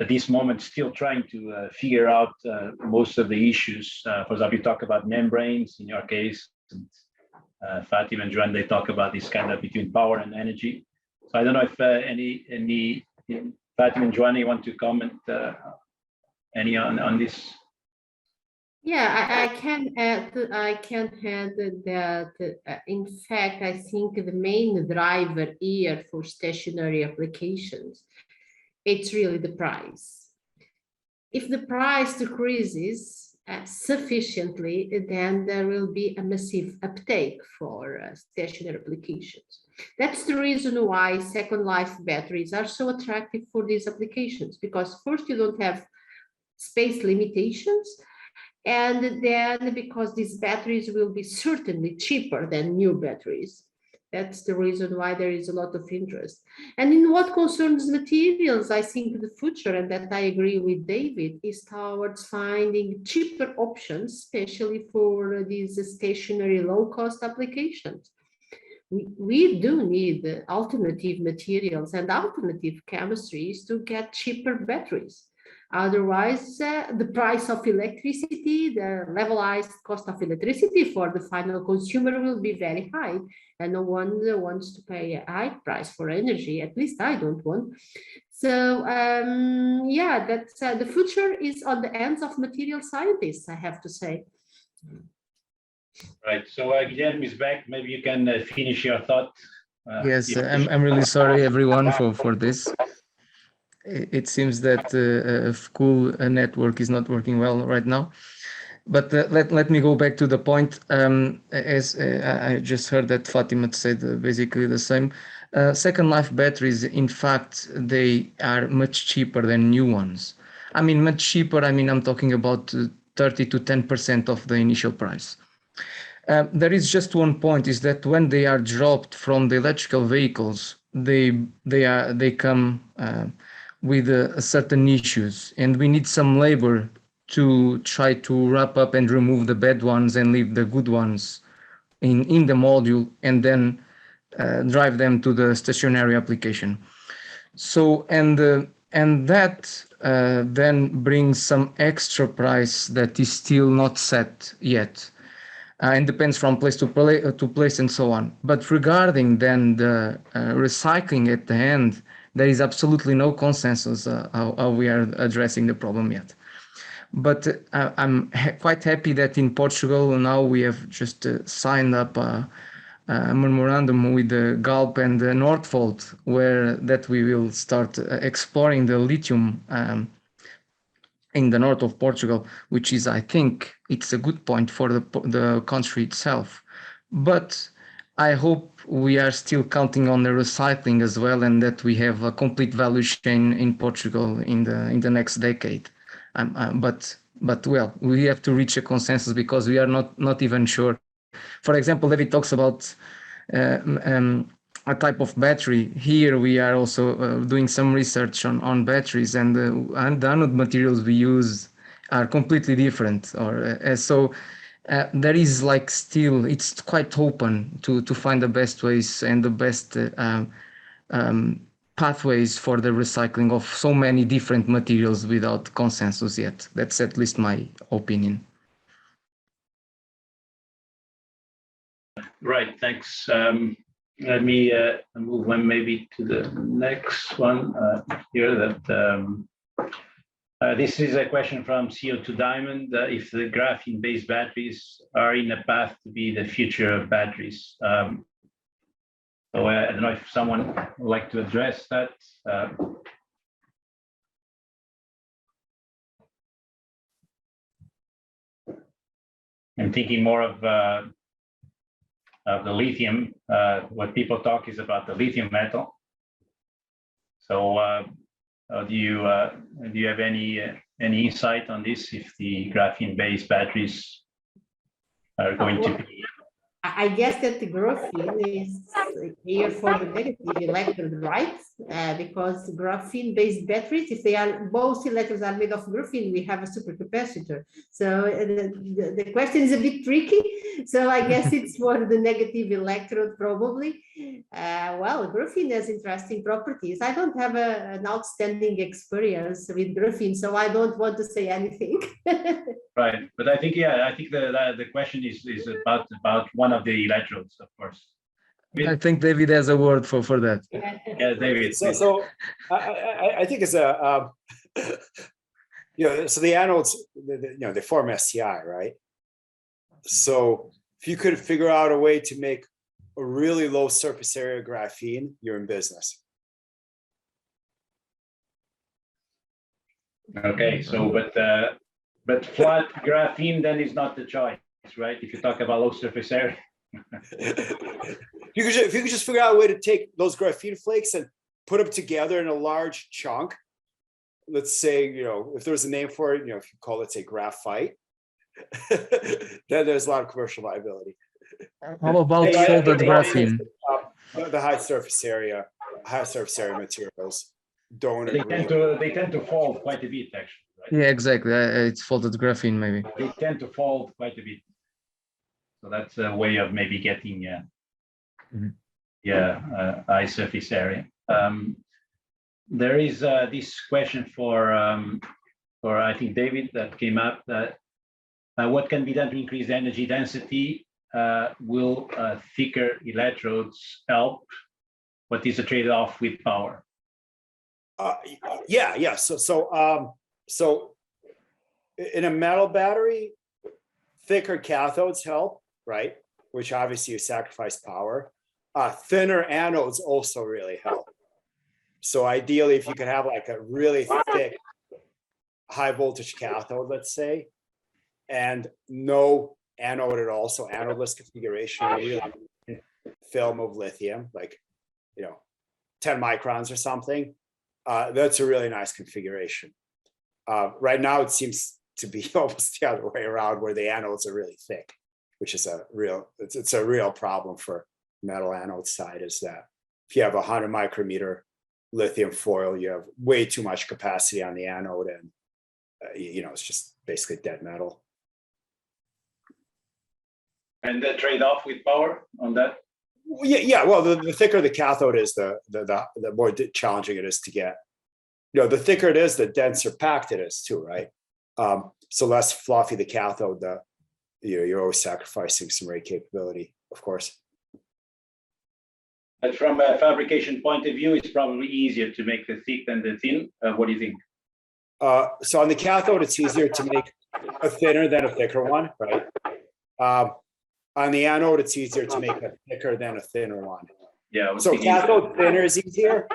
at this moment still trying to figure out most of the issues. For example, you talk about membranes in your case. And, Fatima and Joan, they talk about this kind of between power and energy. So I don't know if any Fatima and Joan, you want to comment any on this? Yeah, I can add that in fact, I think the main driver here for stationary applications, it's really the price. If the price decreases sufficiently, then there will be a massive uptake for stationary applications. That's the reason why second life batteries are so attractive for these applications, because first you don't have space limitations, and then because these batteries will be certainly cheaper than new batteries. That's the reason why there is a lot of interest. And in what concerns materials, I think the future, and that I agree with David, is towards finding cheaper options, especially for these stationary low-cost applications. We do need alternative materials and alternative chemistries to get cheaper batteries. Otherwise, the price of electricity, the levelized cost of electricity for the final consumer will be very high, and no one wants to pay a high price for energy. At least I don't want. So yeah, that's the future is on the hands of material scientists, I have to say. Right. So Guilherme is back. Maybe you can finish your thought. Yes, I'm really sorry, everyone, for this. It seems that school network is not working well right now. But let me go back to the point. As I just heard that Fatima said basically the same. Second life batteries, in fact, they are much cheaper than new ones. I mean, much cheaper. I mean, I'm talking about 30 to 10% of the initial price. There is just one point: is that when they are dropped from the electrical vehicles, they come with certain issues, and we need some labor to try to wrap up and remove the bad ones and leave the good ones in the module, and then drive them to the stationary application. So and that then brings some extra price that is still not set yet, and depends from place to place and so on. But regarding then the recycling at the end, there is absolutely no consensus how we are addressing the problem yet. But I'm quite happy that in Portugal now we have just signed up memorandum with the Galp and the Northvolt, where that we will start exploring the lithium in the north of Portugal, which is, I think, it's a good point for the country itself. But I hope we are still counting on the recycling as well, and that we have a complete value chain in Portugal in the next decade. But well, we have to reach a consensus because we are not even sure. For example, David talks about a type of battery. Here we are also doing some research on batteries, and the anode materials we use are completely different. There is like still, it's quite open to find the best ways and the best pathways for the recycling of so many different materials without consensus yet. That's at least my opinion. Right, thanks. Let me move on maybe to the next one here. This is a question from CO2 Diamond. If the graphene-based batteries are in a path to be the future of batteries. So I don't know if someone would like to address that. I'm thinking more of the lithium. What people talk is about the lithium metal. So do you have any insight on this? If the graphene-based batteries are going to be? I guess that the graphene is here for the negative electrode, right? Because graphene-based batteries, if they are both electrodes are made of graphene, we have a supercapacitor. So the question is a bit tricky. So I guess it's for the negative electrode probably. Well, graphene has interesting properties. I don't have an outstanding experience with graphene, so I don't want to say anything. Right, but I think the question is about one of the electrodes, of course. I think David has a word for that. Yeah, David. So I think it's a so the anodes, they form STI, right? So if you could figure out a way to make a really low surface area graphene, you're in business. Okay, so but flat graphene then is not the choice, right? If you talk about low surface area. If you could just figure out a way to take those graphene flakes and put them together in a large chunk, let's say, if there's a name for it, if you call it, say, graphite, then there's a lot of commercial viability. How about folded graphene? The high surface area materials don't They agree. tend to fold quite a bit, actually. Right? Yeah, exactly. It's folded graphene, maybe. They tend to fold quite a bit. So that's a way of maybe getting high surface area. There is this question for I think David that came up, that what can be done to increase the energy density? Will thicker electrodes help? What is the trade-off with power? Yeah. So in a metal battery, thicker cathodes help, right? Which obviously you sacrifice power. Thinner anodes also really help. So ideally, if you could have like a really thick, high voltage cathode, let's say, and no anode at all, so anode-less configuration, really film of lithium, like 10 microns or something. That's a really nice configuration. Right now, it seems to be almost the other way around, where the anodes are really thick, which is it's a real problem for metal anode side, is that if you have 100 micrometer lithium foil, you have way too much capacity on the anode, and it's just basically dead metal. And the trade-off with power on that? Yeah. Well, the thicker the cathode is, the more challenging it is to get. The thicker it is, the denser packed it is too, right? So less fluffy the cathode, you're always sacrificing some rate capability, of course. But from a fabrication point of view, it's probably easier to make the thick than the thin. What do you think? So on the cathode, it's easier to make a thinner than a thicker one, right? On the anode, it's easier to make a thicker than a thinner one. Yeah. So cathode thinner is easier,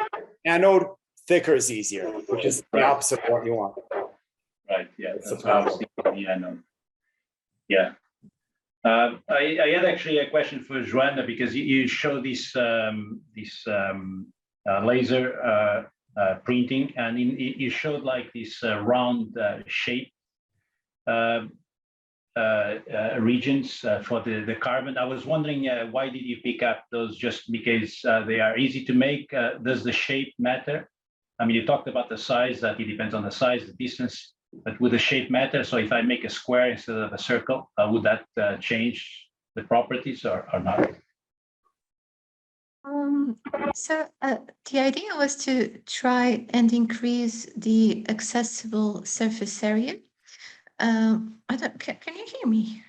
anode thicker is easier, which is the opposite of what you want. Right. Yeah. That's That's the what I was problem. thinking. Yeah. No. Yeah. I had actually a question for Joanna, because you show this laser printing, and you showed like this round shape regions for the carbon. I was wondering, why did you pick up those? Just because they are easy to make? Does the shape matter? I mean, you talked about the size, that it depends on the size, the distance, but would the shape matter? So if I make a square instead of a circle, would that change the properties or not? So the idea was to try and increase the accessible surface area. I don't, can you hear me?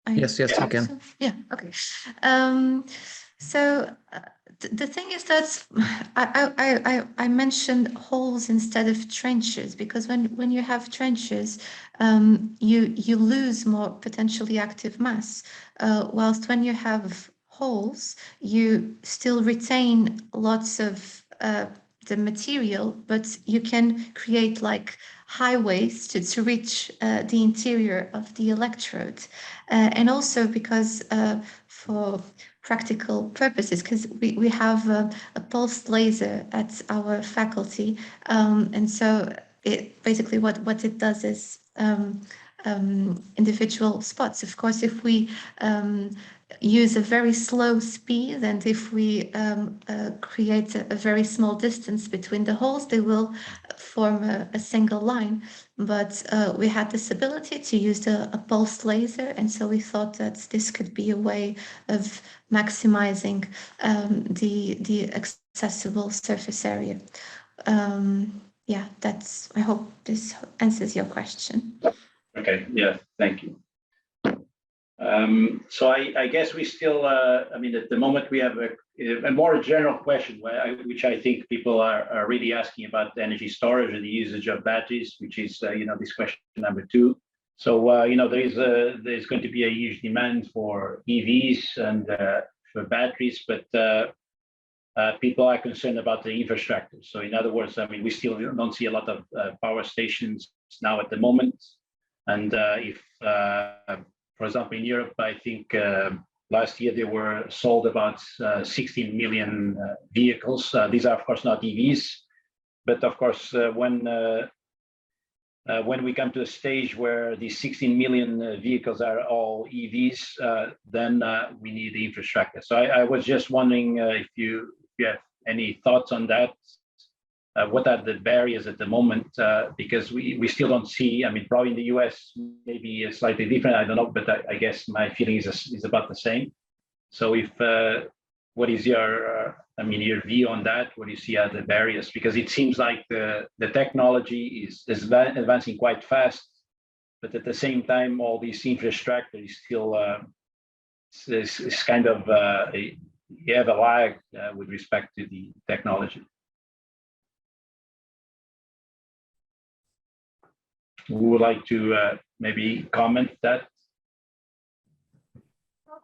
Yes, we can. So, yeah, okay. So the thing is that I mentioned holes instead of trenches, because when you have trenches, you lose more potentially active mass, whilst when you have holes, you still retain lots of the material, but you can create like highways to reach the interior of the electrode. And also because for practical purposes, because we have a pulsed laser at our faculty, and so it basically what it does is individual spots. Of course, if we use a very slow speed, and if we create a very small distance between the holes, they will form a single line. But we had this ability to use a pulsed laser, and so we thought that this could be a way of maximizing the accessible surface area. Yeah, I hope this answers your question. Okay. Yeah. Thank you. So I guess we still, I mean, at the moment we have a more general question, which I think people are really asking about the energy storage and the usage of batteries, which is, this question number 2. So, there's going to be a huge demand for EVs and for batteries, but people are concerned about the infrastructure. So in other words, I mean, we still don't see a lot of power stations now at the moment. And if for example, in Europe, I think last year they were sold about 16 million vehicles. These are, of course, not EVs, but of course, when we come to a stage where these 16 million vehicles are all EVs, then we need the infrastructure. So I was just wondering if you have any thoughts on that. What are the barriers at the moment? Because we still don't see, I mean, probably in the US, maybe it's slightly different, I don't know, but I guess my feeling is about the same. So if, what is your view on that? What do you see are the barriers? Because it seems like the technology is advancing quite fast, but at the same time, all this infrastructure is still, is kind of, you have a lag with respect to the technology. Who would like to maybe comment that? I'll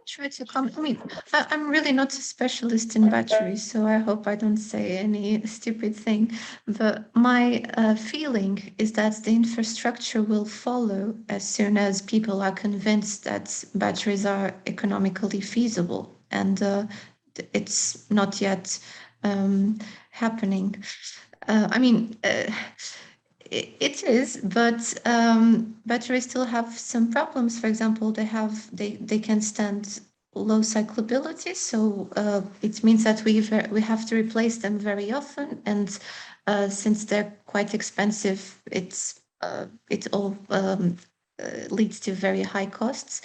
try to comment. I mean, I'm really not a specialist in batteries, so I hope I don't say any stupid thing. But my feeling is that the infrastructure will follow as soon as people are convinced that batteries are economically feasible. And it's not yet happening. It is, but batteries still have some problems. For example, they can stand low cyclability, so it means that we have to replace them very often. And since they're quite expensive, it all leads to very high costs.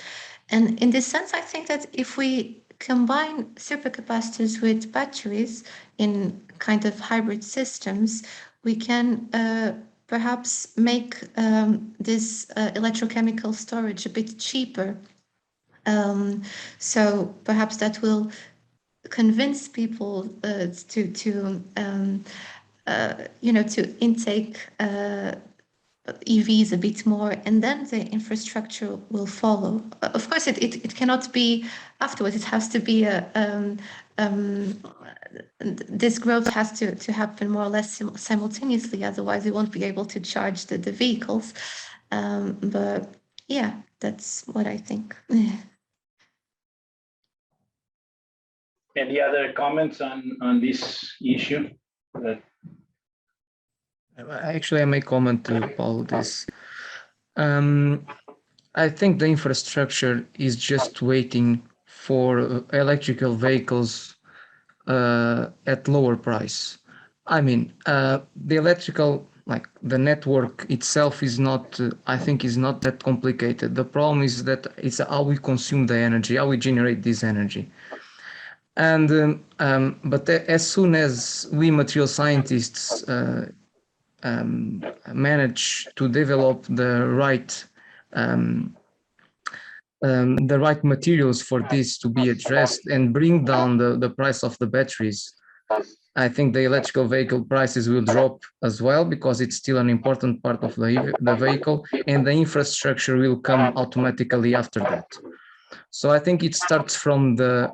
And in this sense, I think that if we combine supercapacitors with batteries in kind of hybrid systems, we can perhaps make this electrochemical storage a bit cheaper. So perhaps that will convince people to intake EVs a bit more, and then the infrastructure will follow. Of course, it cannot be afterwards. It has to be this growth has to happen more or less simultaneously. Otherwise, we won't be able to charge the vehicles. But yeah, that's what I think. Any other comments on this issue? Actually, I may comment to Paulo this. I think the infrastructure is just waiting for electrical vehicles at lower price. I mean, the electrical, like the network itself is not, I think is not that complicated. The problem is that it's how we consume the energy, how we generate this energy. And but as soon as we material scientists manage to develop the right materials for this to be addressed and bring down the price of the batteries, I think the electrical vehicle prices will drop as well, because it's still an important part of the vehicle, and the infrastructure will come automatically after that. So I think it starts from the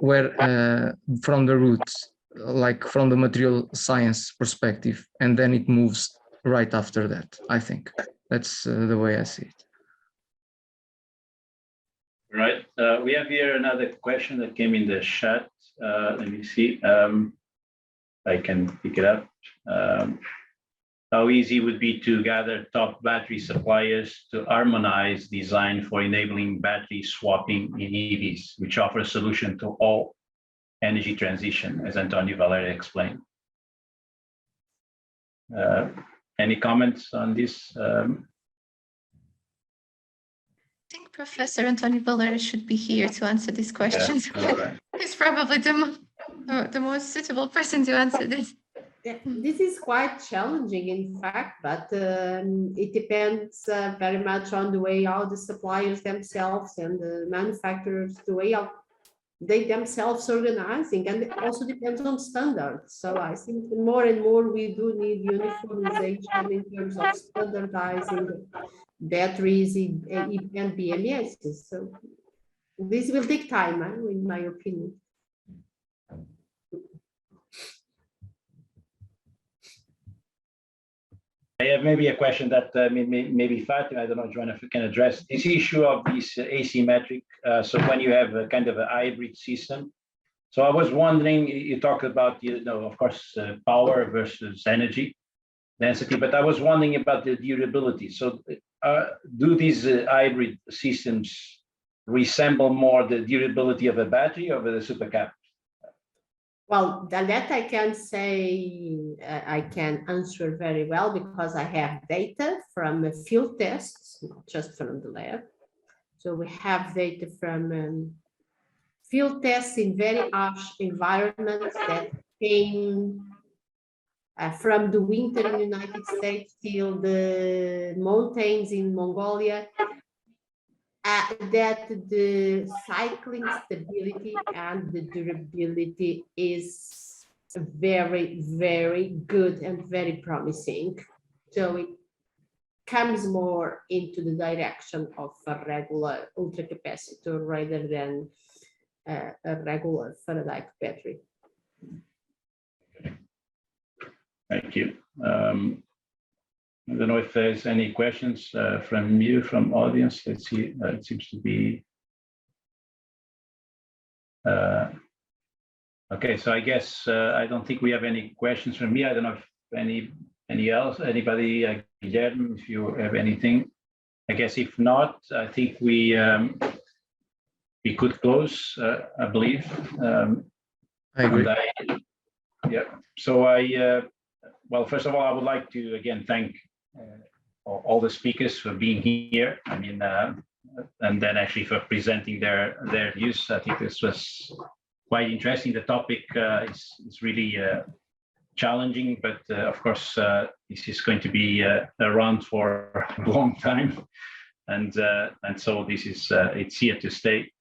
roots, like from the material science perspective, and then it moves right after that. I think that's the way I see it. Right. We have here another question that came in the chat. Let me see. I can pick it up. How easy would be to gather top battery suppliers to harmonize design for enabling battery swapping in EVs, which offer a solution to all energy transition, as Antonio Valeri explained. Any comments on this? I think Professor Antonio Valeri should be here to answer these questions. Yeah, right. He's probably the most suitable person to answer this. This is quite challenging, in fact, but it depends very much on the way how the suppliers themselves and the manufacturers, the way how they themselves organizing, and it also depends on standards. So I think more and more we do need uniformization in terms of standardizing batteries and BMSs. So this will take time, in my opinion. I have maybe a question that maybe Fatima, I don't know, Joanne, if you can address this issue of this asymmetric. So when you have a kind of a hybrid system. So I was wondering, you talked about, of course, power versus energy density, but I was wondering about the durability. So do these hybrid systems resemble more the durability of a battery or the supercap? Well, that I can say, I can answer very well, because I have data from field tests, not just from the lab. So we have data from field tests in very harsh environments that came from the winter in the United States till the mountains in Mongolia. That the cycling stability and the durability is very, very good and very promising. So it comes more into the direction of a regular ultracapacitor rather than a regular Faraday battery. Thank you. I don't know if there's any questions from you, from audience. Let's see. It seems to be. Okay, so I guess I don't think we have any questions from me. I don't know if anybody, Guilherme, if you have anything. I guess if not, I think we could close. I believe. I agree. Yeah. So well, first of all, I would like to again thank all the speakers for being here. I mean, and then actually for presenting their views. I think this was quite interesting. The topic is really challenging, but of course, this is going to be around for a long time, and so this is it's here to stay.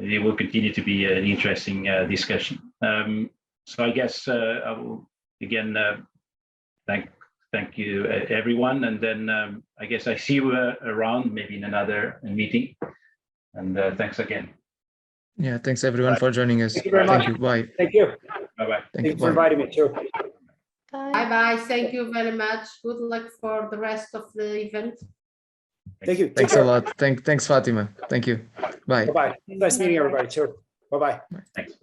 It will continue to be an interesting discussion. So I guess I will again thank thank you, everyone. And then I guess I see you around, maybe in another meeting. And thanks again. Yeah, thanks everyone for joining us. Thank you very much. You. Bye. Thank you. Bye-bye. Thank you. Thanks for Bye. inviting me too. Bye. Bye-bye. Thank you very much. Good luck for the rest of the event. Thank you. Take Thanks a care. lot. Thanks, Fatima. Thank you. Bye. Bye-bye. Nice meeting everybody too. Bye-bye. Thanks.